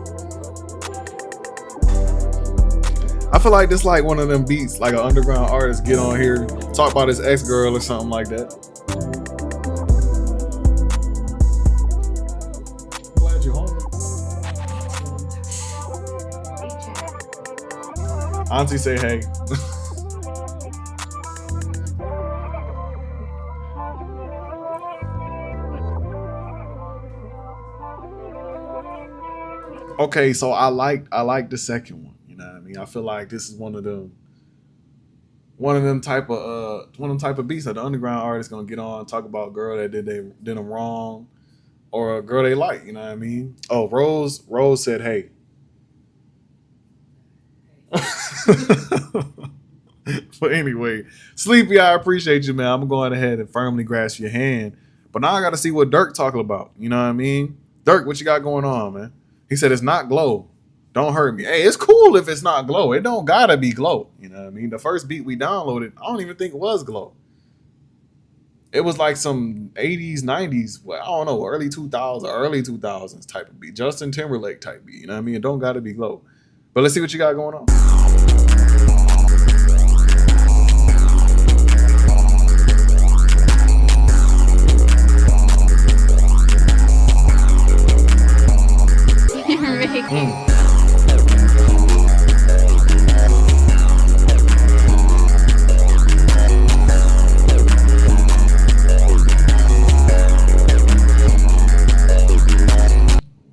I feel like this like one of them beats, like an underground artist get on here, talk about his ex-girl or something like that. Glad you're home. Auntie say hey. Okay, so I like the second one. You know what I mean? I feel like this is one of them type of beats that the underground artist gonna get on, talk about a girl that did them wrong, or a girl they like. You know what I mean? Oh, Rose said hey. But anyway, Sleepy, I appreciate you, man. I'm going ahead and firmly grasp your hand. But now I got to see what Dirk talking about. You know what I mean? Dirk, what you got going on, man? He said, it's not glow. Don't hurt me. Hey, it's cool if it's not glow. It don't gotta be glow. You know what I mean? The first beat we downloaded, I don't even think it was glow. It was like some 80s, 90s, well, I don't know, early 2000s type of beat. Justin Timberlake type beat. You know what I mean? It don't gotta be Glow. But let's see what you got going on.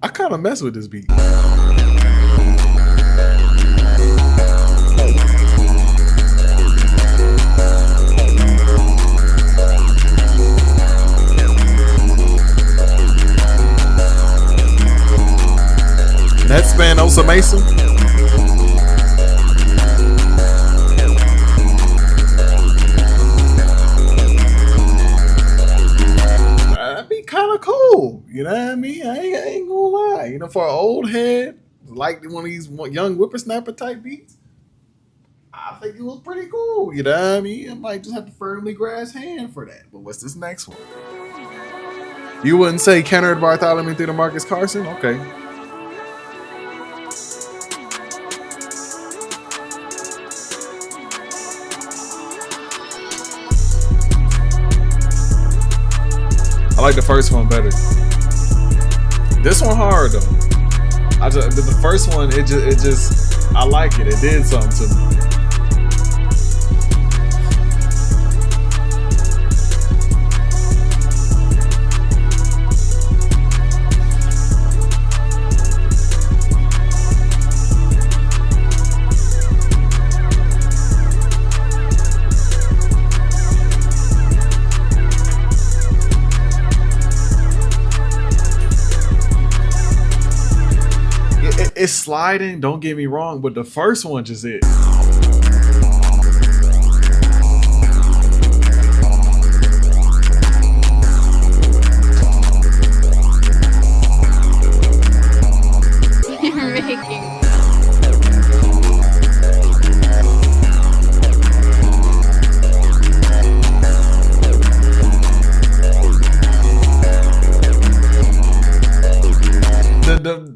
I kind of mess with this beat. Netspan Osa Mason. That'd be kind of cool. You know what I mean? I ain't gonna lie. You know, for an old head, like one of these young whippersnapper type beats, I think it was pretty cool. You know what I mean? I might just have to firmly grasp hand for that. But what's this next one? You wouldn't say Kennard Bartholomew through the Marcus Carson? Okay. I like the first one better. This one hard though. The first one, it just I like it. It did something to me. It's sliding, don't get me wrong, but the first one just is.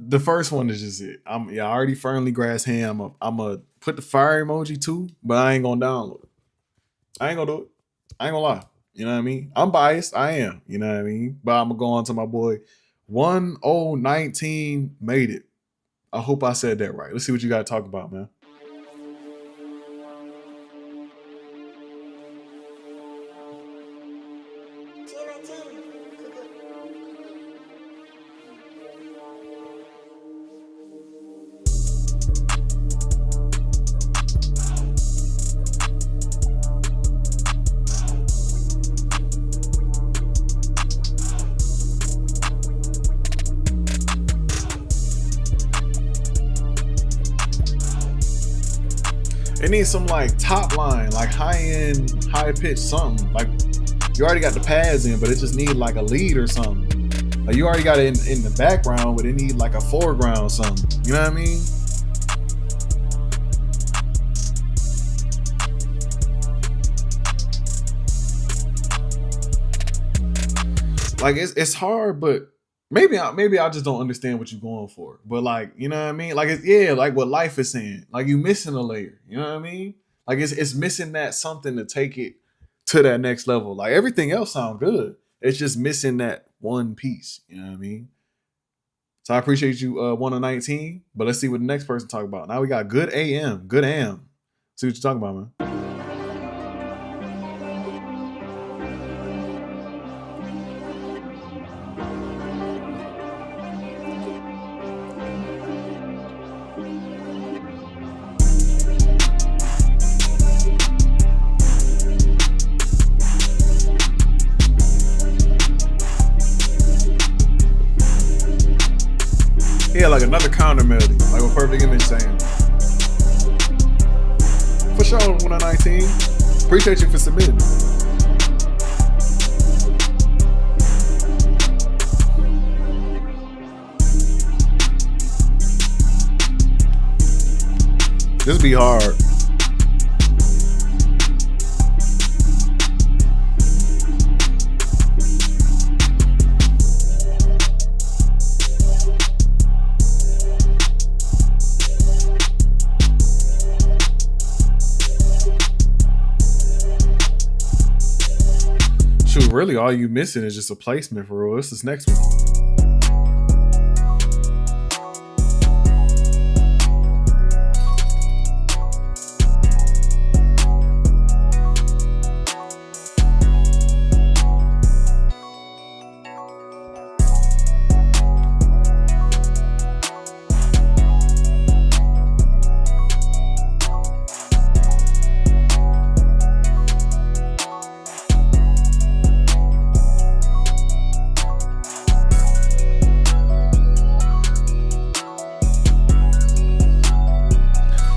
The first one is just it. I already firmly grasped hand. I'm gonna put the fire emoji too, but I ain't gonna download it. I ain't gonna do it. I ain't gonna lie. You know what I mean? I'm biased. I am. You know what I mean? But I'm gonna go on to my boy 1019 made it. I hope I said that right. Let's see what you got to talk about, man. It needs some like top line, like high end, high pitch something. Like you already got the pads in, but it just need like a lead or something. Like you already got it in the background, but it need like a foreground or something. You know what I mean? Like it's hard, but maybe I just don't understand what you're going for. But like, you know what I mean? Like like what life is saying. Like you missing a layer. You know what I mean? Like it's missing that something to take it to that next level. Like everything else sounds good. It's just missing that one piece. You know what I mean? So I appreciate you 1-19. But let's see what the next person talk about. Now we got good AM. See what you're talking about, man. Yeah, like another counter melody, like what Perfect Image saying. For sure, 1-19. Appreciate you for submitting. This be hard. really all you missing is just a placement for real. This is next one.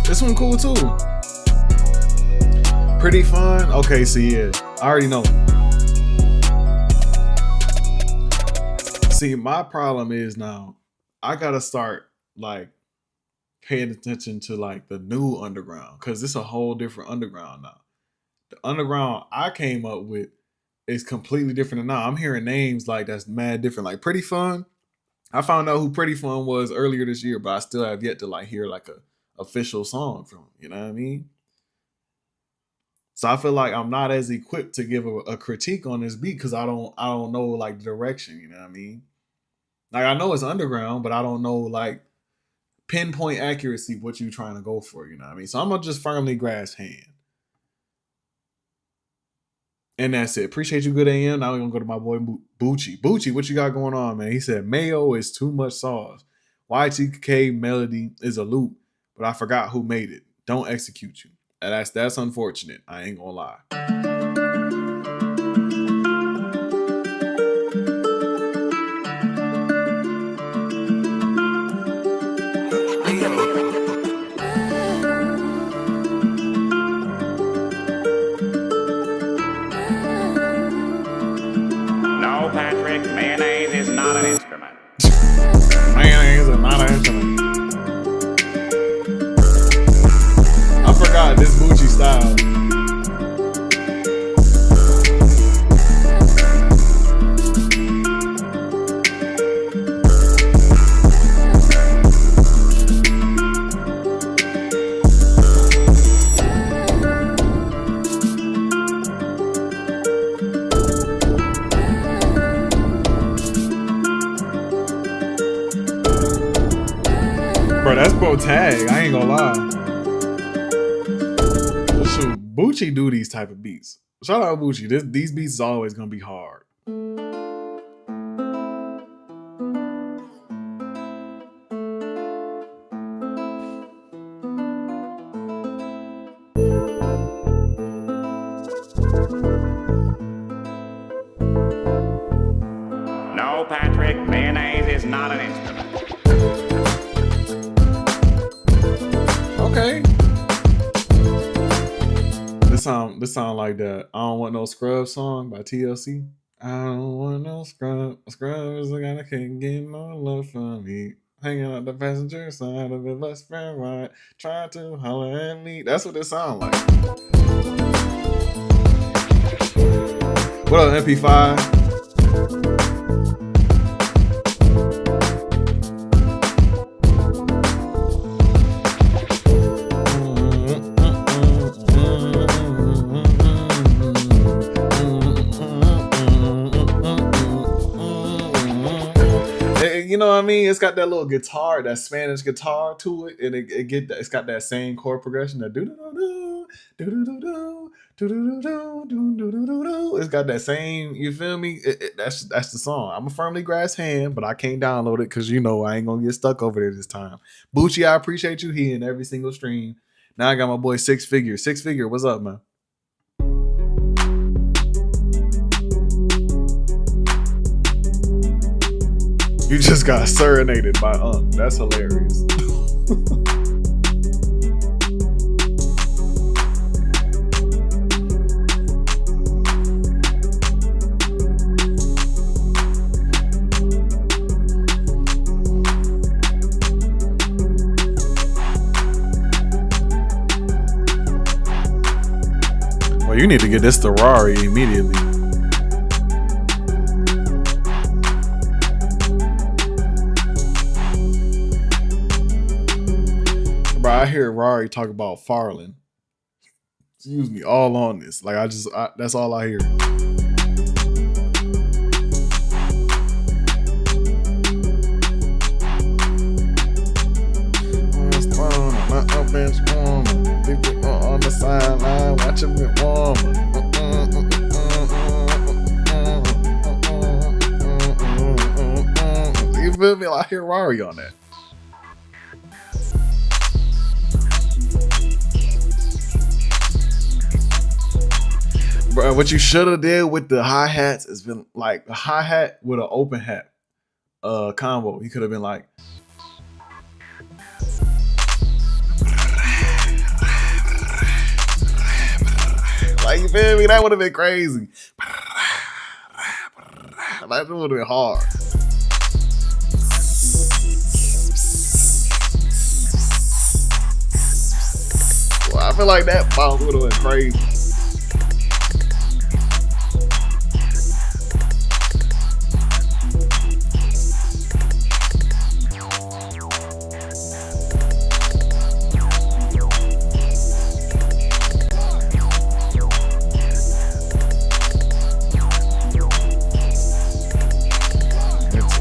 This one cool too. Pretty fun. Okay, so yeah, I already know. See, my problem is now I gotta start like paying attention to like the new underground because it's a whole different underground now. The underground I came up with is completely different than now. I'm hearing names like that's mad different. Like Pretty Fun. I found out who Pretty Fun was earlier this year, but I still have yet to like hear like a official song from him. You know what I mean? So I feel like I'm not as equipped to give a critique on this beat because I don't know like the direction. You know what I mean? Like I know it's underground, but I don't know like pinpoint accuracy what you trying to go for. You know what I mean? So I'm gonna just firmly grasp hand. And that's it. Appreciate you, good AM. Now we're gonna go to my boy Bucci. Bucci, what you got going on, man? He said mayo is too much sauce. YTK melody is a loop, but I forgot who made it. Don't execute you. And that's unfortunate. I ain't gonna lie. No, Patrick, mayonnaise is not an instrument. Mayonnaise is not an instrument. I forgot this Bucci style. Bro, that's bro tag. I ain't gonna lie. Shoot, Bucci do these type of beats. Shout out Bucci. These beats is always gonna be hard. No, Patrick, mayonnaise is not an instrument. Okay. This sound like that I Don't Want No Scrub song by TLC. I don't want no scrub. Scrubs I gotta can't get no love from me. Hanging out the passenger side of the bus friend ride, trying to holler at me. That's what it sound like. What up, MP5? You know what I mean? It's got that little guitar, that Spanish guitar to it, and it's got that same chord progression. That do do do do do do do do do do do do do. It's got that same. You feel me? That's the song. I'm a firmly grasp hand, but I can't download it because you know I ain't gonna get stuck over there this time. Bucci, I appreciate you here in every single stream. Now I got my boy Six Figure. Six Figure, what's up, man? You just got serenaded by That's hilarious. Well, you need to get this to Rari immediately. I hear Rari talk about Farland. Excuse me, all on this. Like that's all I hear. feel me? Like, I hear Rari on that. Bro, what you should have did with the hi-hats has been like a hi-hat with an open hat combo. He could have been like, you feel me? That would have been crazy. That would have been hard. Well, I feel like that bounce would have been crazy.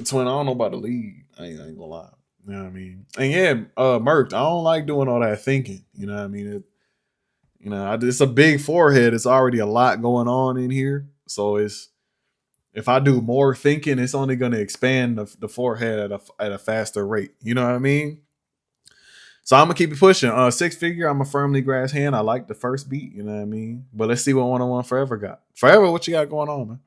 Twin, I don't know about the lead. I ain't gonna lie. You know what I mean? And yeah, Merc, I don't like doing all that thinking. You know what I mean? It's a big forehead. It's already a lot going on in here. So if I do more thinking, it's only gonna expand the forehead at a faster rate. You know what I mean? So I'm gonna keep it pushing. 6 figure, I'm a firmly grass hand. I like the first beat, you know what I mean? But let's see what 101 Forever got. Forever, what you got going on, man?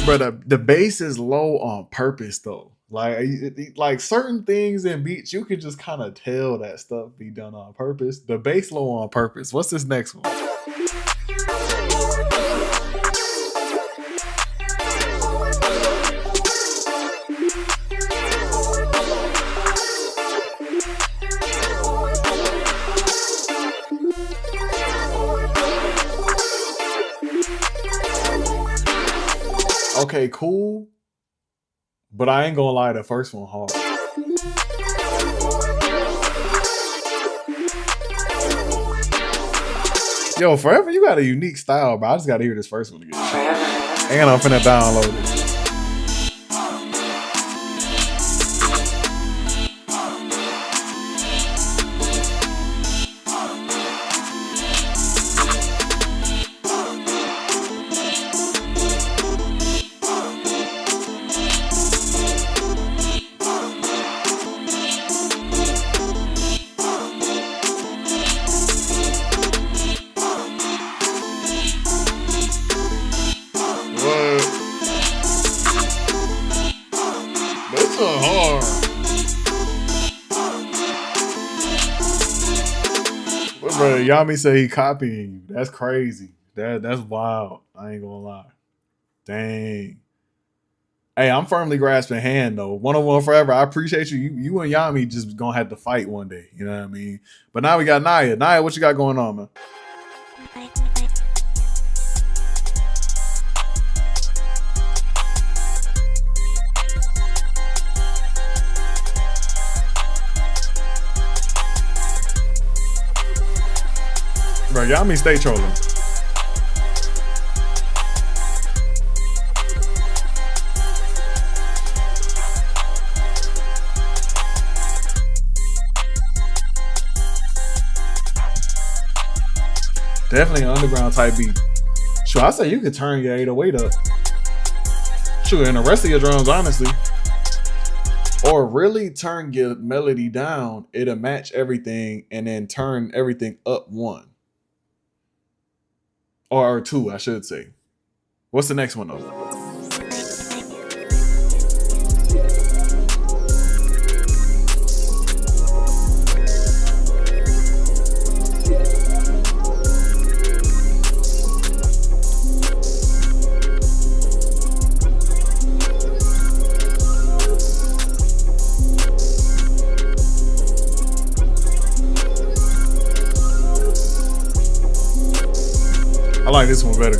But the bass is low on purpose though. Like certain things in beats, you can just kind of tell that stuff be done on purpose. The bass low on purpose. What's this next one? Okay, cool. But I ain't gonna lie, the first one hard. Yo, Forever, you got a unique style, bro. I just gotta hear this first one again. And I'm finna download it. Bro, Yami say he copying you. That's crazy. That's wild. I ain't gonna lie. Dang. Hey, I'm firmly grasping hand though. 101 Forever. I appreciate you. You and Yami just gonna have to fight one day. You know what I mean? But now we got Naya. Naya, what you got going on, man? Bro, Yami stay trolling. Definitely an underground type beat. Sure, I say you could turn your 808 up. Sure, and the rest of your drums, honestly. Or really turn your melody down. It'll match everything and then turn everything up one. or two, I should say. What's the next one though? I like this one better.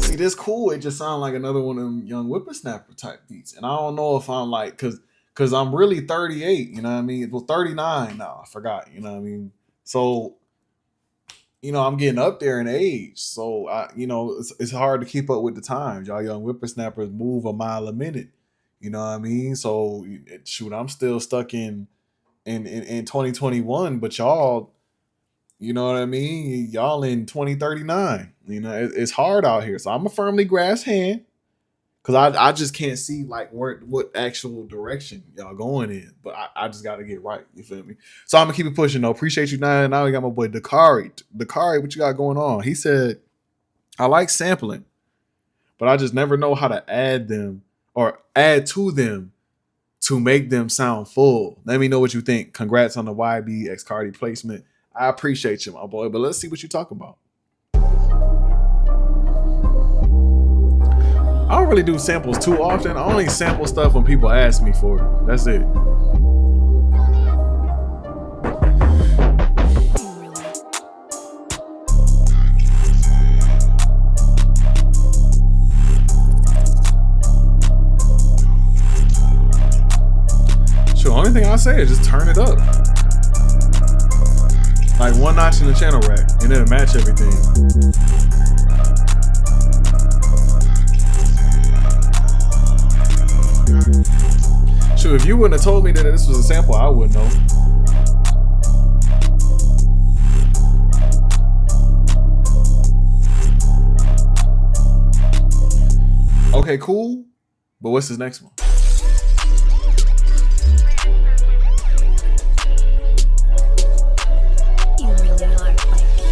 See, this cool. It just sounds like another one of them young whippersnapper type beats. And I don't know if I'm like, cause I'm really 38, you know what I mean? Well, 39 now. I forgot, you know what I mean? So, you know, I'm getting up there in age. So it's hard to keep up with the times. Y'all young whippersnappers move a mile a minute. You know what I mean? So shoot, I'm still stuck in 2021, but y'all, you know what I mean? Y'all in 2039. You know, it's hard out here. So I'm a firmly grass hand because I just can't see like what actual direction y'all going in. But I just got to get right. You feel me? So I'm gonna keep it pushing though. Appreciate you. Now we got my boy Dakari. Dakari, what you got going on? He said, I like sampling, but I just never know how to add them or add to them to make them sound full. Let me know what you think. Congrats on the YB X Cardi placement. I appreciate you, my boy. But let's see what you talk about. I don't really do samples too often. I only sample stuff when people ask me for it. That's it. Only thing I say is just turn it up. Like one notch in the channel rack and it'll match everything. Shoot, if you wouldn't have told me that this was a sample, I wouldn't know. Okay, cool. But what's his next one?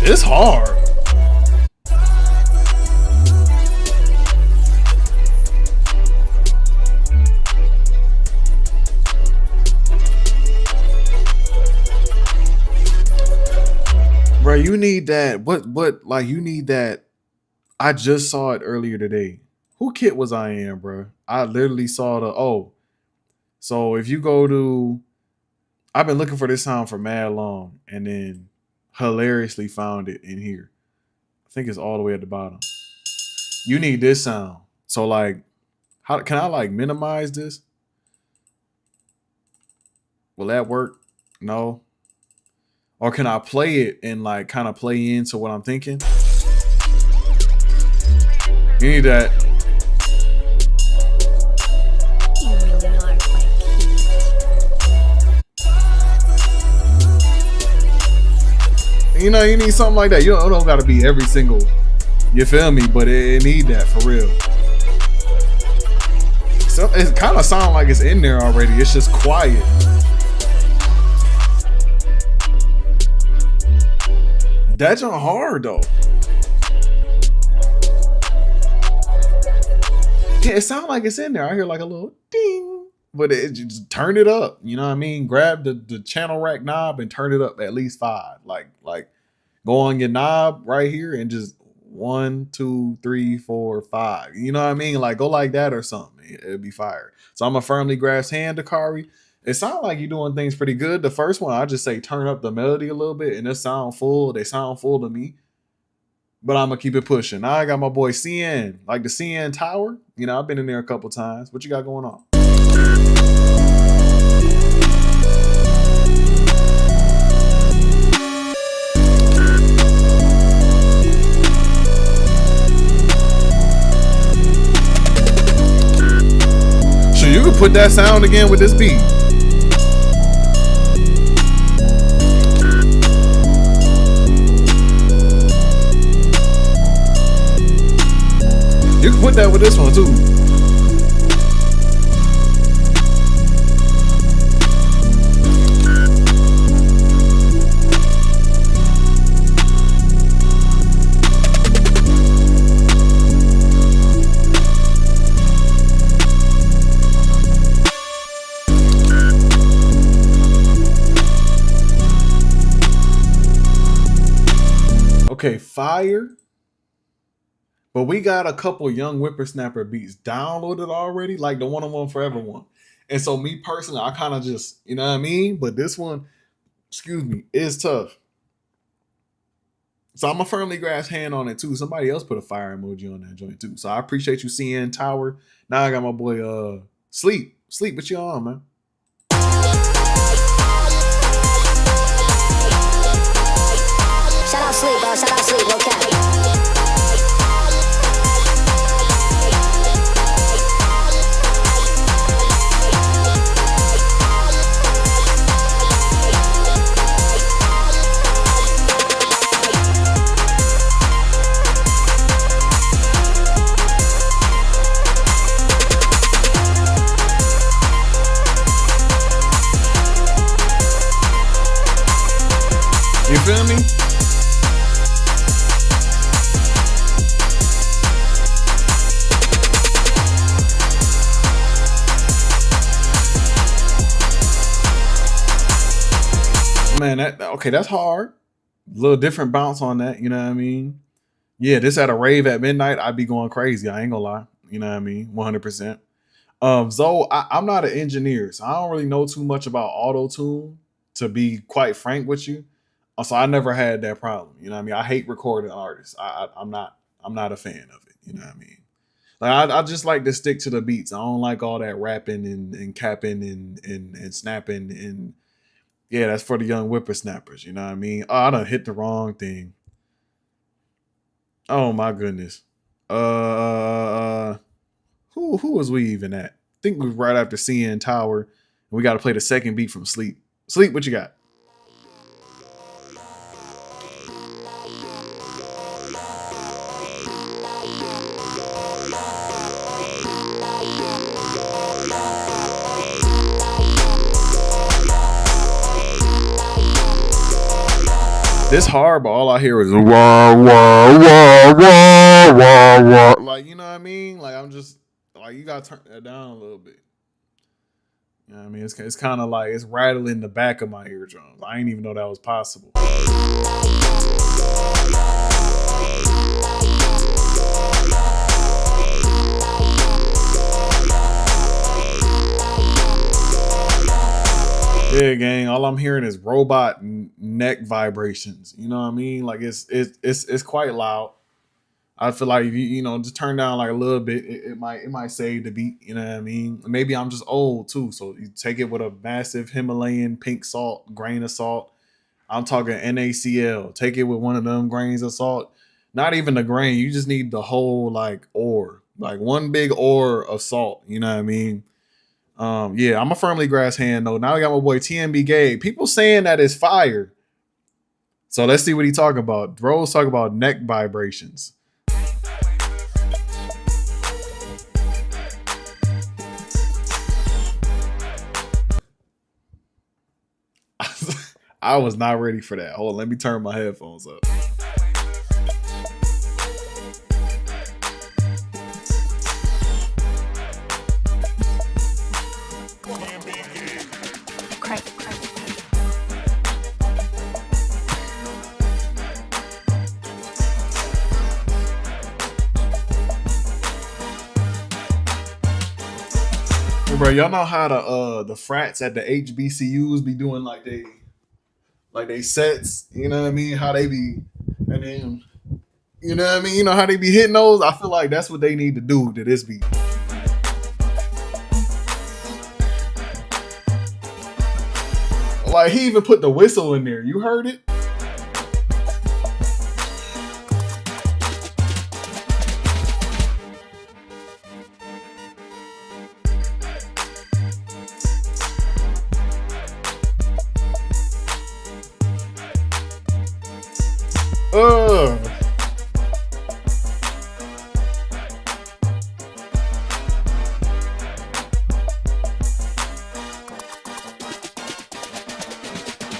It's hard. Bro, you need that. What like you need that. I just saw it earlier today. Who kit was I in, bro? I literally saw so if you go to, I've been looking for this sound for mad long and then hilariously found it in here. I think it's all the way at the bottom. You need this sound. So like, how can I like minimize this? Will that work? No. Or can I play it and like kind of play into what I'm thinking? You need that. You know, you need something like that. You don't got to be every single, you feel me? But it need that for real. So it kind of sounds like it's in there already. It's just quiet. That's not hard though. Yeah, it sounds like it's in there. I hear like a little ding, but it just turn it up. You know what I mean? Grab the channel rack knob and turn it up at least 5. Like go on your knob right here and just 1, 2, 3, 4, 5. You know what I mean? Like go like that or something. It'll be fire. So I'm a firmly grasped hand, Dakari. It sounds like you're doing things pretty good. The first one, I just say turn up the melody a little bit and it sound full. They sound full to me. But I'm going to keep it pushing. Now I got my boy CN, like the CN Tower. You know, I've been in there a couple times. What you got going on? So you can put that sound again with this beat. You can put that with this one too. Okay, fire. But we got a couple young whippersnapper beats downloaded already, like the One Forever one. And so me personally, I kind of just, you know what I mean? But this one, excuse me, is tough. So I'm a firmly grass hand on it too. Somebody else put a fire emoji on that joint too. So I appreciate you seeing Tower. Now I got my boy Sleep. Sleep, what you on, man? Shout out Sleep, bro. Shout out Sleep, no cap. You feel me? Man, that's hard. A little different bounce on that, you know what I mean? Yeah, this at a rave at midnight, I'd be going crazy. I ain't gonna lie. You know what I mean? 100%. Zoe, I'm not an engineer, so I don't really know too much about auto-tune, to be quite frank with you. So I never had that problem. You know what I mean? I hate recording artists. I'm not a fan of it. You know what I mean? Like I just like to stick to the beats. I don't like all that rapping and capping and snapping and yeah, that's for the young whippersnappers. You know what I mean? Oh, I done hit the wrong thing. Oh my goodness. Who was we even at? I think we was right after seeing Tower, and we got to play the second beat from Sleep. Sleep, what you got? This hard, but all I hear is wah wah wah wah wah wah. Like, you know what I mean? Like, I'm just like, you gotta turn that down a little bit. You know what I mean? It's kind of like it's rattling the back of my eardrums. I didn't even know that was possible. Yeah, gang. All I'm hearing is robot neck vibrations. You know what I mean? Like it's quite loud. I feel like if you just turn down like a little bit, it might save the beat. You know what I mean? Maybe I'm just old too, so you take it with a massive Himalayan pink salt grain of salt. I'm talking NaCl. Take it with one of them grains of salt. Not even the grain. You just need the whole like ore, like one big ore of salt. You know what I mean? Yeah, I'm a firmly grass hand though. Now we got my boy TMB Gabe. People saying that it's fire. So let's see what he talking about. Bro's talking about neck vibrations. I was not ready for that. Hold on, let me turn my headphones up. Bro, y'all know how the frats at the HBCUs be doing like they sets, you know what I mean? How they be, and then, you know what I mean? You know how they be hitting those? I feel like that's what they need to do to this beat. Like, he even put the whistle in there. You heard it?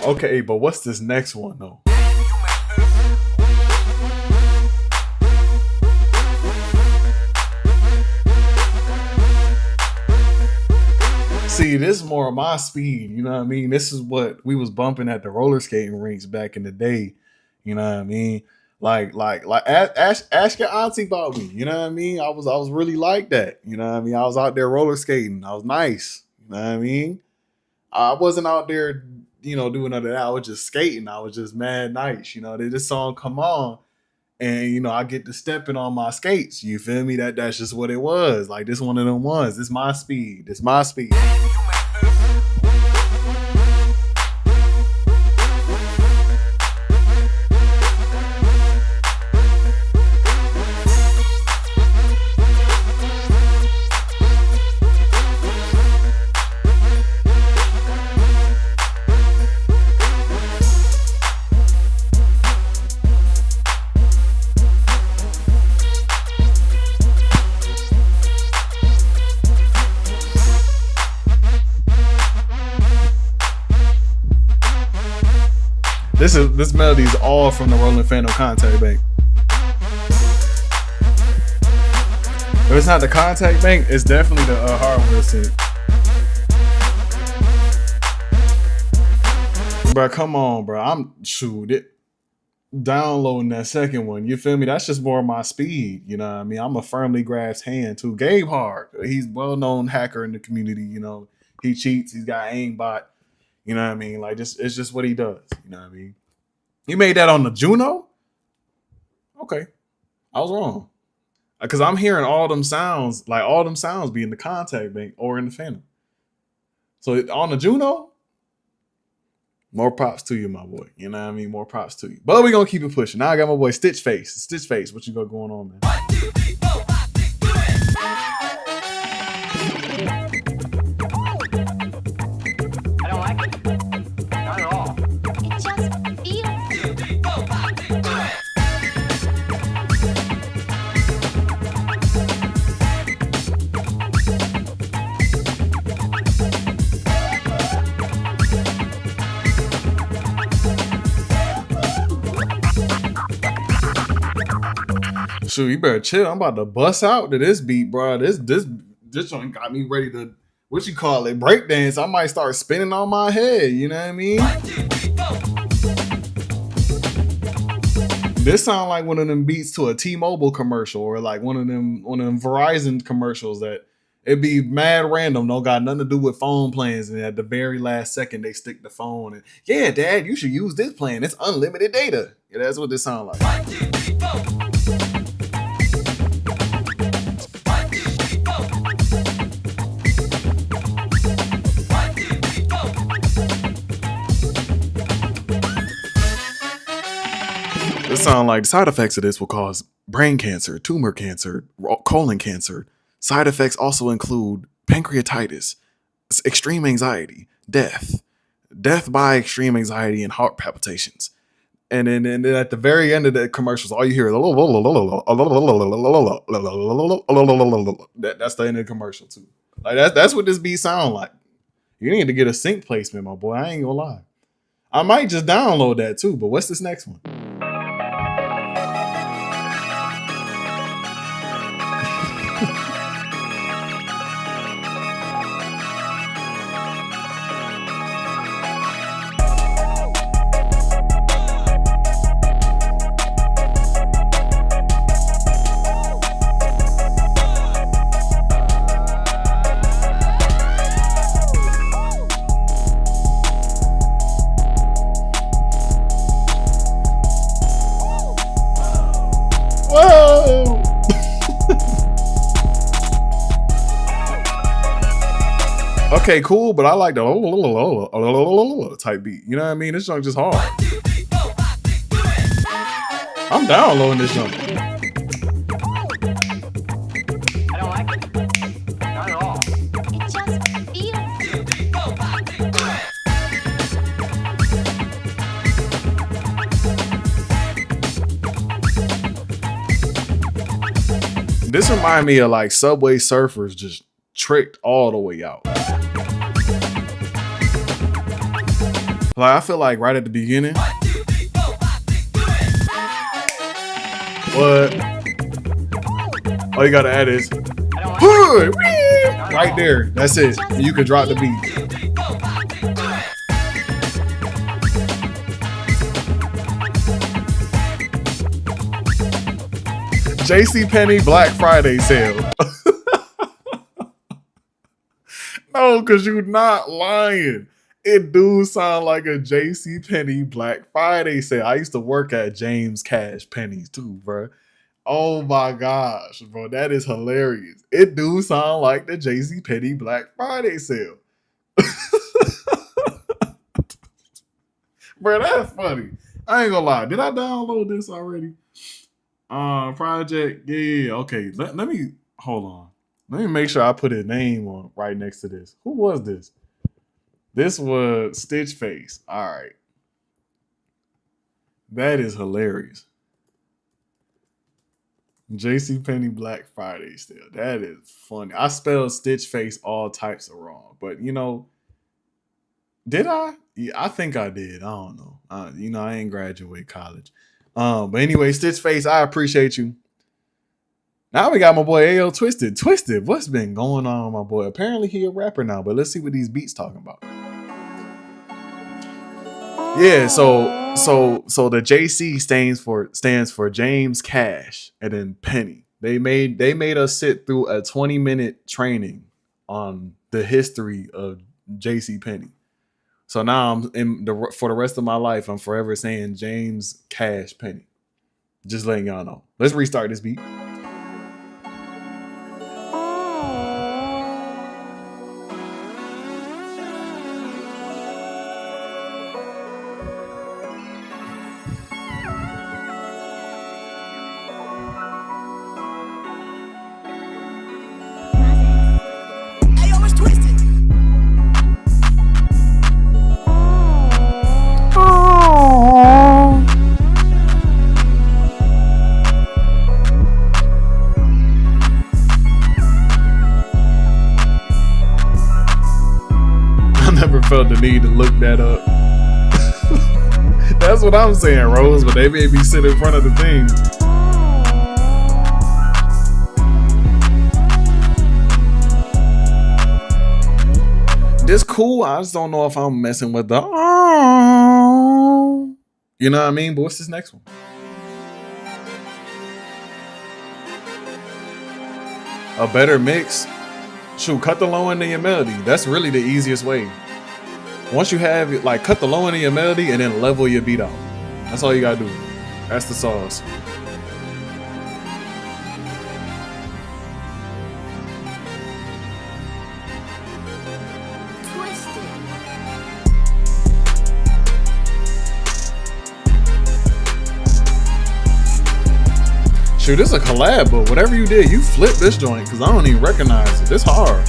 Okay, but what's this next one though? See, this is more of my speed, you know what I mean? This is what we was bumping at the roller skating rinks back in the day, you know what I mean? Ask your auntie about me. You know what I mean? I was really like that. You know what I mean? I was out there roller skating. I was nice. You know what I mean? I wasn't out there, doing none of that. I was just skating. I was just mad nice. This song come on, and I get to stepping on my skates. You feel me? That's just what it was. Like, this one of them ones. This my speed. This my speed. This melody is all from the Rolling Phantom Contact Bank. If it's not the Contact Bank, it's definitely the hardware sync. Bro, come on, bro. I'm downloading that second one. You feel me? That's just more of my speed. You know what I mean? I'm a firmly grasped hand too. Gabe Hart, he's well-known hacker in the community. He cheats. He's got aimbot. You know what I mean? Like, it's just what he does. You know what I mean? You made that on the Juno? Okay. I was wrong. Because I'm hearing all them sounds be in the Contact Bank or in the Phantom. So on the Juno, more props to you, my boy. You know what I mean? More props to you. But we're going to keep it pushing. Now I got my boy Stitch Face. Stitch Face, what you got going on, man? 1, 2, 3, 4, 5, 6, 7. I don't like it. Not at all. It just feels. 2, 3, 4, 5, 6, 7. Shoot, you better chill. I'm about to bust out to this beat, bro. This joint got me ready to, what you call it, breakdance. I might start spinning on my head. You know what I mean? 1, 2, 3, 4. This sound like one of them beats to a T-Mobile commercial, or like one of them Verizon commercials that it'd be mad random. No got nothing to do with phone plans, and at the very last second they stick the phone and, yeah, Dad, you should use this plan. It's unlimited data. Yeah, that's what this sound like. 1, 2, 3, 4. 1, 2, 3, 4. This sound like the side effects of this will cause brain cancer, tumor cancer, colon cancer. Side effects also include pancreatitis, extreme anxiety, death by extreme anxiety, and heart palpitations. And then at the very end of the commercials, all you hear is that's the end of the commercial too. Like that's what this beat sound like. You need to get a sync placement, my boy. I ain't gonna lie. I might just download that too. But what's this next one? Okay, cool, but I like the type beat. You know what I mean? This song just hard. I'm downloading this song. I don't like it. Not at all. It just feels. 2, 3, 4, 5, 6, 7. This remind me of like Subway Surfers just tricked all the way out. Like, I feel like right at the beginning. 1, 2, 3, 4, 5, 6, 7. What? All you gotta add is right there. That's it. And you can drop the beat. 2, 3, 4, 5, 6, 7. JCPenney Black Friday sale. No, because you're not lying. It do sound like a JCPenney Black Friday sale. I used to work at James Cash Pennies too, bro. Oh my gosh, bro. That is hilarious. It do sound like the JCPenney Black Friday sale. Bro, that's funny. I ain't gonna lie. Did I download this already? Project. Yeah. Okay. Let me hold on. Let me make sure I put a name on right next to this. Who was this? This was Stitch Face. All right. That is hilarious. JCPenney Black Friday still. That is funny. I spelled Stitch Face all types of wrong. But, you know, did I? Yeah, I think I did. I don't know. I ain't graduate college. But anyway, Stitch Face, I appreciate you. Now we got my boy AO Twisted. Twisted, what's been going on with my boy? Apparently he a rapper now, but let's see what these beats talking about. Yeah, so the JC stands for James Cash and then Penny. They made us sit through a 20-minute training on the history of JCPenney. So now for the rest of my life, I'm forever saying James Cash Penny. Just letting y'all know. Let's restart this beat. Felt the need to look that up. That's what I'm saying, Rose, but they made me sit in front of the thing. This cool, I just don't know if I'm messing with the you know what I mean? But what's this next one? A better mix? Shoot, cut the low end of your melody. That's really the easiest way. Once you have it, like, cut the low end of your melody and then level your beat out. That's all you gotta do. That's the sauce. Shoot, this is a collab, but whatever you did, you flipped this joint because I don't even recognize it. It's hard.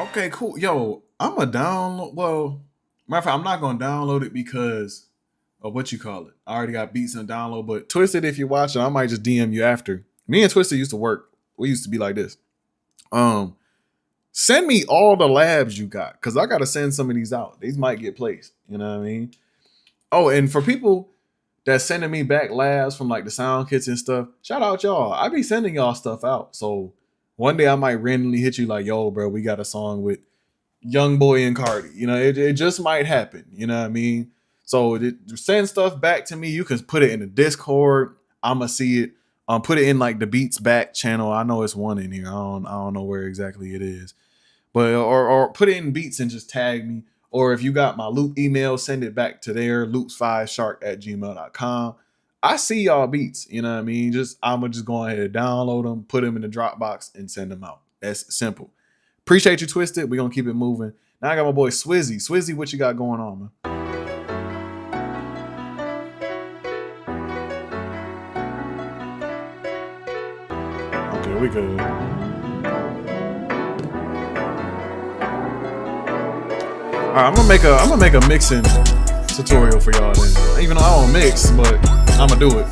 Okay, cool. Yo, I'm a download. Well, matter of fact, I'm not gonna download it because of what you call it. I already got beats in download. But Twisted, if you're watching, I might just DM you after. Me and Twisted used to work. We used to be like this. Send me all the labs you got because I gotta send some of these out. These might get placed. You know what I mean? Oh, and for people that's sending me back labs from like the sound kits and stuff, shout out y'all. I be sending y'all stuff out. So one day I might randomly hit you like, yo, bro, we got a song with Young Boy and Cardi. You know, it just might happen. You know what I mean? So send stuff back to me. You can put it in the Discord. I'ma see it. Put it in like the Beats Back channel. I know it's one in here. I don't know where exactly it is. But or put it in Beats and just tag me. Or if you got my Loop email, send it back to there, loops5shark@gmail.com. I see y'all beats, you know what I mean? I'ma just go ahead and download them, put them in the Dropbox, and send them out. That's simple. Appreciate you, Twisted. We're gonna keep it moving. Now I got my boy Swizzy. Swizzy, what you got going on, man? Okay, we good. All right, I'm gonna make a mixing tutorial for y'all then. Even though I don't mix, but I'm gonna do it.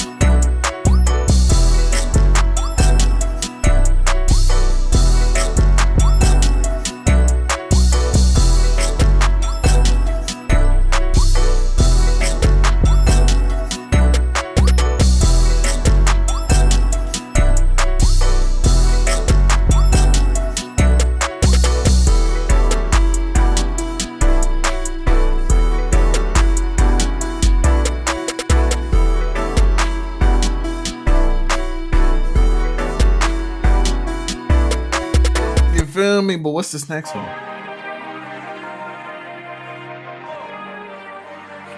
feel me? But what's this next one?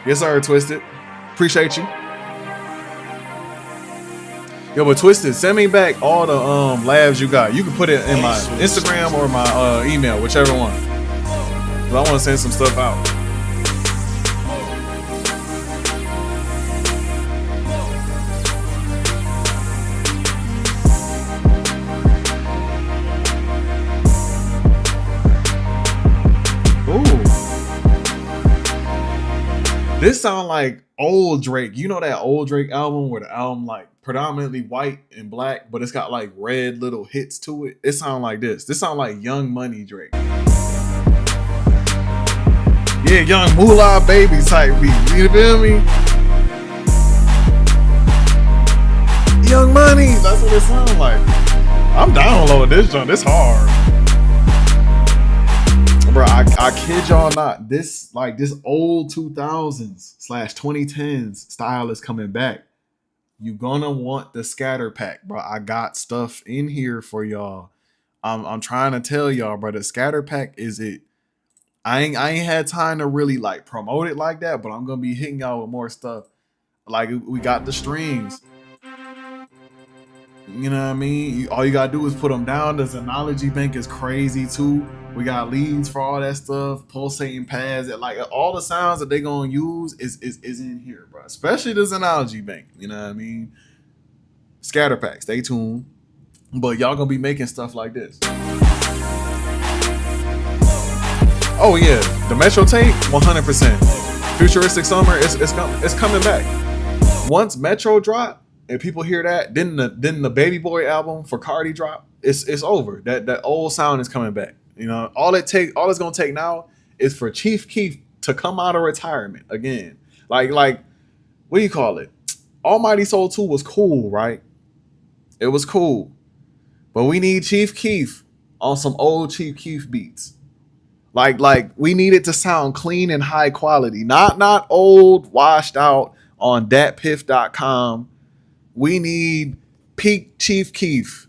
Yes, sir, Twisted. Appreciate you. Yo, but Twisted, send me back all the labs you got. You can put it in my Instagram or my email, whichever one. But I want to send some stuff out. This sound like old Drake. You know that old Drake album where the album like predominantly white and black, but it's got like red little hits to it? It sound like this. This sound like Young Money Drake. Yeah, Young Moolah Baby type beat. You feel me? Young Money. That's what it sounds like. I'm downloading this joint. This hard. Bro, I kid y'all not. This old 2000s/2010s style is coming back. You gonna want the scatter pack, bro. I got stuff in here for y'all. I'm trying to tell y'all, bro. The scatter pack is it. I ain't had time to really like promote it like that, but I'm gonna be hitting y'all with more stuff. Like we got the strings. You know what I mean? All you gotta do is put them down. The Xenology Bank is crazy too. We got leads for all that stuff, pulsating pads. That like all the sounds that they gonna use is in here, bro. Especially the Xenology Bank. You know what I mean? Scatter pack. Stay tuned. But y'all gonna be making stuff like this. Oh yeah, the Metro tape, 100%. Futuristic Summer, it's coming back. Once Metro drop and people hear that, then the Baby Boy album for Cardi drop, it's over. That old sound is coming back. You know, all it's gonna take now is for Chief Keef to come out of retirement again. Like what do you call it? Almighty Soul 2 was cool, right? It was cool. But we need Chief Keef on some old Chief Keef beats. Like we need it to sound clean and high quality. Not old, washed out on datpiff.com. We need peak Chief Keef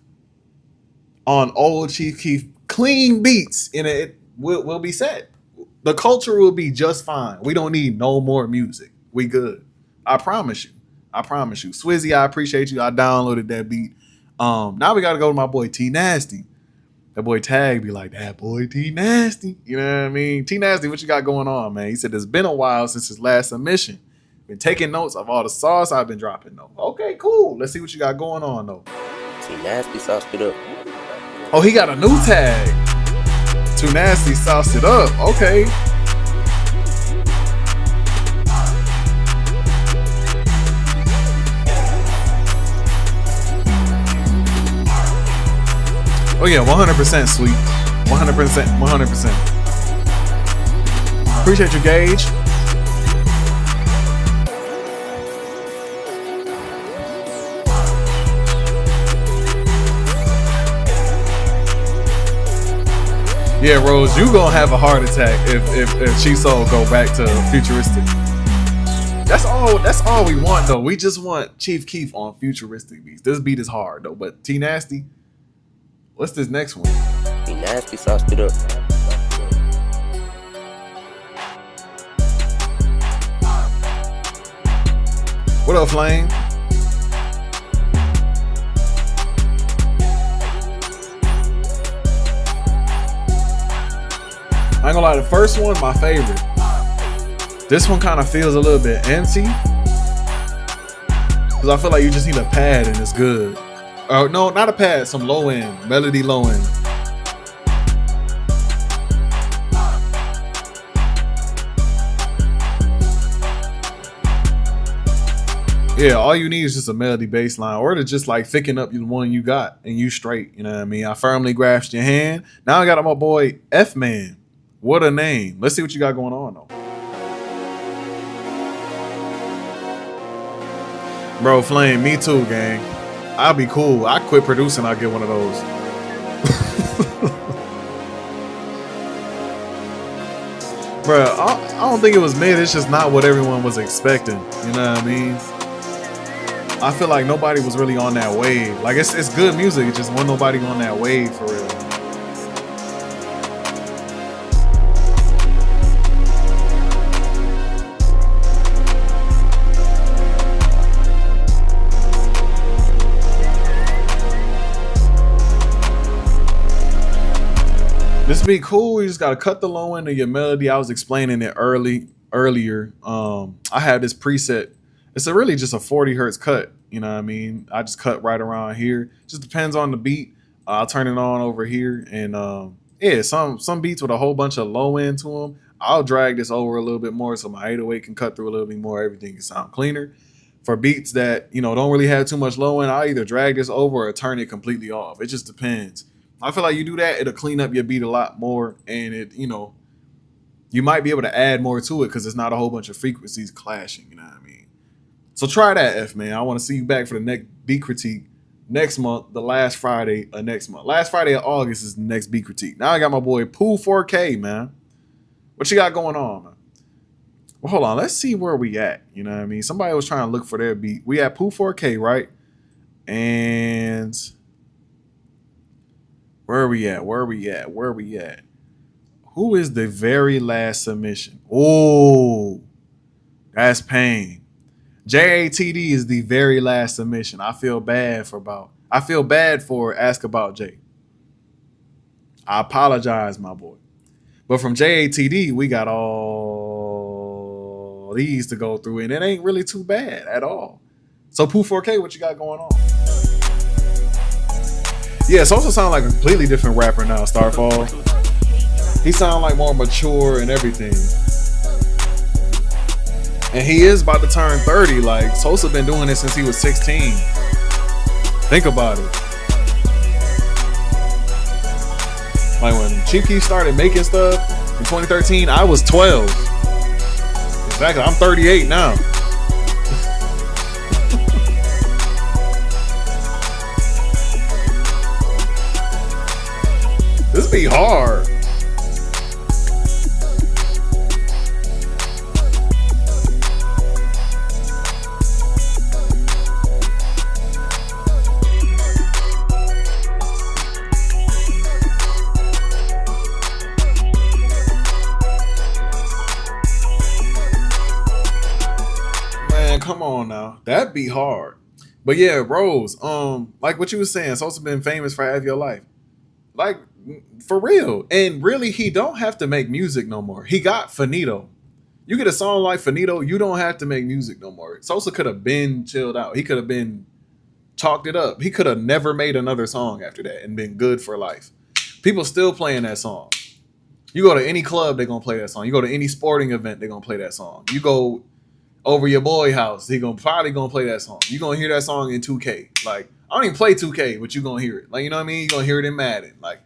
on old Chief Keef. Clean beats, and it will be set. The culture will be just fine. We don't need no more music. We good. I promise you. Swizzy, I appreciate you. I downloaded that beat. Now we got to go to my boy T Nasty. That boy Tag be like, that boy T Nasty. You know what I mean? T Nasty, what you got going on, man? He said it's been a while since his last submission. Been taking notes of all the sauce I've been dropping, though. Okay, cool. Let's see what you got going on, though. T Nasty sauced it up. Oh, he got a new tag. Too Nasty sauced it up. Okay. Oh yeah, 100% sweet. 100%. Appreciate you, Gage. Yeah, Rose, you gonna have a heart attack if Chiso go back to futuristic. That's all we want though. We just want Chief Keef on futuristic beats. This beat is hard though, but T Nasty. What's this next one? T Nasty sauced it up. What up, Flame? I ain't gonna lie, the first one, my favorite. This one kind of feels a little bit empty. Because I feel like you just need a pad and it's good. No, not a pad, some low end, melody low end. Yeah, all you need is just a melody bass line or to just like thicken up the one you got and you straight. You know what I mean? I firmly grasped your hand. Now I got my boy F-Man. What a name. Let's see what you got going on though. Bro, Flame, me too, gang. I'll be cool. I quit producing, I'll get one of those. Bro, I don't think it was mid. It's just not what everyone was expecting. You know what I mean? I feel like nobody was really on that wave. Like, it's good music. It just wasn't nobody on that wave for real. This be cool. You just gotta cut the low end of your melody. I was explaining it earlier. I have this preset. It's really just a 40 hertz cut. You know what I mean? I just cut right around here. Just depends on the beat. I'll turn it on over here, and yeah, some beats with a whole bunch of low end to them. I'll drag this over a little bit more so my 808 can cut through a little bit more. Everything can sound cleaner. For beats that, you know, don't really have too much low end, I'll either drag this over or turn it completely off. It just depends. I feel like you do that, it'll clean up your beat a lot more, and it, you know, you might be able to add more to it because it's not a whole bunch of frequencies clashing. You know what I mean? So try that, F man. I want to see you back for the next beat critique next month, the last Friday of next month. Last Friday of August is the next beat critique. Now I got my boy Pooh 4K, man. What you got going on, man? Well, hold on. Let's see where we at. You know what I mean? Somebody was trying to look for their beat. We at Pooh 4K, right? And where are we at? Where are we at? Where are we at? Who is the very last submission? Oh, that's pain. JATD is the very last submission. I feel bad for Ask About Jay. I apologize, my boy. But from JATD, we got all these to go through, and it ain't really too bad at all. So Pooh 4K, what you got going on? Yeah, it's also sound like a completely different rapper now, Starfall. He sound like more mature and everything. And he is about to turn 30. Like, Sosa been doing this since he was 16. Think about it. Like when Chief Keef started making stuff in 2013, I was 12. Exactly, I'm 38 now. This be hard. Come on now, that'd be hard. But yeah, Rose, like what you was saying, Sosa been famous for half of your life, like for real. And really, he don't have to make music no more. He got Finito. You get a song like Finito, you don't have to make music no more. Sosa could have been chilled out. He could have been chalked it up. He could have never made another song after that and been good for life. People still playing that song. You go to any club, they're gonna play that song. You go to any sporting event, they're gonna play that song. You go over your boy house, he probably gonna play that song. You gonna hear that song in 2K. Like, I don't even play 2K, but you gonna hear it. Like, you know what I mean? You gonna hear it in Madden. Like,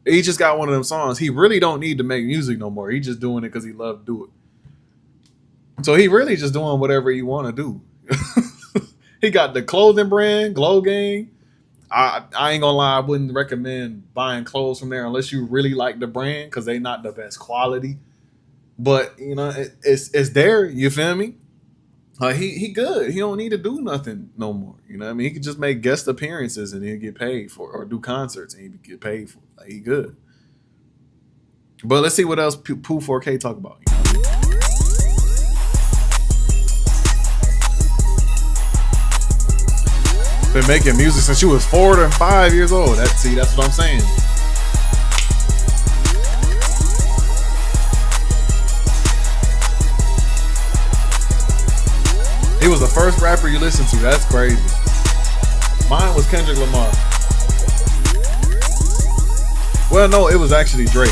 he just got one of them songs. He really don't need to make music no more. He just doing it because he loved to do it. So he really just doing whatever he want to do. He got the clothing brand, Glow Gang. I ain't gonna lie, I wouldn't recommend buying clothes from there unless you really like the brand, because they not the best quality. But you know, it's there. You feel me? He good. He don't need to do nothing no more. You know what I mean? He could just make guest appearances and he'll get paid for, or do concerts and he'll get paid for. Like, he good. But let's see what else Pooh 4K talk about. You know? Been making music since you was 4 and 5 years old. That's what I'm saying. He was the first rapper you listened to. That's crazy. Mine was Kendrick Lamar. Well, no, it was actually Drake.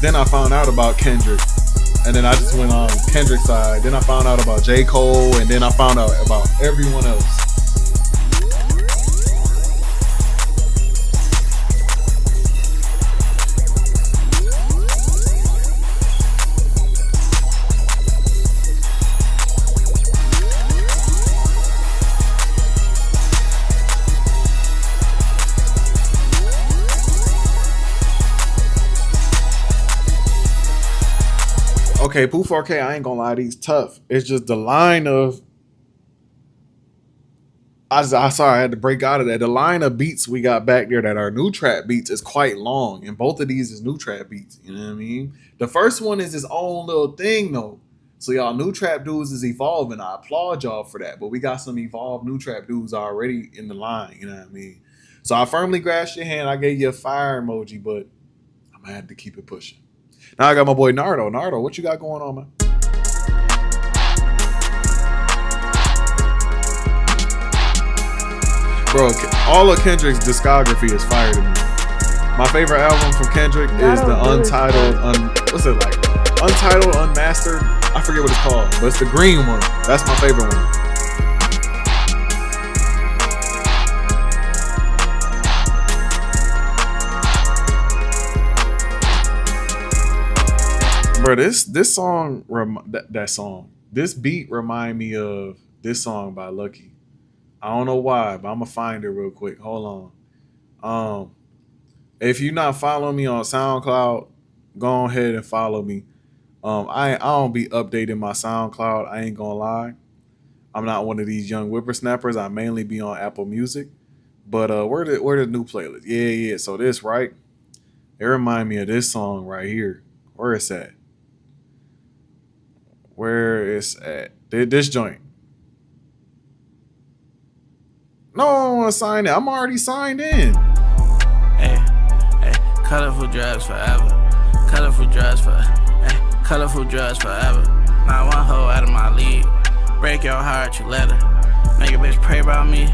Then I found out about Kendrick. And then I just went on Kendrick's side. Then I found out about J. Cole. And then I found out about everyone else. Okay, Pooh 4K, I ain't gonna lie, these tough. It's just the line of, sorry, I had to break out of that. The line of beats we got back there that are new trap beats is quite long, and both of these is new trap beats. You know what I mean? The first one is his own little thing though. So y'all new trap dudes is evolving. I applaud y'all for that. But we got some evolved new trap dudes already in the line. You know what I mean? So I firmly grasped your hand. I gave you a fire emoji, but I'm I had to keep it pushing. Now I got my boy Nardo. Nardo, what you got going on, man? Bro, all of Kendrick's discography is fire to me. My favorite album from Kendrick is the Untitled, what's it like? Untitled, Unmastered. I forget what it's called, but it's the green one. That's my favorite one. Bro, this song, this beat remind me of this song by Lucky. I don't know why, but I'm gonna find it real quick. Hold on. If you're not following me on SoundCloud, go ahead and follow me. I don't be updating my SoundCloud. I ain't gonna lie. I'm not one of these young whippersnappers. I mainly be on Apple Music. But where the new playlist? Yeah. So this, right? It remind me of this song right here. Where it's at? Where it's at? This joint. No, I don't want to sign in. I'm already signed in. Hey, colorful drugs forever. Colorful drugs forever. Hey, colorful drugs forever. Not one hoe out of my league. Break your heart, you let her. Make a bitch pray about me.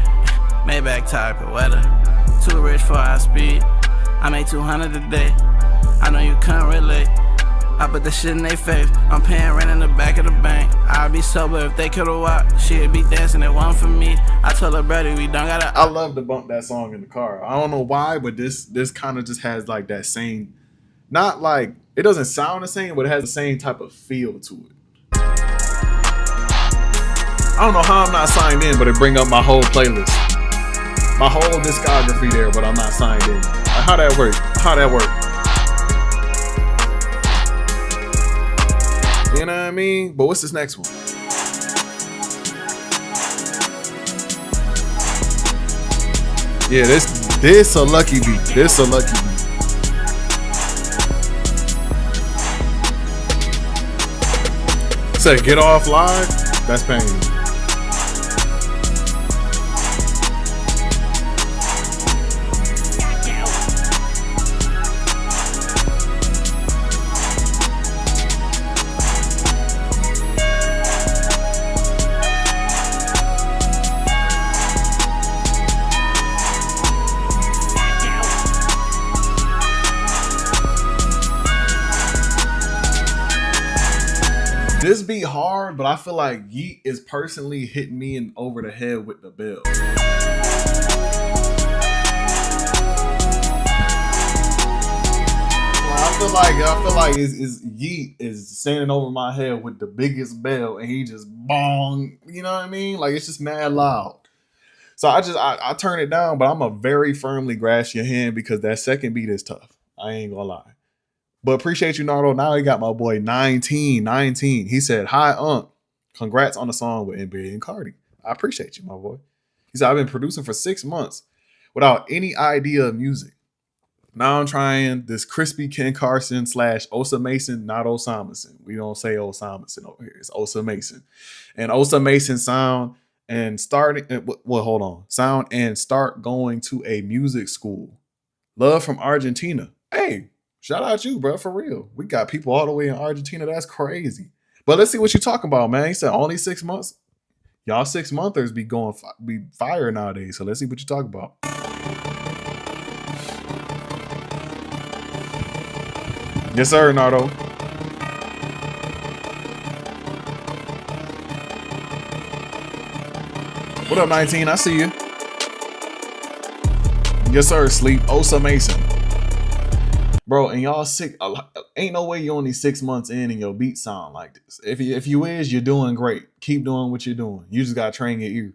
Maybach type of weather. Too rich for high speed. I make 200 a day. I know you can't relate. I put the shit in their face. I'm paying rent in the back of the bank. I'd be sober if they could've walked. She'd be dancing, it wasn't for me. I told her, brother, we don't gotta. I love to bump that song in the car. I don't know why, but this kind of just has like that same, not like, it doesn't sound the same, but it has the same type of feel to it. I don't know how I'm not signed in, but it bring up my whole playlist. My whole discography there, but I'm not signed in. Like, how that work? You know what I mean? But what's this next one? Yeah, this a lucky beat. This a lucky beat. Say Get Off Live. That's pain. This beat hard, but I feel like Yeet is personally hitting me over the head with the bell. I feel like is Yeet is standing over my head with the biggest bell, and he just bong. You know what I mean? Like, it's just mad loud. So I turn it down, but I'm a very firmly grasp your hand because that second beat is tough. I ain't gonna lie. But appreciate you, Nardo. Now he got my boy 19. He said, "Hi, Unc. Congrats on the song with NBA and Cardi." I appreciate you, my boy. He said, "I've been producing for 6 months without any idea of music. Now I'm trying this crispy Ken Carson / Osa Mason, not Osamason. We don't say Osamason over here. It's Osa Mason. And Osa Mason sound and start going to a music school. Love from Argentina." Hey, shout out you, bro, for real. We got people all the way in Argentina. That's crazy. But let's see what you're talking about, man. He said only 6 months. Y'all 6-monthers be fire nowadays. So let's see what you're talking about. Yes, sir, Nardo. What up, 19? I see you. Yes, sir, Sleep. Osa Mason. Bro, and y'all sick. Ain't no way you only 6 months in and your beat sound like this. If you is, you're doing great. Keep doing what you're doing. You just gotta train your ear.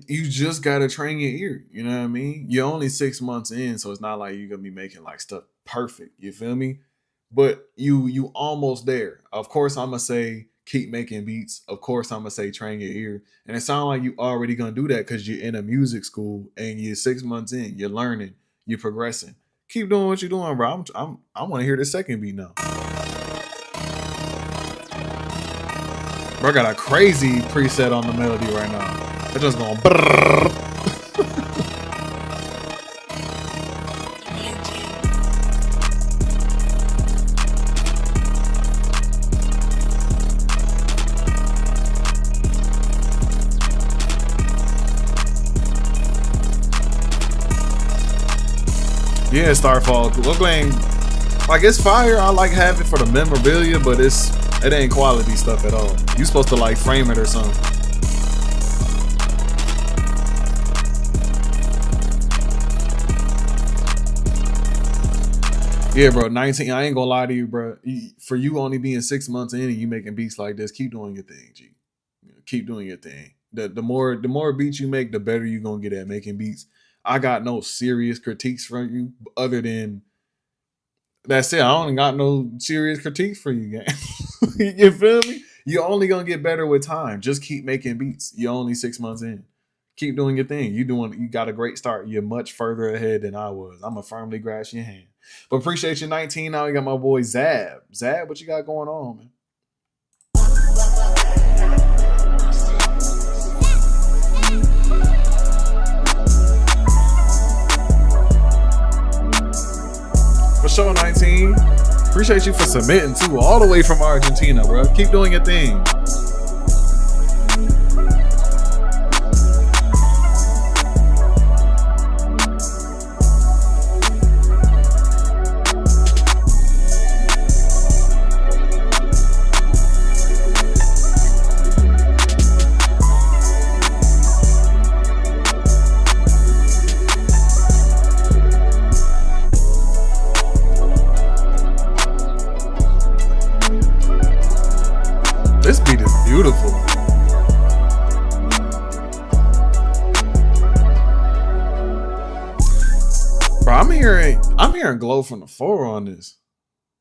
You just gotta train your ear. You know what I mean? You're only 6 months in, so it's not like you're gonna be making like stuff perfect. You feel me? But you almost there. Of course, I'm gonna say keep making beats. Of course, I'm gonna say train your ear. And it sounds like you already gonna do that because you're in a music school and you're 6 months in. You're learning. You're progressing. Keep doing what you're doing, bro. I want to hear the second beat now. Bro got a crazy preset on the melody right now. It's just going brrrr. Yeah, Starfall. Looking like it's fire. I like having it for the memorabilia, but it ain't quality stuff at all. You supposed to like frame it or something. Yeah, bro. 19. I ain't gonna lie to you, bro. For you only being 6 months in and you making beats like this, keep doing your thing, G. Keep doing your thing. The more beats you make, the better you gonna get at making beats. I got no serious critiques from you other than that's it. I don't got no serious critiques for you, gang. You feel me? You're only gonna get better with time. Just keep making beats. You're only 6 months in. Keep doing your thing. You got a great start. You're much further ahead than I was. I'm gonna firmly grasp your hand. But appreciate you, 19. Now we got my boy Zab. Zab, what you got going on, man? For sure, 19. Appreciate you for submitting too, all the way from Argentina, bro. Keep doing your thing. This beat is beautiful. Bro, I'm hearing Glow from the 4 on this.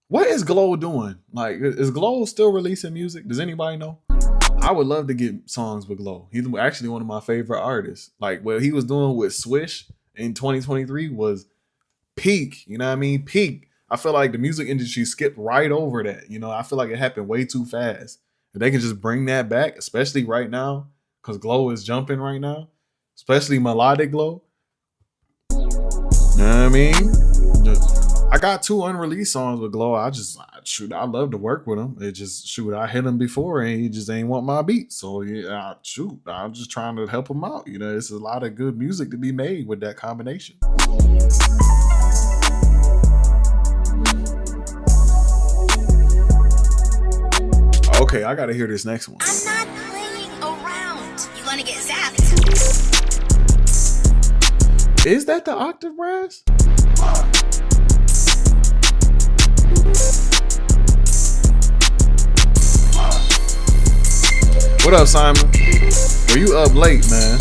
What is Glow doing? Like, is Glow still releasing music? Does anybody know? I would love to get songs with Glow. He's actually one of my favorite artists. Like, what he was doing with Swish in 2023 was peak. You know what I mean? Peak. I feel like the music industry skipped right over that. You know, I feel like it happened way too fast. If they can just bring that back, especially right now, because Glow is jumping right now, especially melodic Glow. You know what I mean? I got 2 unreleased songs with Glow. I love to work with him. It just, I hit him before and he just ain't want my beat. So yeah, I'm just trying to help him out. You know, it's a lot of good music to be made with that combination. Okay, I gotta hear this next one. I'm not playing around. You wanna get zapped? Is that the octave brass? What up, Simon? Were you up late, man?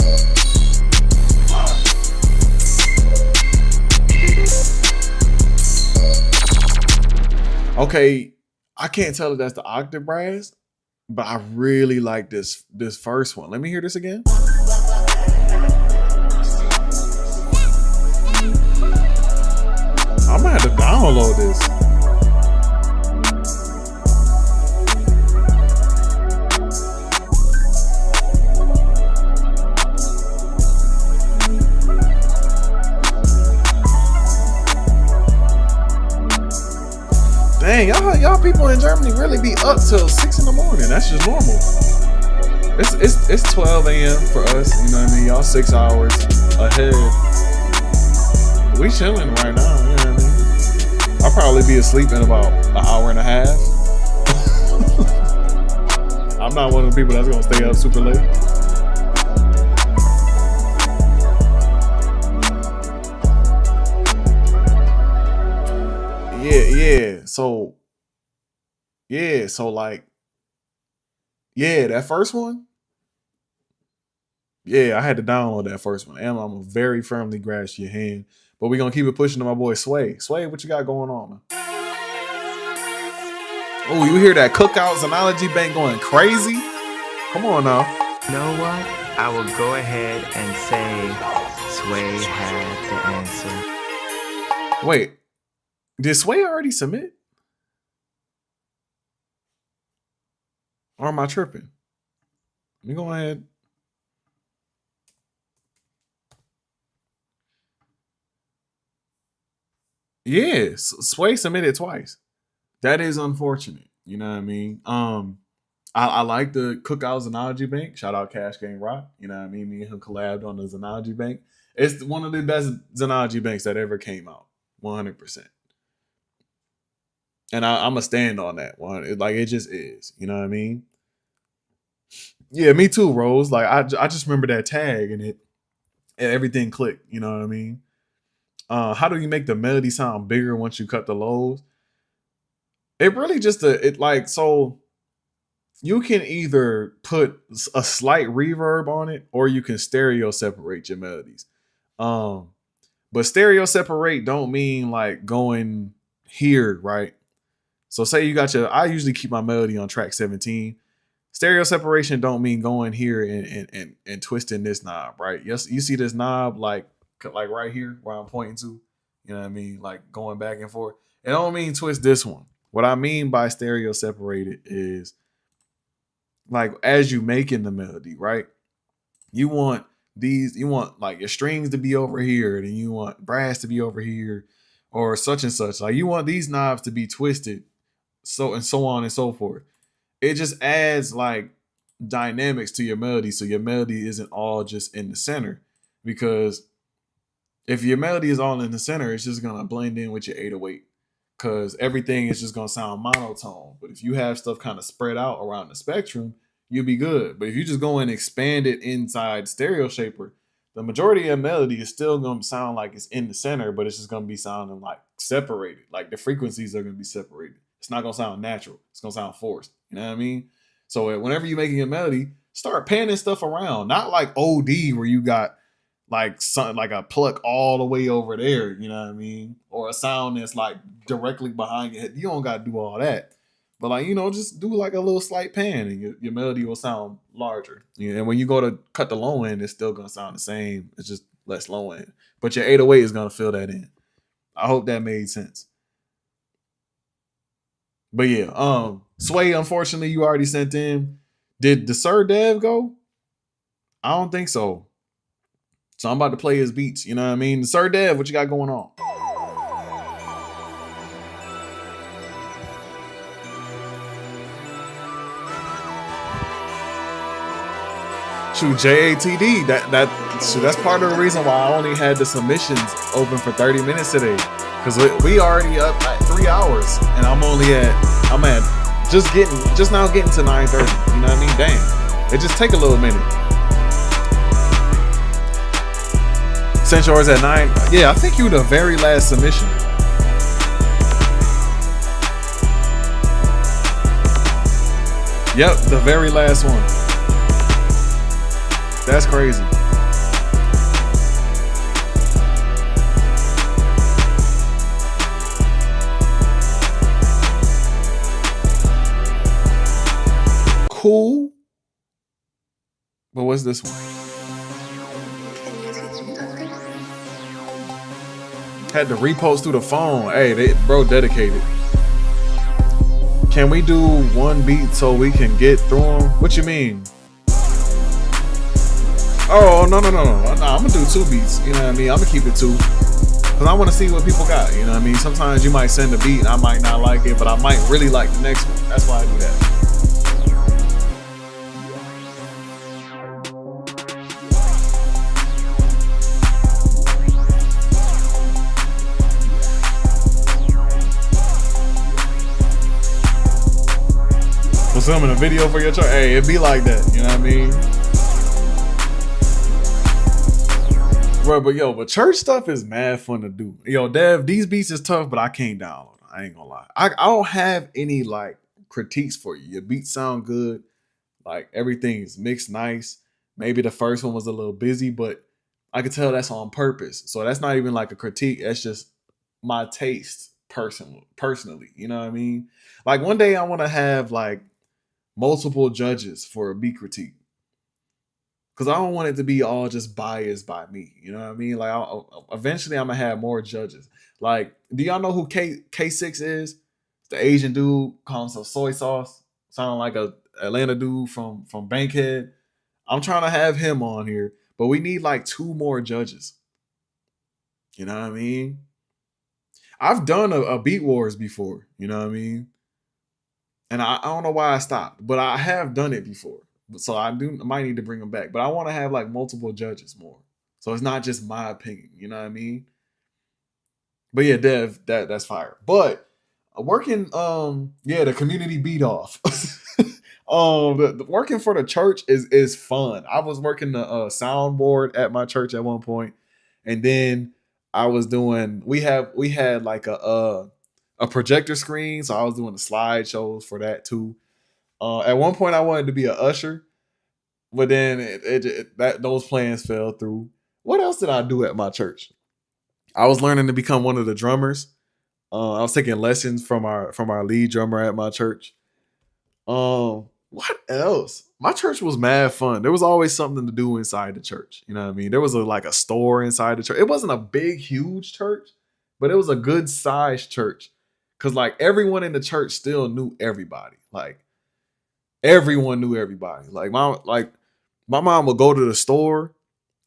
Okay, I can't tell if that's the octave brass, but I really like this first one. Let me hear this again. I'm gonna have to download this. Dang, y'all people in Germany really be up till 6 in the morning. That's just normal. It's 12 a.m. for us. You know what I mean? Y'all 6 hours ahead. We chilling right now. You know what I mean? I'll probably be asleep in about an hour and a half. I'm not one of the people that's gonna stay up super late. So like, that first one. Yeah, I had to download that first one. And I'm gonna very firmly grasp your hand. But we're gonna keep it pushing to my boy Sway. Sway, what you got going on, man? Oh, you hear that Cookouts Analogy Bank going crazy? Come on now. You know what? I will go ahead and say Sway had the answer. Wait, did Sway already submit? Or am I tripping? Let me go ahead. Yeah, Sway submitted twice. That is unfortunate. You know what I mean? I like the Cookout Xenology Bank. Shout out Cash Game Rock. You know what I mean? Me and him collabed on the Xenology Bank. It's one of the best Xenology banks that ever came out. 100%. And I'm going to stand on that one. Like, it just is. You know what I mean? Yeah, me too, Rose. Like, I just remember that tag and everything clicked. You know what I mean? How do you make the melody sound bigger once you cut the lows? It really just so you can either put a slight reverb on it or you can stereo separate your melodies. But stereo separate don't mean like going here, right? So say you got I usually keep my melody on track 17. Stereo separation don't mean going here and twisting this knob, right? Yes, you see this knob like right here where I'm pointing to, you know what I mean? Like going back and forth. It don't mean twist this one. What I mean by stereo separated is like as you making the melody, right? You want like your strings to be over here, and you want brass to be over here, or such and such. Like you want these knobs to be twisted, so on and so forth. It just adds like dynamics to your melody, so your melody isn't all just in the center. Because if your melody is all in the center, it's just gonna blend in with your 808. Because everything is just gonna sound monotone. But if you have stuff kind of spread out around the spectrum, you'll be good. But if you just go and expand it inside stereo shaper, the majority of your melody is still gonna sound like it's in the center, but it's just gonna be sounding like separated. Like the frequencies are gonna be separated. It's not gonna sound natural. It's gonna sound forced. You know what I mean? So whenever you're making a melody, start panning stuff around. Not like OD where you got like something like a pluck all the way over there, you know what I mean? Or a sound that's like directly behind your head. You don't gotta do all that. But like, just do like a little slight pan and your melody will sound larger. And when you go to cut the low end, it's still gonna sound the same. It's just less low end. But your 808 is gonna fill that in. I hope that made sense. But yeah, Sway, unfortunately, you already sent in. Did the Sir Dev go? I don't think so. So I'm about to play his beats. You know what I mean? Sir Dev, what you got going on? Shoot, JATD. That's part of the reason why I only had the submissions open for 30 minutes today. Because we already up at 3 hours, and I'm at just now getting to 9:30. You know what I mean? Dang, it just take a little minute. Sent yours at 9. Yeah, I think you were the very last submission. Yep, the very last one. That's crazy. Cool. But what's this one? Had to repost through the phone. Hey, bro, dedicated. Can we do one beat so we can get through them? What you mean? Oh, no. I'm gonna do 2 beats. You know what I mean? I'm gonna keep it 2. Because I want to see what people got. You know what I mean? Sometimes you might send a beat and I might not like it, but I might really like the next one. That's why I do that. Filming a video for your chart. Hey, it be like that. You know what I mean? Bro, but church stuff is mad fun to do. Yo, Dev, these beats is tough, but I can't download them. I ain't gonna lie. I don't have any like critiques for you. Your beats sound good. Like everything is mixed nice. Maybe the first one was a little busy, but I could tell that's on purpose. So that's not even like a critique. That's just my taste personally. You know what I mean? Like one day I want to have like multiple judges for a beat critique, because I don't want it to be all just biased by me. You know what I mean? Like eventually I'm gonna have more judges. Like, do y'all know who K6 is? The Asian dude, calling himself soy sauce, sounding like a Atlanta dude from Bankhead. I'm trying to have him on here, but we need like 2 more judges. You know what I mean? I've done a Beat Wars before. You know what I mean? And I don't know why I stopped, but I have done it before. So I might need to bring them back. But I want to have like multiple judges more. So it's not just my opinion. You know what I mean? But yeah, Dev, that's fire. But working, the community beat off. The working for the church is fun. I was working the soundboard at my church at one point, and then I was doing. We had like a projector screen, so I was doing the slideshows for that too. At one point, I wanted to be an usher, but then those plans fell through. What else did I do at my church? I was learning to become one of the drummers. I was taking lessons from our lead drummer at my church. What else? My church was mad fun. There was always something to do inside the church. You know what I mean? There was like a store inside the church. It wasn't a big, huge church, but it was a good sized church. Cause like everyone in the church still knew everybody. Like everyone knew everybody. Like my mom would go to the store,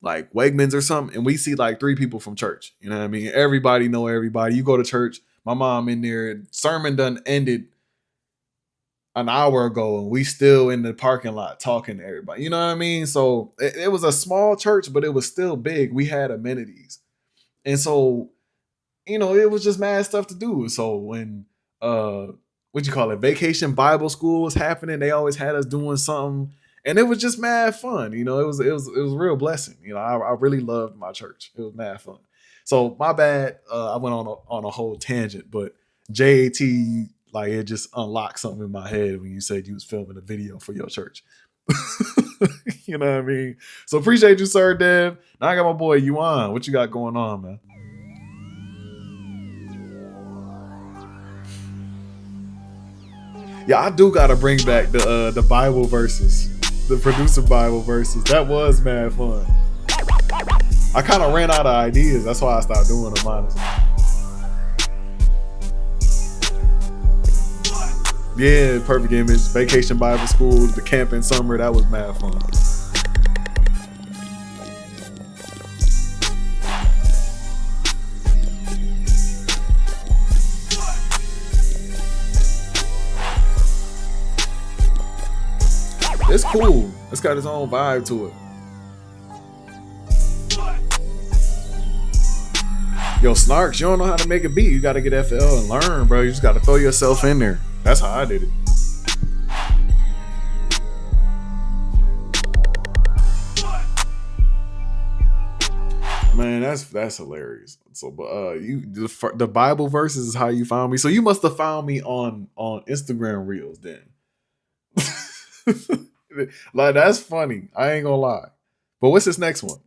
like Wegmans or something, and we see like 3 people from church. You know what I mean? Everybody know everybody. You go to church, my mom in there, sermon done ended an hour ago, and we still in the parking lot talking to everybody. You know what I mean? So it was a small church, but it was still big. We had amenities. And so, it was just mad stuff to do. So when vacation Bible school was happening, they always had us doing something. And it was just mad fun. It was a real blessing. I really loved my church. It was mad fun. So my bad. I went on a whole tangent, but JAT, like, it just unlocked something in my head when you said you was filming a video for your church. You know what I mean? So appreciate you, sir, Dev. Now I got my boy Yuan. What you got going on, man? Yeah, I do gotta bring back the Bible verses, the producer Bible verses. That was mad fun. I kind of ran out of ideas. That's why I stopped doing them, honestly. Yeah, perfect image. Vacation Bible school, the camp in summer. That was mad fun. It's cool. It's got its own vibe to it. Yo, Snarks, you don't know how to make a beat. You got to get FL and learn, bro. You just got to throw yourself in there. That's how I did it. Man, that's hilarious. So, but the Bible verses is how you found me. So you must have found me on Instagram Reels then. Like, that's funny. I ain't gonna lie. But what's this next one?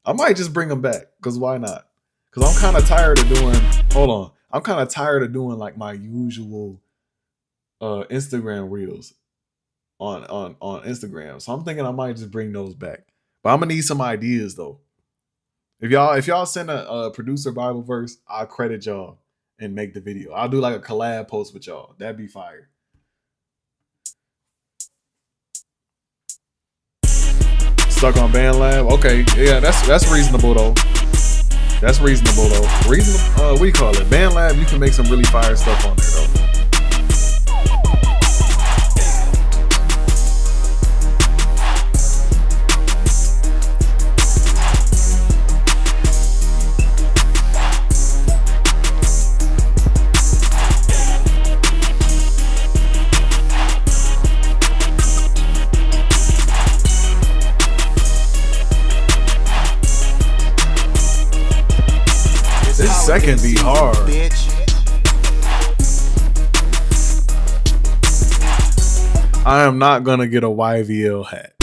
I might just bring them back, because why not? Because I'm kind of tired of doing. Hold on. I'm kind of tired of doing like my usual Instagram Reels on Instagram. So I'm thinking I might just bring those back. But I'm gonna need some ideas though. If y'all send a producer Bible verse, I'll credit y'all and make the video. I'll do like a collab post with y'all. That'd be fire. Stuck on BandLab? Okay, yeah, that's reasonable though. That's reasonable though. What do you call it? BandLab, you can make some really fire stuff on there though. Second be hard. I am not gonna get a YVL hat.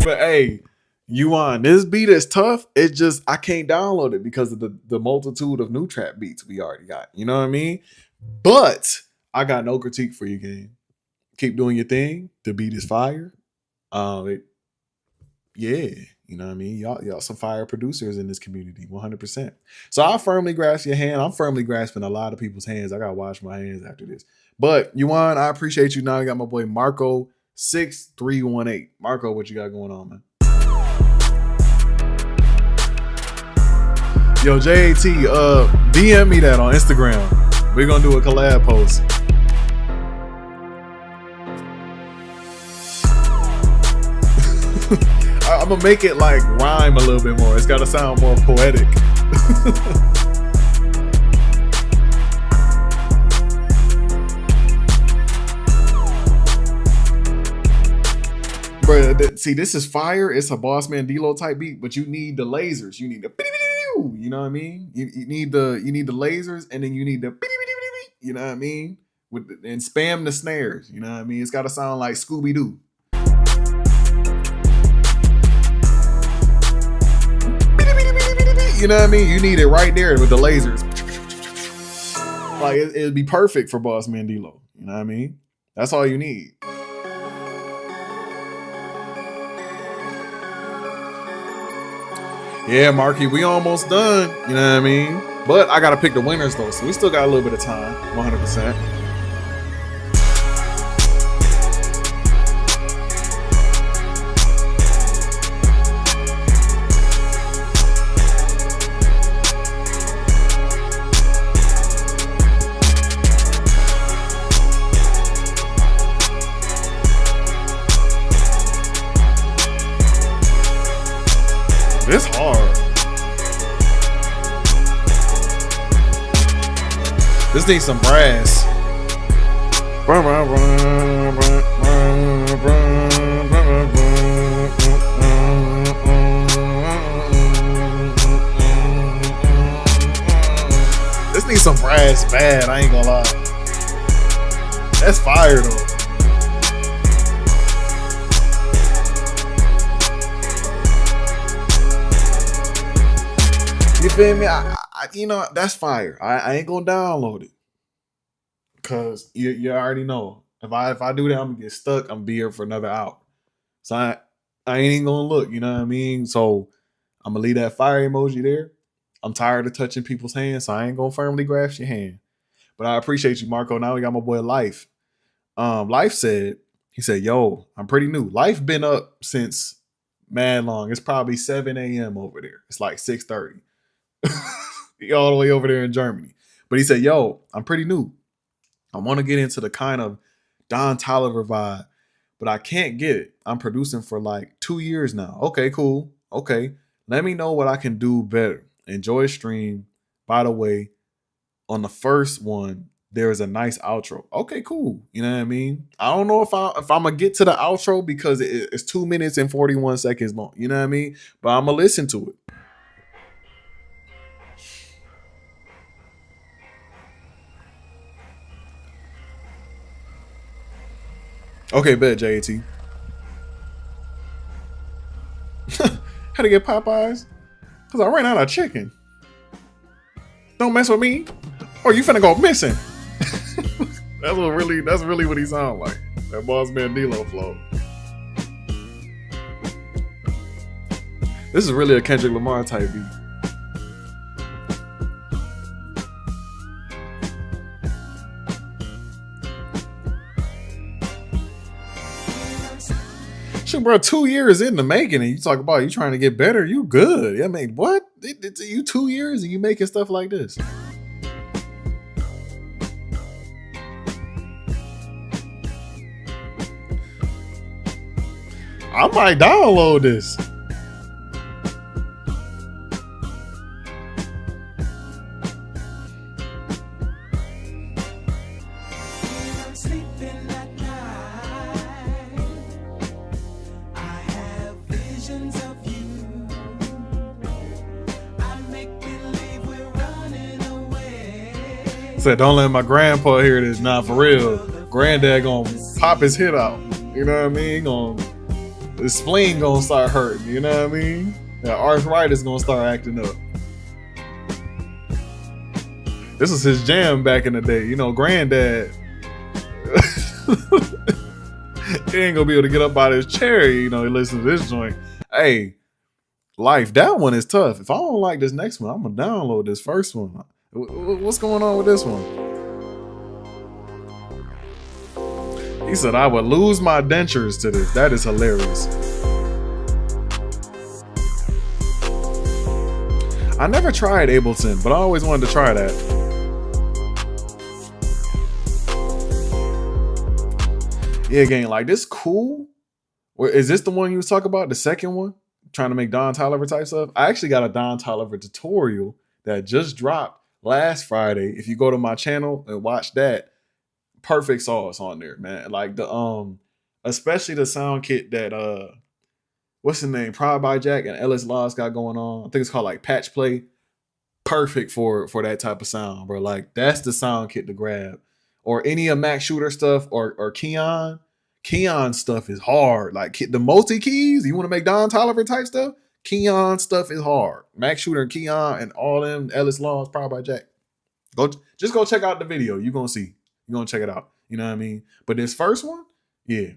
But hey, Yuan, this beat is tough. It's just I can't download it because of the multitude of new trap beats we already got. You know what I mean? But I got no critique for you, game. Keep doing your thing. The beat is fire. Yeah, you know what I mean? Y'all some fire producers in this community, 100%. So I firmly grasp your hand. I'm firmly grasping a lot of people's hands. I gotta wash my hands after this. But you won. I appreciate you. Now I got my boy Marco 6318. Marco, what you got going on, man? Yo, JAT, DM me that on Instagram. We're gonna do a collab post. I'm gonna make it like rhyme a little bit more. It's gotta sound more poetic. Bro, see, this is fire. It's a Boss Man D-Lo type beat, but you need the lasers. You need the, you know what I mean? You need the lasers, and then you need the, you know what I mean? And spam the snares. You know what I mean? It's gotta sound like Scooby-Doo. You know what I mean? You need it right there with the lasers. Like it'd be perfect for Boss Man D-Lo. You know what I mean? That's all you need. Yeah, Marky, we almost done. You know what I mean? But I gotta pick the winners though, so we still got a little bit of time. 100%. This hard. This needs some brass. This needs some brass bad, I ain't gonna lie. That's fire though. You feel me? I you know, that's fire. I ain't gonna download it. Cause you already know. If I do that, I'm gonna get stuck. I'm gonna be here for another hour. So I ain't even gonna look, you know what I mean? So I'm gonna leave that fire emoji there. I'm tired of touching people's hands, so I ain't gonna firmly grasp your hand. But I appreciate you, Marco. Now we got my boy Life. Life said, he said, yo, I'm pretty new. Life been up since mad long. It's probably 7 a.m. over there. It's like 6:30. All the way over there in Germany. But he said, yo, I'm pretty new. I want to get into the kind of Don Toliver vibe, but I can't get it. I'm producing for like 2 years now. Okay, cool. Okay. Let me know what I can do better. Enjoy stream. By the way, on the first one, there is a nice outro. Okay, cool. You know what I mean? I don't know if I'm gonna get to the outro because it's 2 minutes and 41 seconds long. You know what I mean? But I'm gonna listen to it. Okay, bet, JAT. How to get Popeyes? Because I ran out of chicken. Don't mess with me, or you finna go missing. That's really what he sound like. That Boss Man D-Lo flow. This is really a Kendrick Lamar type beat. Shoot, bro, 2 years in the making, and you talk about you trying to get better. You good? I mean, what? You 2 years and you making stuff like this? I might download this. Said, don't let my grandpa hear this. Nah, for real. Granddad gonna pop his hit out. You know what I mean? His spleen gonna start hurting. You know what I mean? That arthritis gonna start acting up. This was his jam back in the day. You know, Granddad. He ain't gonna be able to get up out of his chair. You know, he listens to this joint. Hey, Life, that one is tough. If I don't like this next one, I'm gonna download this first one. What's going on with this one? He said, I would lose my dentures to this. That is hilarious. I never tried Ableton, but I always wanted to try that. Yeah, gang, like this cool. Is this the one you was talking about? The second one? Trying to make Don Toliver type stuff? I actually got a Don Toliver tutorial that just dropped last Friday. If you go to my channel and watch that, perfect sauce on there, man. Like the especially the sound kit that what's the name? Pride by Jack and Ellis Laws got going on. I think it's called like Patch Play. Perfect for that type of sound, bro. Like that's the sound kit to grab. Or any of Max Shooter stuff or Keon. Keon stuff is hard. Like the multi keys, you want to make Don Toliver type stuff? Keon stuff is hard. Max Shooter and Keon and all them Ellis Laws, Pride by Jack. Just go check out the video. You're gonna see. You're gonna check it out. You know what I mean? But this first one, yeah,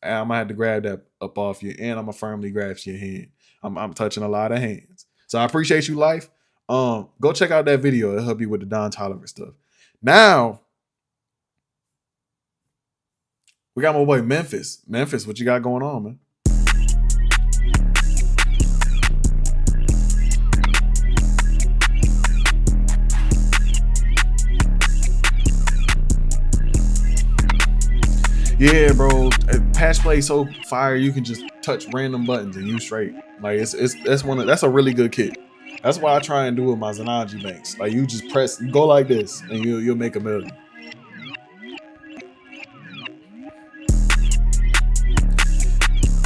I'm gonna have to grab that up off you, and I'm gonna firmly grasp your hand. I'm touching a lot of hands. So I appreciate you, life. Go check out that video. It'll help you with the Don Toliver stuff. Now, we got my boy Memphis. Memphis, what you got going on, man? Yeah, bro. Patch Play so fire, you can just touch random buttons and you straight. Like that's a really good kit. That's why I try and do with my Zanaji banks. Like you just press, you go like this, and you'll make a melody.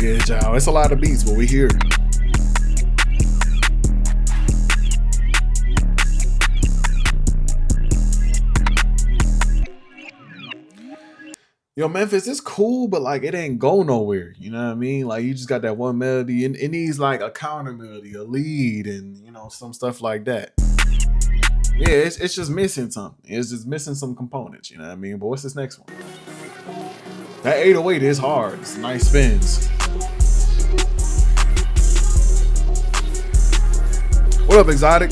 Yeah, y'all. It's a lot of beats, but we here. Yo, Memphis, it's cool, but like it ain't go nowhere. You know what I mean? Like you just got that one melody, and it needs like a counter melody, a lead, and you know, some stuff like that. Yeah, it's just missing something. It's just missing some components, you know what I mean? But what's this next one? That 808 is hard. It's nice spins. What up, Exotic?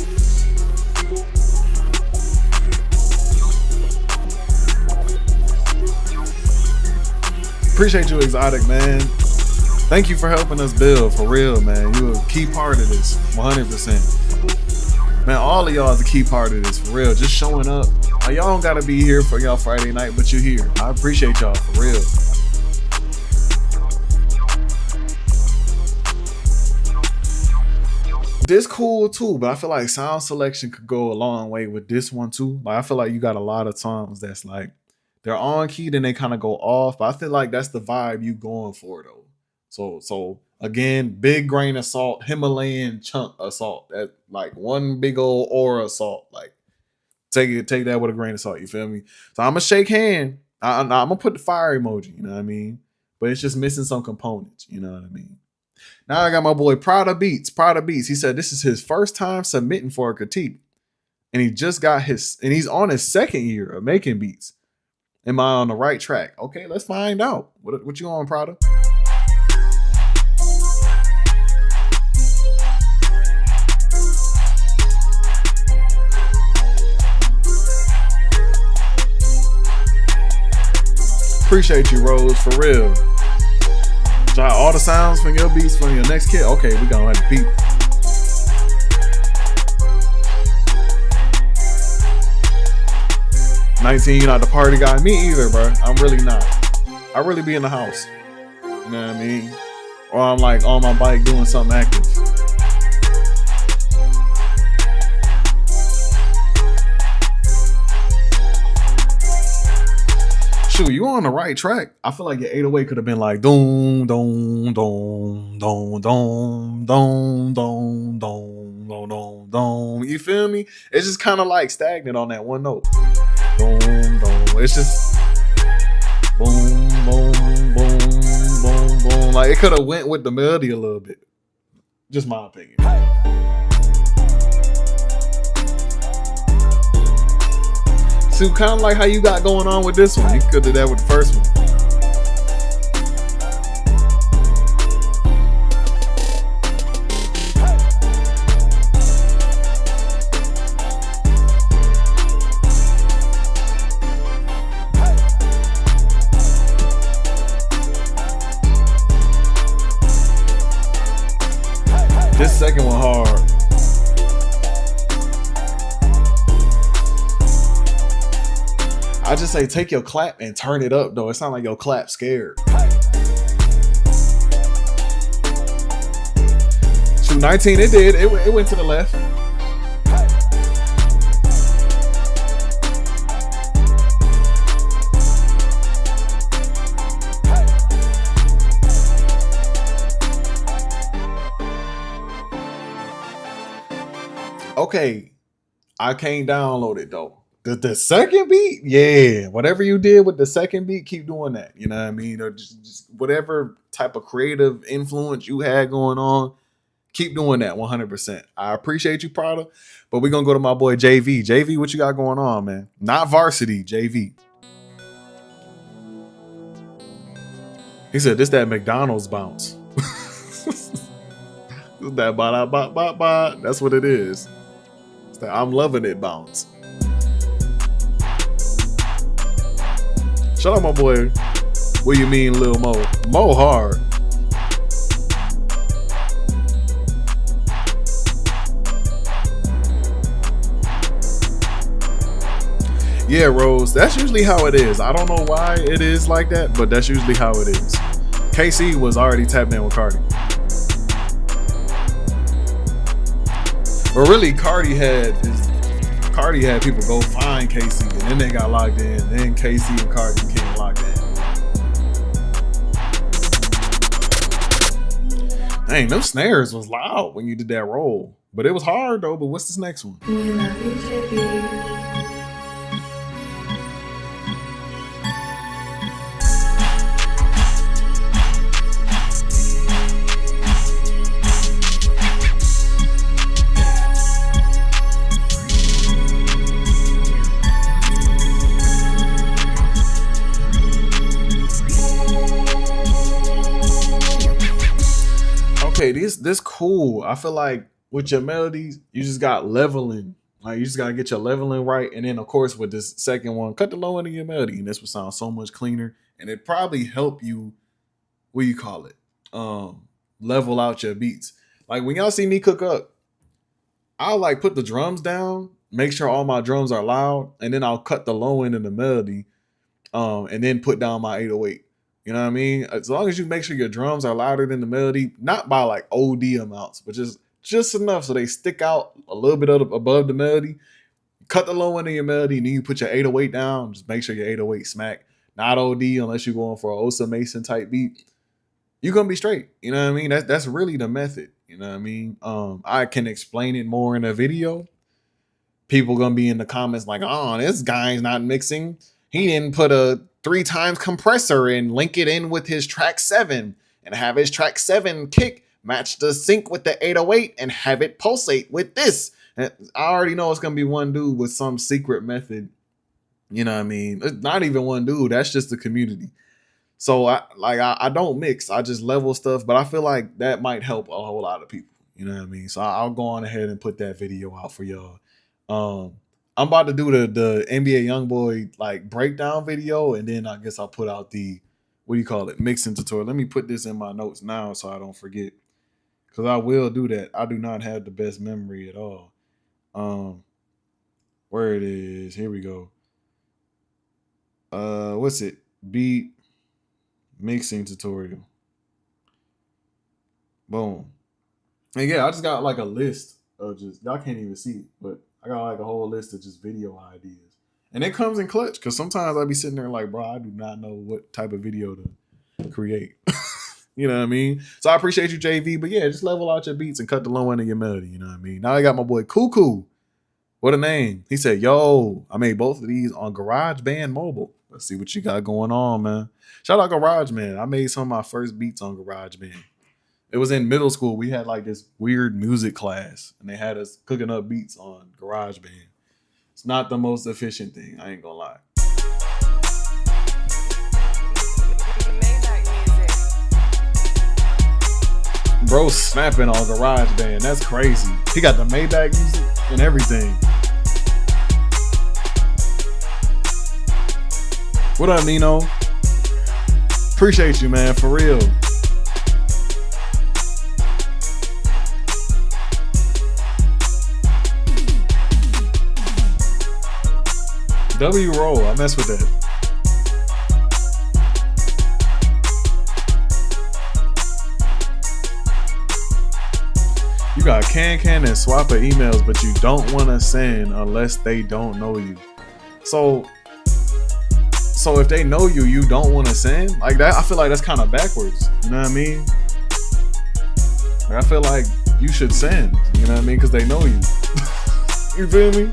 Appreciate you, Exotic, man. Thank you for helping us build, for real, man. You're a key part of this, 100%. Man, all of y'all is a key part of this, for real. Just showing up. Like, y'all don't gotta be here for y'all Friday night, but you're here. I appreciate y'all, for real. This cool too, but I feel like sound selection could go a long way with this one too. Like I feel like you got a lot of songs that's like they're on key, then they kind of go off. But I feel like that's the vibe you going for though. So again, big grain of salt, Himalayan chunk of salt. That like one big old aura of salt. Like take that with a grain of salt. You feel me? So I'm gonna shake hand. I'm gonna put the fire emoji. You know what I mean? But it's just missing some components. You know what I mean? Now I got my boy Prada Beats. He said this is his first time submitting for a critique. And he's on his second year of making beats. Am I on the right track? Okay, let's find out. What you on, Prada? Appreciate you, Rose, for real. Try all the sounds from your beats from your next kit. Okay, we gonna have to peep. "19, you're not the party guy." Me either, bro. I'm really not. I really be in the house. You know what I mean? Or I'm like on my bike doing something active. Shoot, you on the right track. I feel like your 808 could have been like doom, doom, doom, doom, doom, doom, doom, doom, doom, doom, doom. You feel me? It's just kind of like stagnant on that one note. Boom, boom. It's just boom, boom, boom, boom, boom. Like it could have went with the melody a little bit. Just my opinion. So kind of like how you got going on with this one. You could do that with the first one. I just say take your clap and turn it up though. It sounds like your clap scared. Shoot, 19, it did. It went to the left. Okay, I can't download it though. The second beat, yeah. Whatever you did with the second beat, keep doing that. You know what I mean? Or just whatever type of creative influence you had going on, keep doing that 100%. I appreciate you, Prada. But we're going to go to my boy JV. JV, what you got going on, man? Not varsity, JV. He said, this that McDonald's bounce. That ba-da-ba-ba-ba. That's what it is. It's that I'm loving it bounce. Shout out my boy, what you mean, Lil Mo? Mo hard. Yeah, Rose, that's usually how it is. I don't know why it is like that, but that's usually how it is. KC was already tapped in with Cardi. But really, Cardi had people go find KC, and then they got locked in. Then KC and Cardi became locked in. Dang, those snares was loud when you did that roll. But it was hard though. But what's this next one? Okay, this cool. I feel like with your melodies, you just got leveling. Like you just gotta get your leveling right. And then of course with this second one, cut the low end of your melody, and this would sound so much cleaner. And it probably help you, what do you call it? Level out your beats. Like when y'all see me cook up, I'll like put the drums down, make sure all my drums are loud, and then I'll cut the low end of the melody, and then put down my 808. You know what I mean? As long as you make sure your drums are louder than the melody, not by like OD amounts, but just enough so they stick out a little bit above the melody. Cut the low end of your melody, and then you put your 808 down. Just make sure your 808 smack. Not OD unless you're going for an Osa Mason type beat. You're gonna be straight. You know what I mean? That's really the method. You know what I mean? I can explain it more in a video. People gonna be in the comments like, oh, this guy's not mixing. He didn't put a 3 times compressor and link it in with his track 7 and have his track 7 kick match the sync with the 808 and have it pulsate with this. And I already know it's gonna be one dude with some secret method. You know what I mean? It's not even one dude. That's just the community. So I don't mix. I just level stuff, but I feel like that might help a whole lot of people. You know what I mean? So I'll go on ahead and put that video out for y'all. I'm about to do the NBA Youngboy like breakdown video, and then I guess I'll put out the, what do you call it, mixing tutorial. Let me put this in my notes now so I don't forget, because I will do that. I do not have the best memory at all. Where it is, here we go. What's it? Beat mixing tutorial. Boom. And yeah, I just got like a list of just, y'all can't even see it, but I got like a whole list of just video ideas. And it comes in clutch, because sometimes I be sitting there like, bro, I do not know what type of video to create. You know what I mean? So I appreciate you, JV. But yeah, just level out your beats and cut the low end of your melody. You know what I mean? Now I got my boy Cuckoo. What a name. He said, yo, I made both of these on GarageBand Mobile. Let's see what you got going on, man. Shout out GarageBand. I made some of my first beats on GarageBand. It was in middle school. We had like this weird music class, and they had us cooking up beats on GarageBand. It's not the most efficient thing. I ain't gonna lie. Bro snapping on GarageBand. That's crazy. He got the Maybach music and everything. What up, Nino? Appreciate you, man, for real. W roll. I mess with that. You got can and swap of emails, but you don't want to send unless they don't know you. So if they know you, you don't want to send like that. I feel like that's kind of backwards. You know what I mean? Like, I feel like you should send. You know what I mean? Because they know you. You feel me?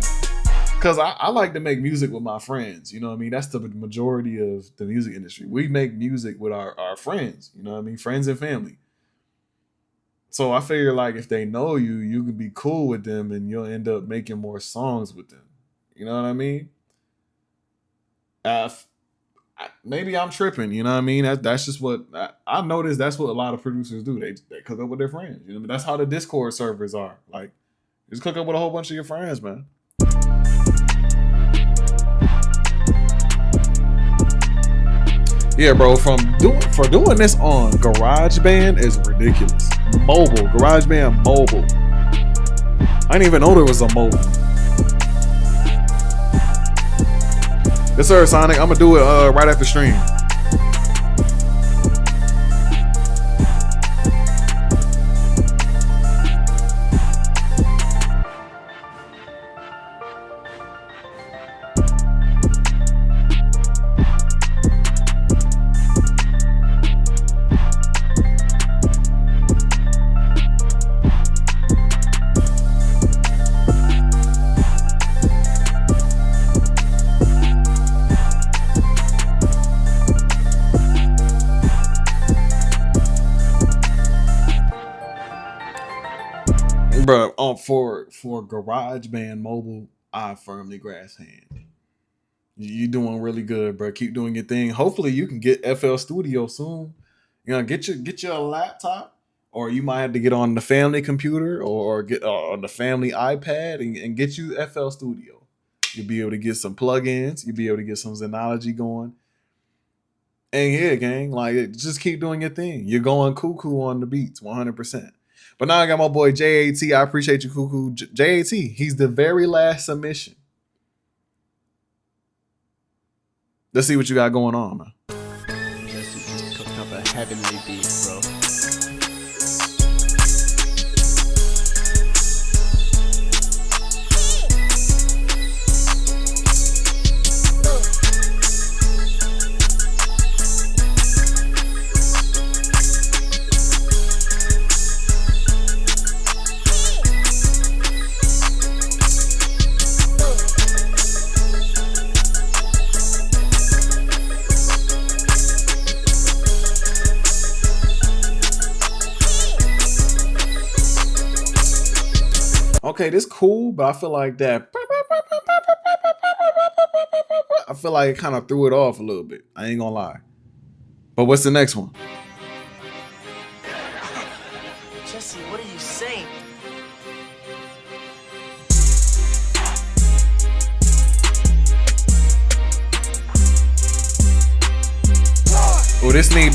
Because I like to make music with my friends. You know what I mean? That's the majority of the music industry. We make music with our friends. You know what I mean? Friends and family. So I figure like if they know you, you can be cool with them and you'll end up making more songs with them. You know what I mean? Maybe I'm tripping. You know what I mean? That's just what I noticed. That's what a lot of producers do. They cook up with their friends. You know what I mean? That's how the Discord servers are. Like, just cook up with a whole bunch of your friends, man. Yeah, bro. For doing this on GarageBand is ridiculous. Mobile, GarageBand mobile. I didn't even know there was a mobile. Yes, sir, Sonic. I'm gonna do it right after stream. Bro, for GarageBand mobile, I firmly grasp hand. You doing really good, bro. Keep doing your thing. Hopefully, you can get FL Studio soon. You know, get your laptop, or you might have to get on the family computer or get on the family iPad and get you FL Studio. You'll be able to get some plugins. You'll be able to get some Xenology going. And yeah, gang, like just keep doing your thing. You're going cuckoo on the beats, 100%. But now I got my boy JAT. I appreciate you, cuckoo. JAT, he's the very last submission. Let's see what you got going on, man. Yes, you just cooked up a heavenly beat, bro. Okay, this cool, but I feel like that. I feel like it kind of threw it off a little bit. I ain't gonna lie. But what's the next one? Jesse, what are you saying? Oh, this need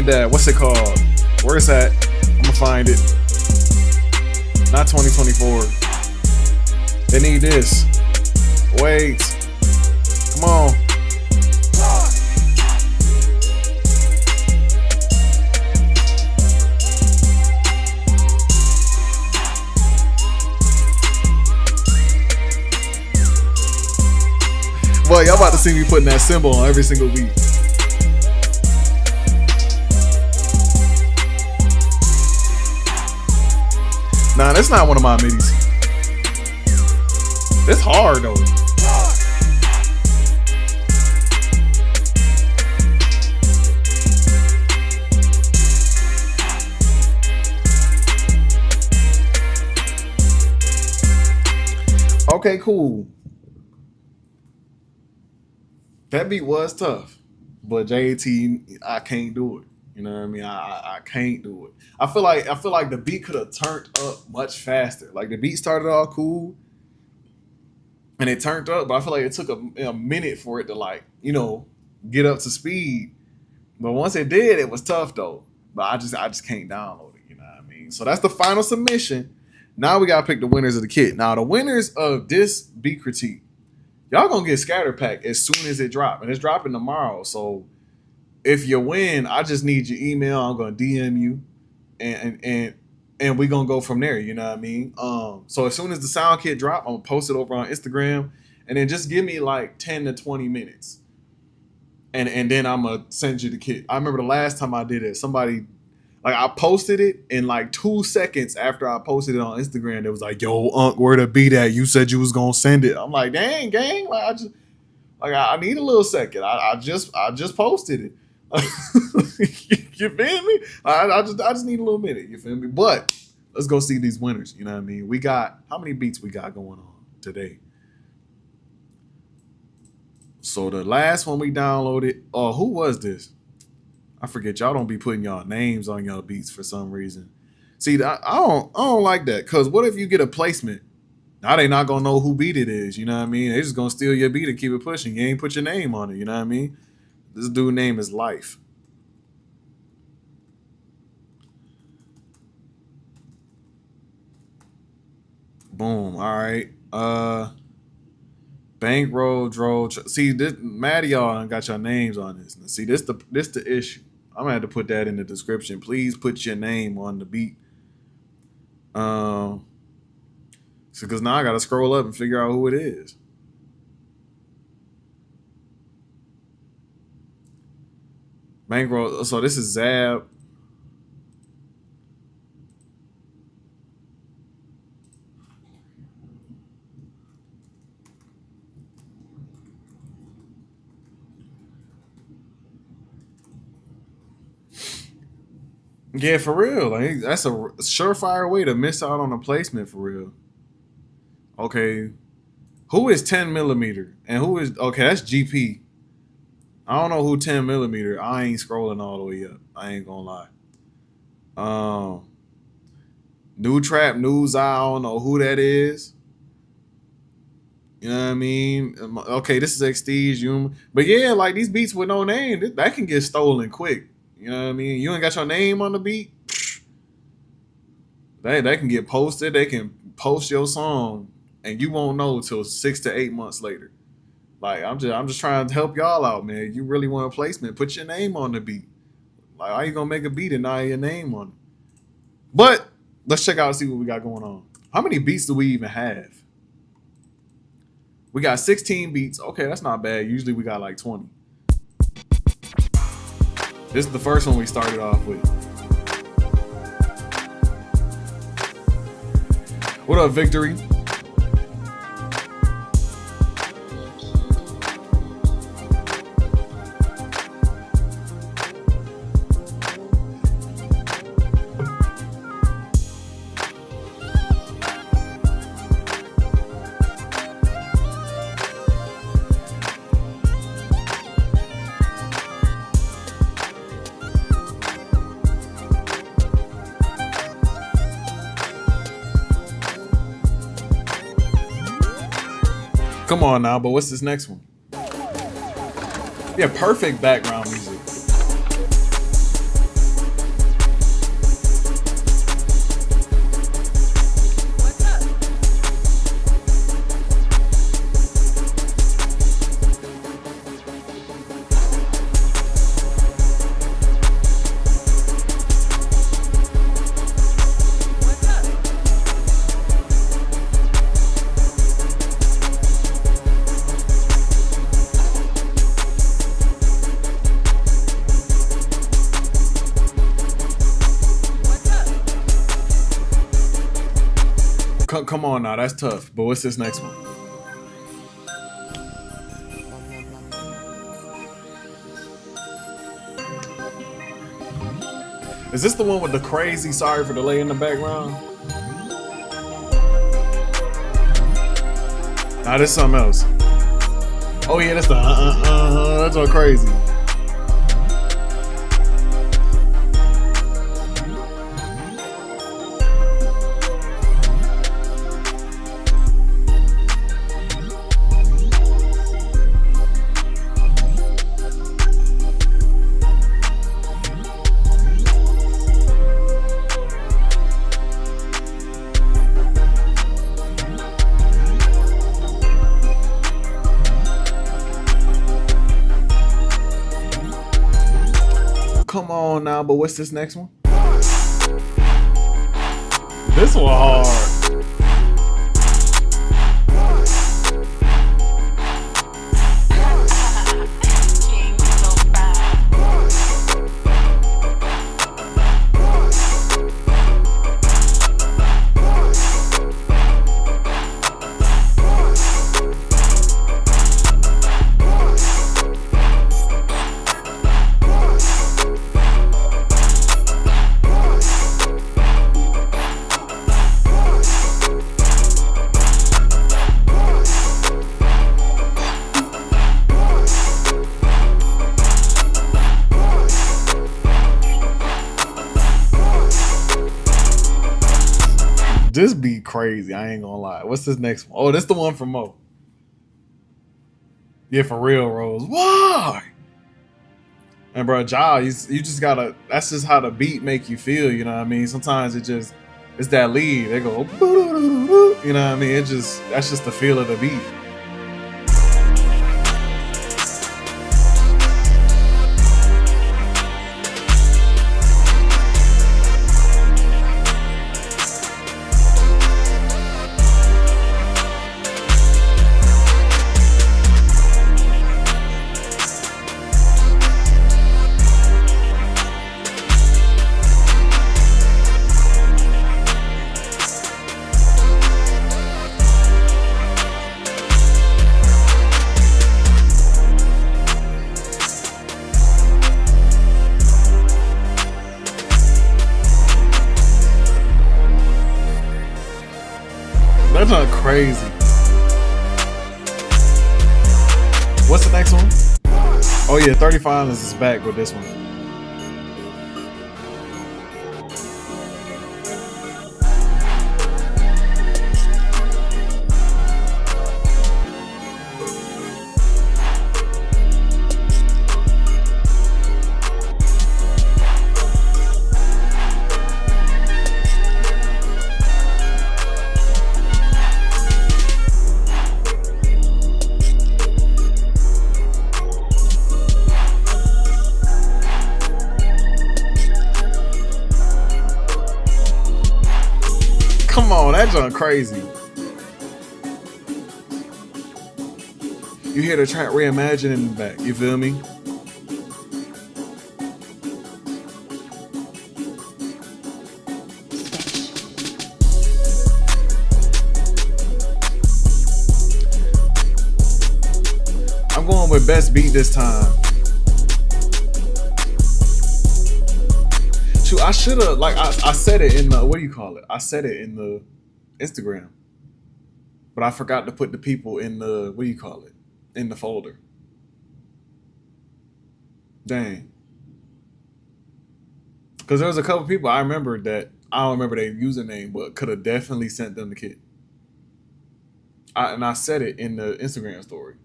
that. What's it called? Where is that? I'm gonna find it. Not 2024. They need this. Wait. Come on. Well, y'all about to see me putting that symbol on every single beat. Nah, that's not one of my midis. It's hard though. Okay, cool. That beat was tough, but JAT, I can't do it. You know what I mean? I can't do it. I feel like the beat could have turned up much faster. Like the beat started all cool, and it turned up, but I feel like it took a minute for it to like, you know, get up to speed. But once it did, it was tough though. But I just can't download it. You know what I mean? So that's the final submission. Now we gotta pick the winners of the kit. Now the winners of this beat critique y'all gonna get Scatter Pack as soon as it drop, and it's dropping tomorrow. So if you win, I just need your email. I'm gonna DM you, and we gonna go from there. You know what I mean? So as soon as the sound kit drop, I'm gonna post it over on Instagram, and then just give me like 10 to 20 minutes, and then I'm gonna send you the kit. I remember the last time I did it, somebody. Like, I posted it in like 2 seconds after I posted it on Instagram. It was like, "Yo, Unc, where the beat at? You said you was gonna send it." I'm like, "Dang, gang! Like, I need a little second. I just posted it." You feel me? I just need a little minute. You feel me? But let's go see these winners. You know what I mean? We got how many beats we got going on today? So the last one we downloaded. Oh, who was this? I forget. Y'all don't be putting y'all names on y'all beats for some reason. See, I don't like that. Cause what if you get a placement? Now they not gonna know who beat it is. You know what I mean? They just gonna steal your beat and keep it pushing. You ain't put your name on it. You know what I mean? This dude's name is Life. Boom. All right. Bankroll drove. See, this mad of y'all got your names on this. See, this the issue. I'm gonna have to put that in the description. Please put your name on the beat. So because now I gotta scroll up and figure out who it is. Bankroll. So this is Zab. Yeah, for real. Like, that's a surefire way to miss out on a placement for real. Okay. Who is 10 millimeter? And who is okay, that's GP. I don't know who 10 millimeter. I ain't scrolling all the way up. I ain't gonna lie. New Trap News, I don't know who that is. You know what I mean? Okay, this is Extige. But yeah, like these beats with no name, that can get stolen quick. You know what I mean? You ain't got your name on the beat. They can get posted. They can post your song, and you won't know till 6 to 8 months later. Like I'm just trying to help y'all out, man. You really want a placement? Put your name on the beat. Like, how you gonna make a beat and not have your name on it? But let's check out and see what we got going on. How many beats do we even have? We got 16 beats. Okay, that's not bad. Usually we got like 20. This is the first one we started off with. What up, Victory? Come on now, but what's this next one? Yeah, perfect background music. Come on now, that's tough. But what's this next one? Is this the one with the crazy sorry for the delay in the background? Nah, this is something else. Oh yeah, that's the that's all crazy. Come on now, but what's this next one? This one hard. This be crazy. I ain't gonna lie. What's this next one? Oh, this the one from Mo. Yeah, for real, Rose. Why? And bro, Ja, you just gotta. That's just how the beat make you feel. You know what I mean? Sometimes it's that lead. They go, you know what I mean? That's just the feel of the beat. That's not crazy. What's the next one? Oh yeah, 35 is back with this one. Come on, that joint crazy. You hear the track reimagining in the back, you feel me? I'm going with best beat this time. Shoot, I should have, like, I said it in the, what do you call it? I said it in the Instagram. But I forgot to put the people in the, what do you call it? In the folder. Dang. Because there was a couple people I remember that, I don't remember their username, but could have definitely sent them the kit. And I said it in the Instagram story.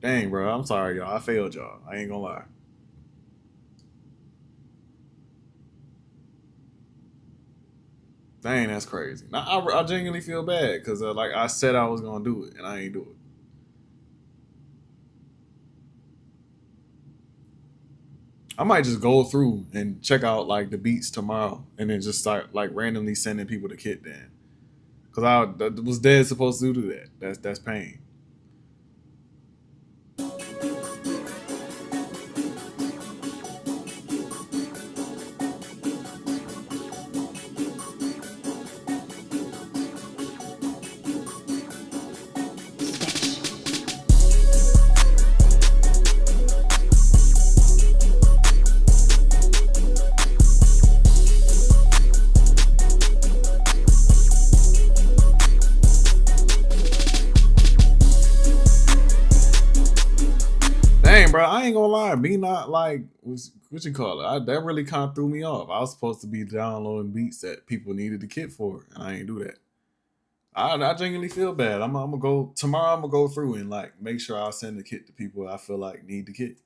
Dang, bro. I'm sorry, y'all. I failed y'all. I ain't gonna lie. Dang, that's crazy. Now, I genuinely feel bad because like I said I was going to do it and I ain't do it. I might just go through and check out like the beats tomorrow and then just start like randomly sending people the kit then. Because I was dead supposed to do that. That's pain. Bro, I ain't gonna lie. Me not like what you call it. That really kind of threw me off. I was supposed to be downloading beats that people needed the kit for, and I ain't do that. I genuinely feel bad. I'm gonna go tomorrow. I'm gonna go through and like make sure I send the kit to people I feel like need the kit.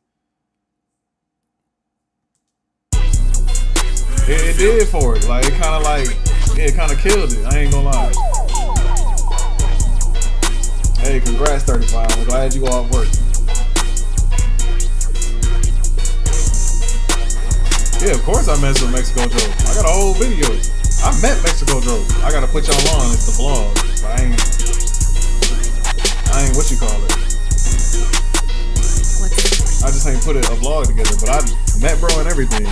It did for it. Like it kind of killed it. I ain't gonna lie. Hey, congrats 35. I'm glad you off work. Yeah, of course I mess with Mexico Joe. I got a whole video. I met Mexico Joe. I gotta put y'all on. It's the vlog. But I ain't what you call it. I just ain't put a vlog together. But I met bro and everything.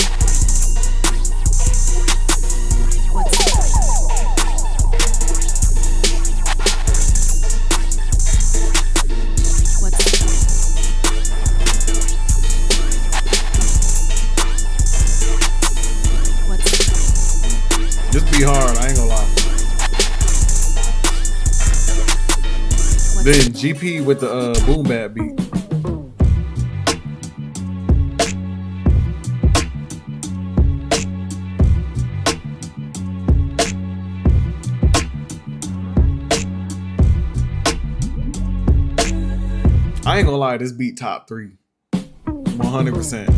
Just be hard, I ain't gonna lie. Then GP with the boom bap beat. I ain't gonna lie, this beat top 3. 100%.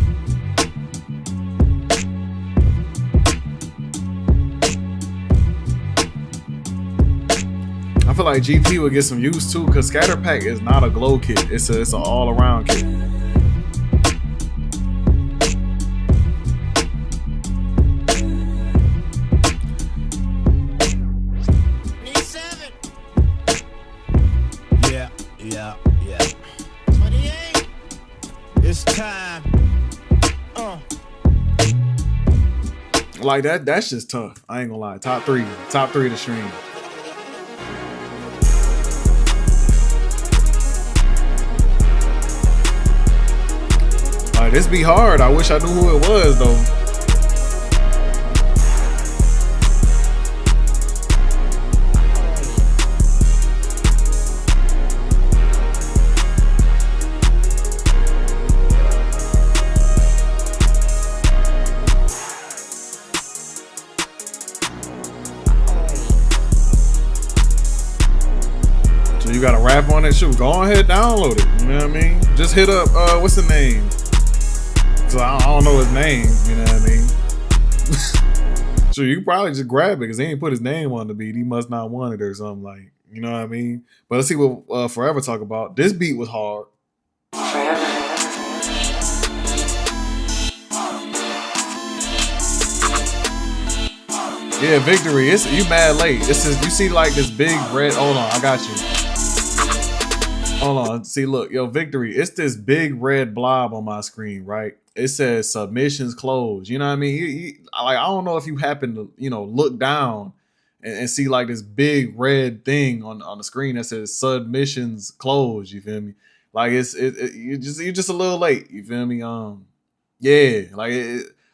I feel like GP would get some use too, because Scatter Pack is not a glow kit. It's an all-around kit. Yeah. 28. It's time. Like that's just tough. I ain't gonna lie. Top 3 to stream. Like, this be hard. I wish I knew who it was though. So you got a rap on it? Shoot, go ahead, download it. You know what I mean? Just hit up what's the name? So I don't know his name, you know what I mean? So you probably just grab it because he ain't put his name on the beat. He must not want it or something, like, you know what I mean? But let's see what Forever talk about. This beat was hard. Yeah, Victory. You mad late. This is, you see like this big red. Hold on, I got you. Hold on. See, look, yo, Victory. It's this big red blob on my screen, right? It says submissions closed. You know what I mean? Like, I don't know if you happen to, look down and see like this big red thing on the screen that says submissions closed. You feel me? Like you're just a little late. You feel me? Yeah. Like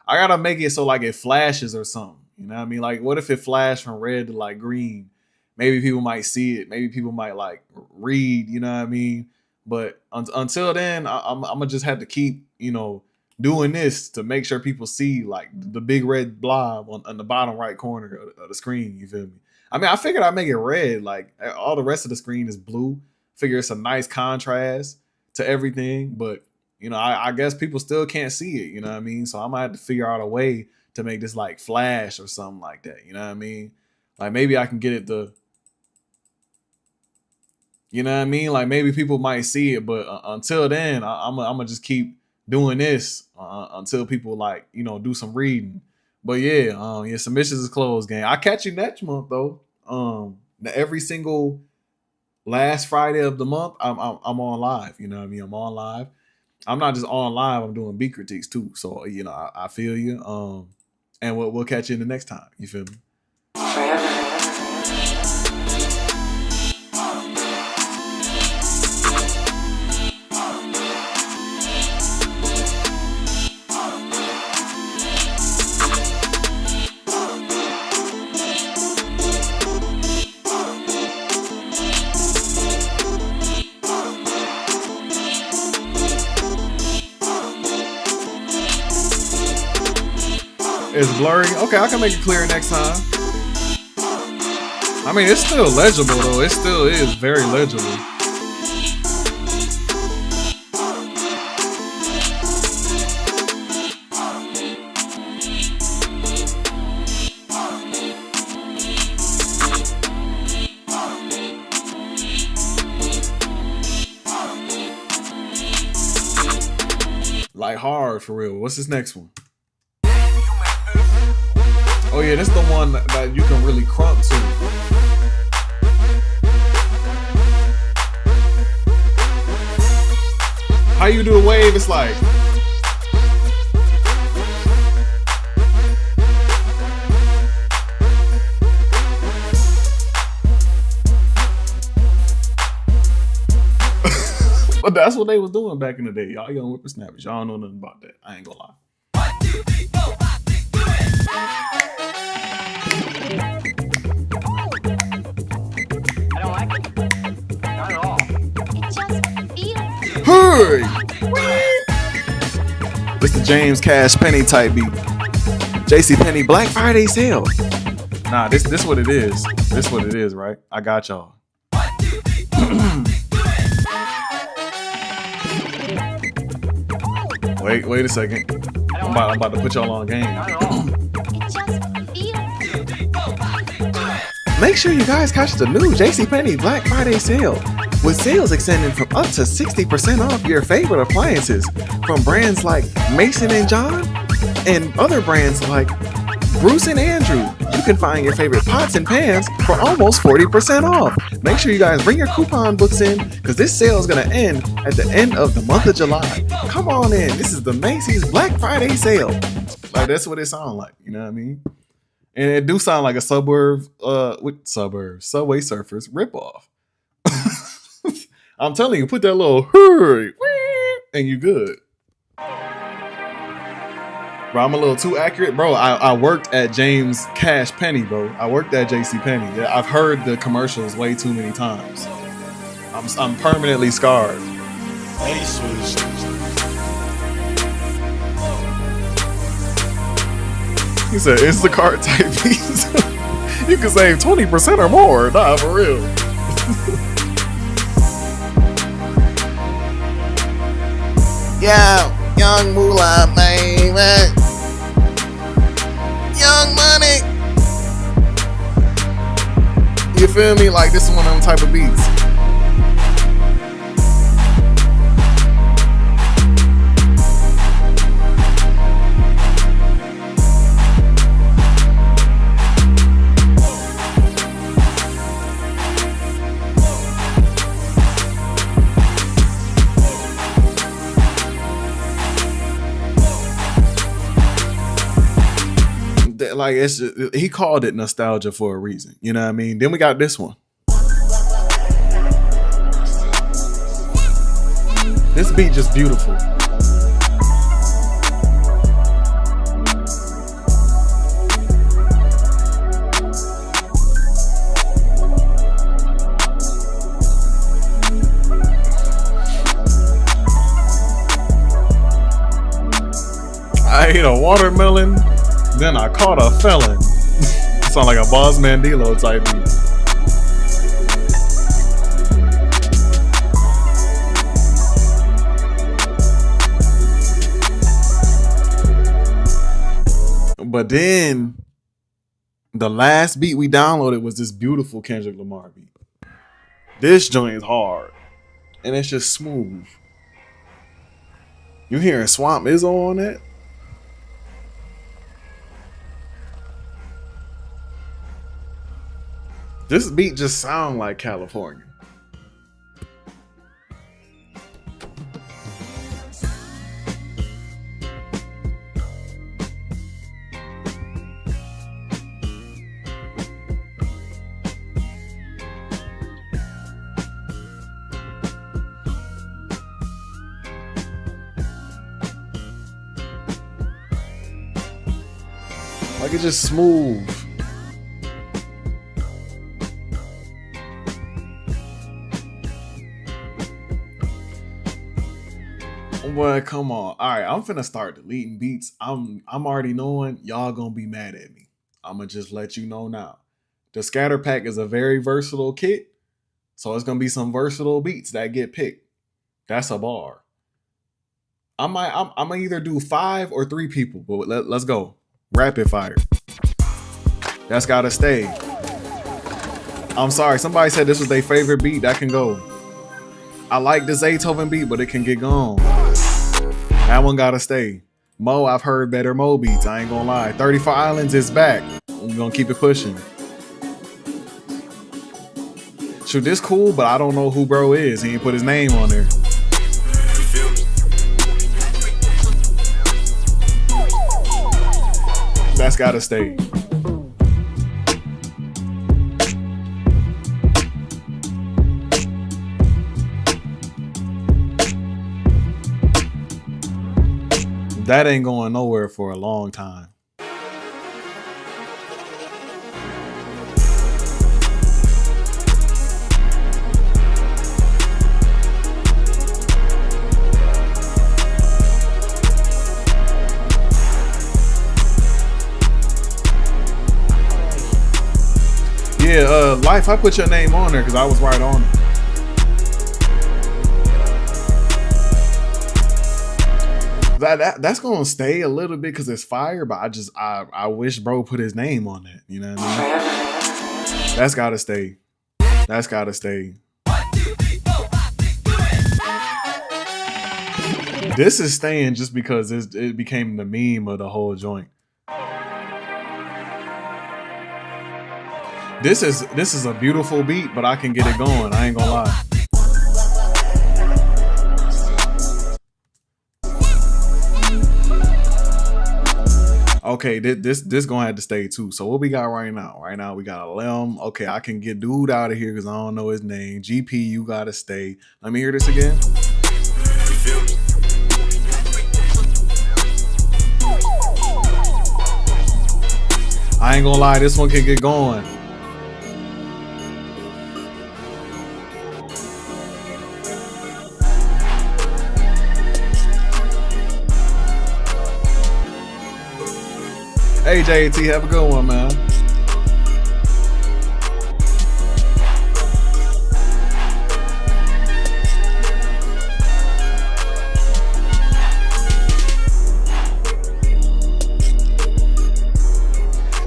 I gotta make it so like it flashes or something. You know what I mean? Like, what if it flashed from red to like green? Maybe people might see it. Maybe people might like read. You know what I mean? But until then, I'm gonna just have to keep doing this to make sure people see like the big red blob on the bottom right corner of the screen. You feel me? I mean, I figured I'd make it red. Like, all the rest of the screen is blue. Figure it's a nice contrast to everything. But, I guess people still can't see it. You know what I mean? So I might have to figure out a way to make this like flash or something like that. You know what I mean? Like, maybe I can get it to, you know what I mean? Like, maybe people might see it. But until then, I'm gonna just keep doing this until people like, do some reading. But yeah, submissions is closed, gang. I'll catch you next month though. Every single last Friday of the month, I'm on live. You know what I mean? I'm on live. I'm not just on live, I'm doing beat critiques too. So, I feel you. And we'll catch you in the next time. You feel me? It's blurry. Okay, I can make it clear next time. I mean, it's still legible though. It still is very legible. Like, hard for real. What's this next one? Oh yeah, this is the one that you can really crunk to. How you do a wave? It's like. But that's what they was doing back in the day. Y'all young whippersnappers. Y'all don't know nothing about that. I ain't gonna lie. 1, 2, 3, 4, 5, 6, do it. I don't like it. Not at all. It just feels. Hey! This the James Cash Penny type beat. JC Penny Black Friday sale. Nah, this what it is. This what it is, right? I got y'all. 1, 2, 3, 4, 5, 6, do it. Wait a second. I'm about to put y'all on game. Make sure you guys catch the new JCPenney Black Friday sale, with sales extending from up to 60% off your favorite appliances from brands like Mason & John and other brands like Bruce and Andrew. You can find your favorite pots and pans for almost 40% off. Make sure you guys bring your coupon books in, because this sale is going to end at the end of the month of July. Come on in. This is the Macy's Black Friday sale. Like, that's what it sounds like. You know what I mean? And it do sound like a Subway Surfers ripoff. I'm telling you, put that little hurry and you good. Bro, I'm a little too accurate. Bro, I worked at James Cash Penny, bro. I worked at JC Penny. I've heard the commercials way too many times. I'm permanently scarred. Hey, sweet. He said Instacart type beats. You can save 20% or more. Nah, for real. Yeah, young moolah, baby. Young money. You feel me? Like, this is one of them type of beats. Like, it's just, he called it nostalgia for a reason. You know what I mean? Then we got this one. This beat just beautiful. I ate a watermelon, then I caught a felon. Sound like a Boss Mandilo type beat. But then the last beat we downloaded was this beautiful Kendrick Lamar beat. This joint is hard and it's just smooth. You hearing Swamp Izzo on that? This beat just sound like California. Like, it's just smooth. Boy, come on. All right, I'm finna start deleting beats. I'm already knowing y'all gonna be mad at me. I'm gonna just let you know now. The Scatter Pack is a very versatile kit, so it's gonna be some versatile beats that get picked. That's a bar. I'm gonna either do 5 or 3 people, but let's go. Rapid fire. That's gotta stay. I'm sorry, somebody said this was their favorite beat. That can go. I like the Zaytoven beat, but it can get gone. That one gotta stay. Mo, I've heard better Mo beats. I ain't gonna lie. 34 Islands is back. We're gonna keep it pushing. Shoot, this cool, but I don't know who bro is. He ain't put his name on there. That's gotta stay. That ain't going nowhere for a long time. Yeah, Life, I put your name on there because I was right on it. That's gonna stay a little bit because it's fire, but I wish bro put his name on that. You know what I mean? That's gotta stay. That's gotta stay. This is staying just because it became the meme of the whole joint. This is a beautiful beat, but I can get it going. I ain't gonna lie. Okay, this gonna have to stay too. So what we got right now? Right now we got a limb. Okay, I can get dude out of here because I don't know his name. GP, you gotta stay. Let me hear this again. I ain't gonna lie, this one can get going. Hey JT, have a good one, man.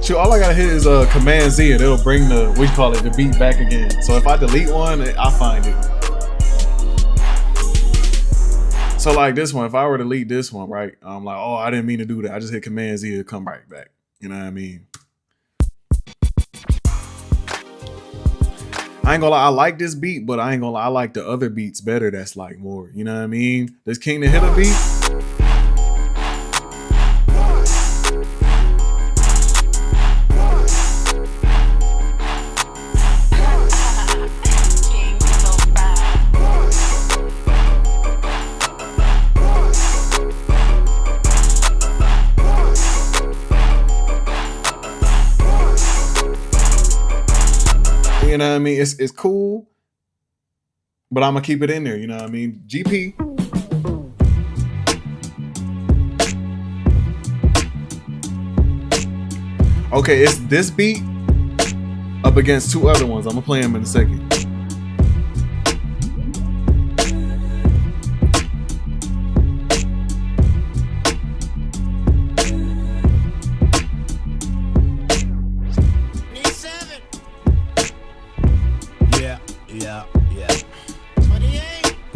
Shoot, all I gotta hit is Command Z and it'll bring the beat back again. So if I delete one, I find it. So like this one, if I were to delete this one, right? I'm like, oh, I didn't mean to do that. I just hit Command Z to come right back. You know what I mean? I ain't gonna lie, I like this beat, but I ain't gonna lie, I like the other beats better. That's like more, you know what I mean? This King the Hitter beat. You know what I mean? It's cool, but I'm gonna keep it in there. You know what I mean? GP. Okay, it's this beat up against two other ones. I'm gonna play them in a second.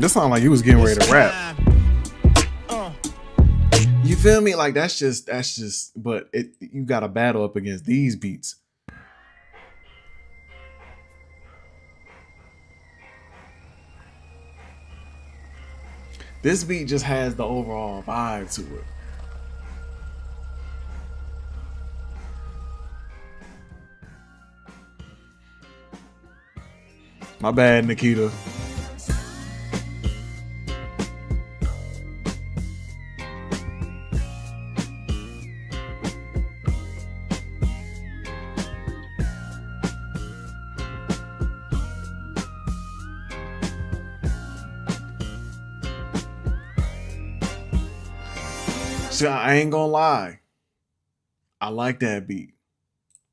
This sound like you was getting ready to rap. You feel me? Like that's just, but you got to battle up against these beats. This beat just has the overall vibe to it. My bad, Nikita. See, I ain't gonna lie. I like that beat,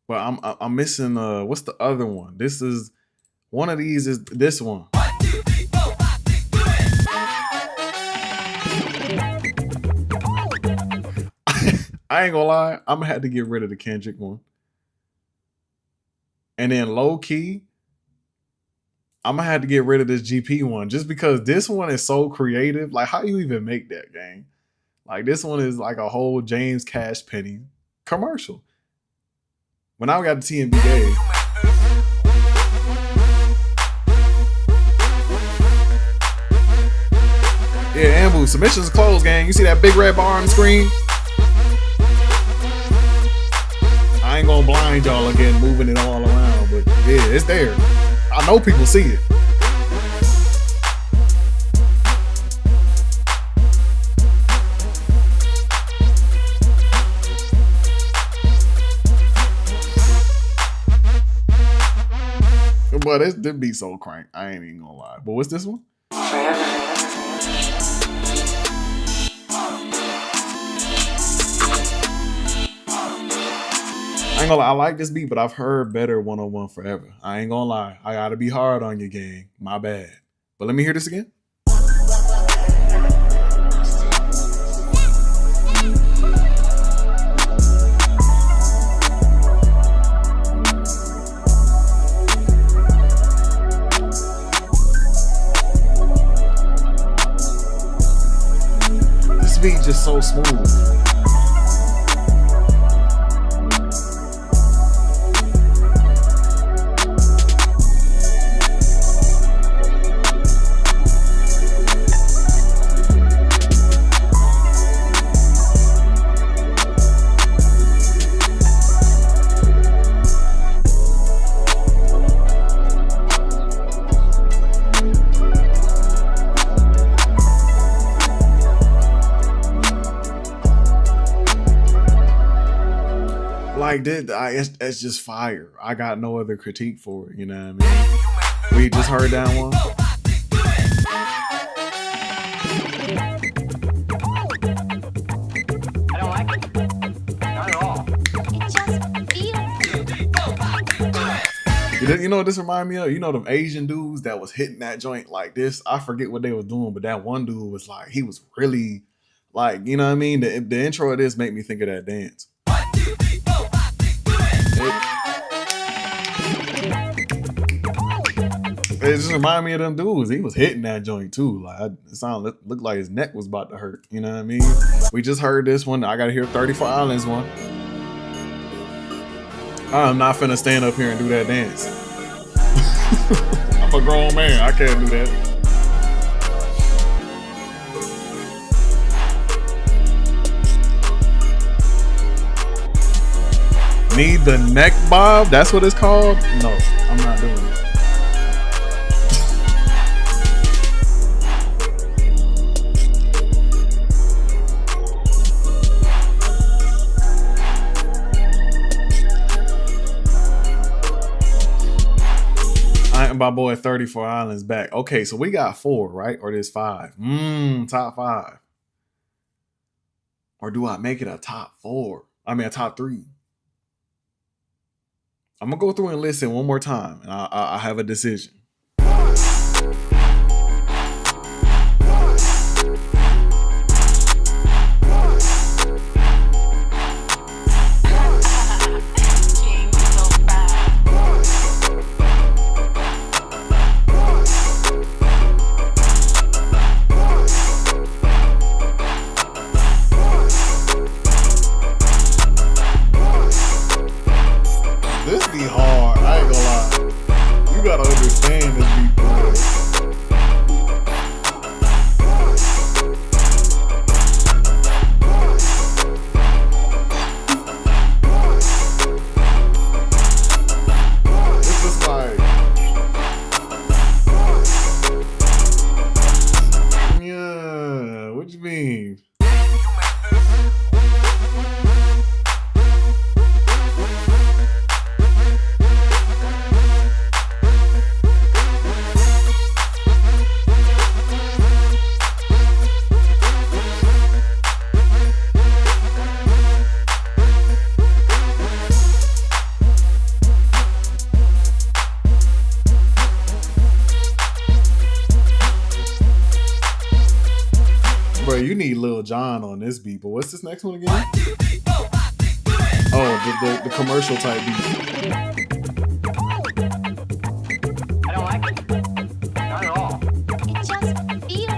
but I'm missing. What's the other one? This is one of these. Is this one? I ain't gonna lie. I'm gonna have to get rid of the Kendrick one, and then low key, I'm gonna have to get rid of this GP one just because this one is so creative. Like, how you even make that, gang? Like, this one is like a whole James Cash Penny commercial. When I got the TMB game. Yeah, Ambu, submissions closed, gang. You see that big red bar on the screen? I ain't gonna blind y'all again, moving it all around, but yeah, it's there. I know people see it. But this be so crank. I ain't even gonna lie. But what's this one? I ain't gonna lie, I like this beat, but I've heard better 101 Forever. I ain't gonna lie. I gotta be hard on you, gang. My bad. But let me hear this again. This beat just so smooth. Like that, it's just fire. I got no other critique for it. You know what I mean? We just heard that one. I don't like it. Not at all. It just feels. You know what this remind me of? You know them Asian dudes that was hitting that joint like this? I forget what they was doing, but that one dude was like, he was really like, you know what I mean? The intro of this made me think of that dance. It just reminded me of them dudes. He was hitting that joint too. Like it looked like his neck was about to hurt. You know what I mean? We just heard this one. I gotta hear 34 Islands one. I'm not finna stand up here and do that dance. I'm a grown man. I can't do that. Need the neck bob? That's what it's called? No, I'm not doing it. My boy 34 Islands back. Okay, so we got 4, right? Or there's 5. Top 5. Or do I make it a top 4? I mean a top 3. I'm gonna go through and listen one more time, and I have a decision. This be hard. I ain't gonna lie. You gotta understand this beat, bro. It's just like, yeah. What you mean? Bro, you need Lil Jon on this beat, but what's this next one again? Oh, the commercial type beat. I don't like it. Not at all. It just feels.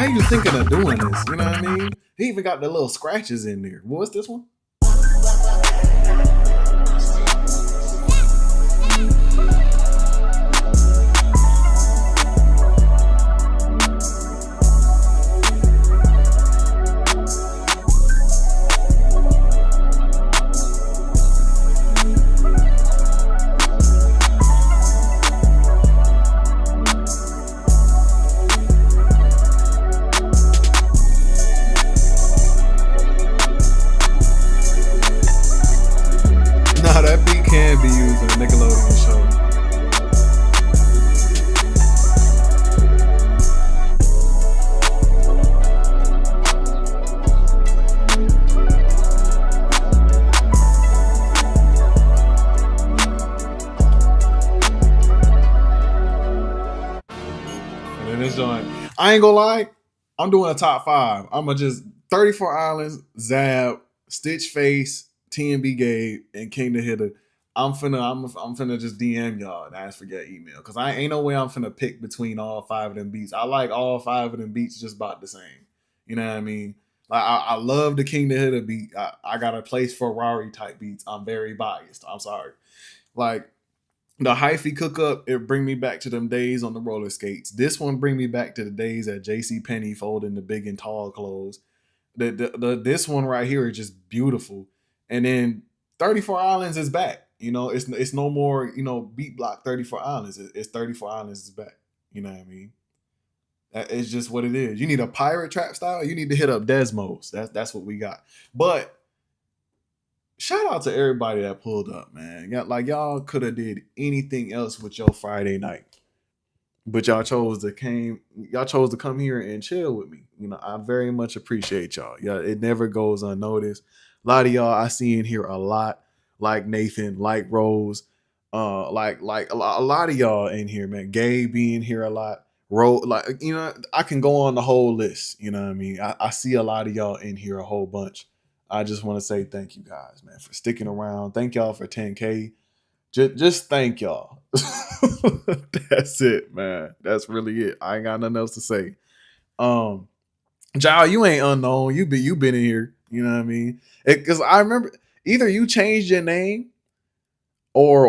how you thinking of doing this? You know what I mean? He even got the little scratches in there. What's this one? That beat can be used in a Nickelodeon show. And then this joint, I ain't gonna lie, I'm doing a top 5. I'm gonna just 34 Islands, Zap, Stitch Face, TNB Gabe, and King the Hitter. I'm finna just DM y'all and ask for your email, because I ain't no way I'm finna pick between all 5 of them beats. I like all 5 of them beats just about the same. You know what I mean? Like I love the King the Hitter beat. I got a place for Rari type beats. I'm very biased. I'm sorry. Like the hyphy cook up, it bring me back to them days on the roller skates. This one bring me back to the days at JC Penney folding the big and tall clothes. This one right here is just beautiful. And then 34 Islands is back. You know, it's no more, you know, beat block 34 Islands. It's 34 Islands is back. You know what I mean? It's just what it is. You need a pirate trap style, you need to hit up Desmos. That's what we got. But shout out to everybody that pulled up, man. Like y'all could have did anything else with your Friday night, but y'all chose to come here and chill with me. You know, I very much appreciate y'all. Yeah, it never goes unnoticed. A lot of y'all I see in here a lot, like Nathan, like Rose, like a lot of y'all in here, man. Gabe being here a lot. Rose, like, you know, I can go on the whole list. You know what I mean? I see a lot of y'all in here a whole bunch. I just want to say thank you guys, man, for sticking around. Thank y'all for 10K. Just thank y'all. That's it, man. That's really it. I ain't got nothing else to say. Jao, you ain't unknown. You been in here. You know what I mean? Because I remember either you changed your name, or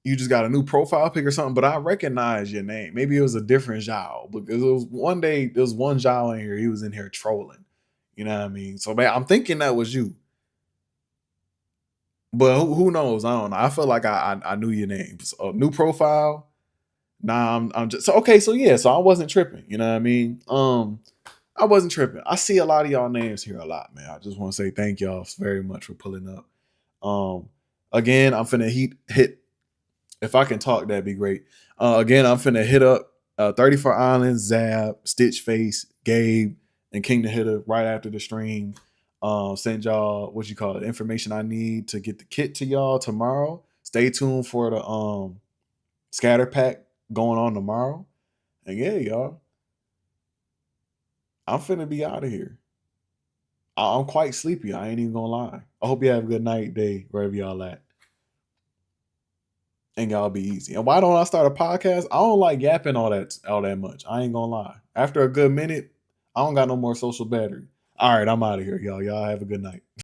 you just got a new profile pic or something. But I recognize your name. Maybe it was a different Zhao, because it was one day there was one Zhao in here. He was in here trolling. You know what I mean? So man, I'm thinking that was you. But who knows? I don't know. I feel like I knew your name. So, new profile. Nah, I'm just so okay. So yeah, so I wasn't tripping. You know what I mean? I wasn't tripping. I see a lot of y'all names here a lot, man. I just want to say thank y'all very much for pulling up. Again, I'm finna hit. If I can talk, that'd be great. Again, I'm finna hit up 34 Islands, Zab, Stitch Face, Gabe, and King the Hitter right after the stream. Send y'all information I need to get the kit to y'all tomorrow. Stay tuned for the scatter pack going on tomorrow. And yeah, y'all, I'm finna be out of here. I'm quite sleepy. I ain't even gonna lie. I hope you have a good night, day, wherever y'all at. And y'all be easy. And why don't I start a podcast? I don't like yapping all that much. I ain't gonna lie. After a good minute, I don't got no more social battery. All right, I'm out of here, y'all. Y'all have a good night.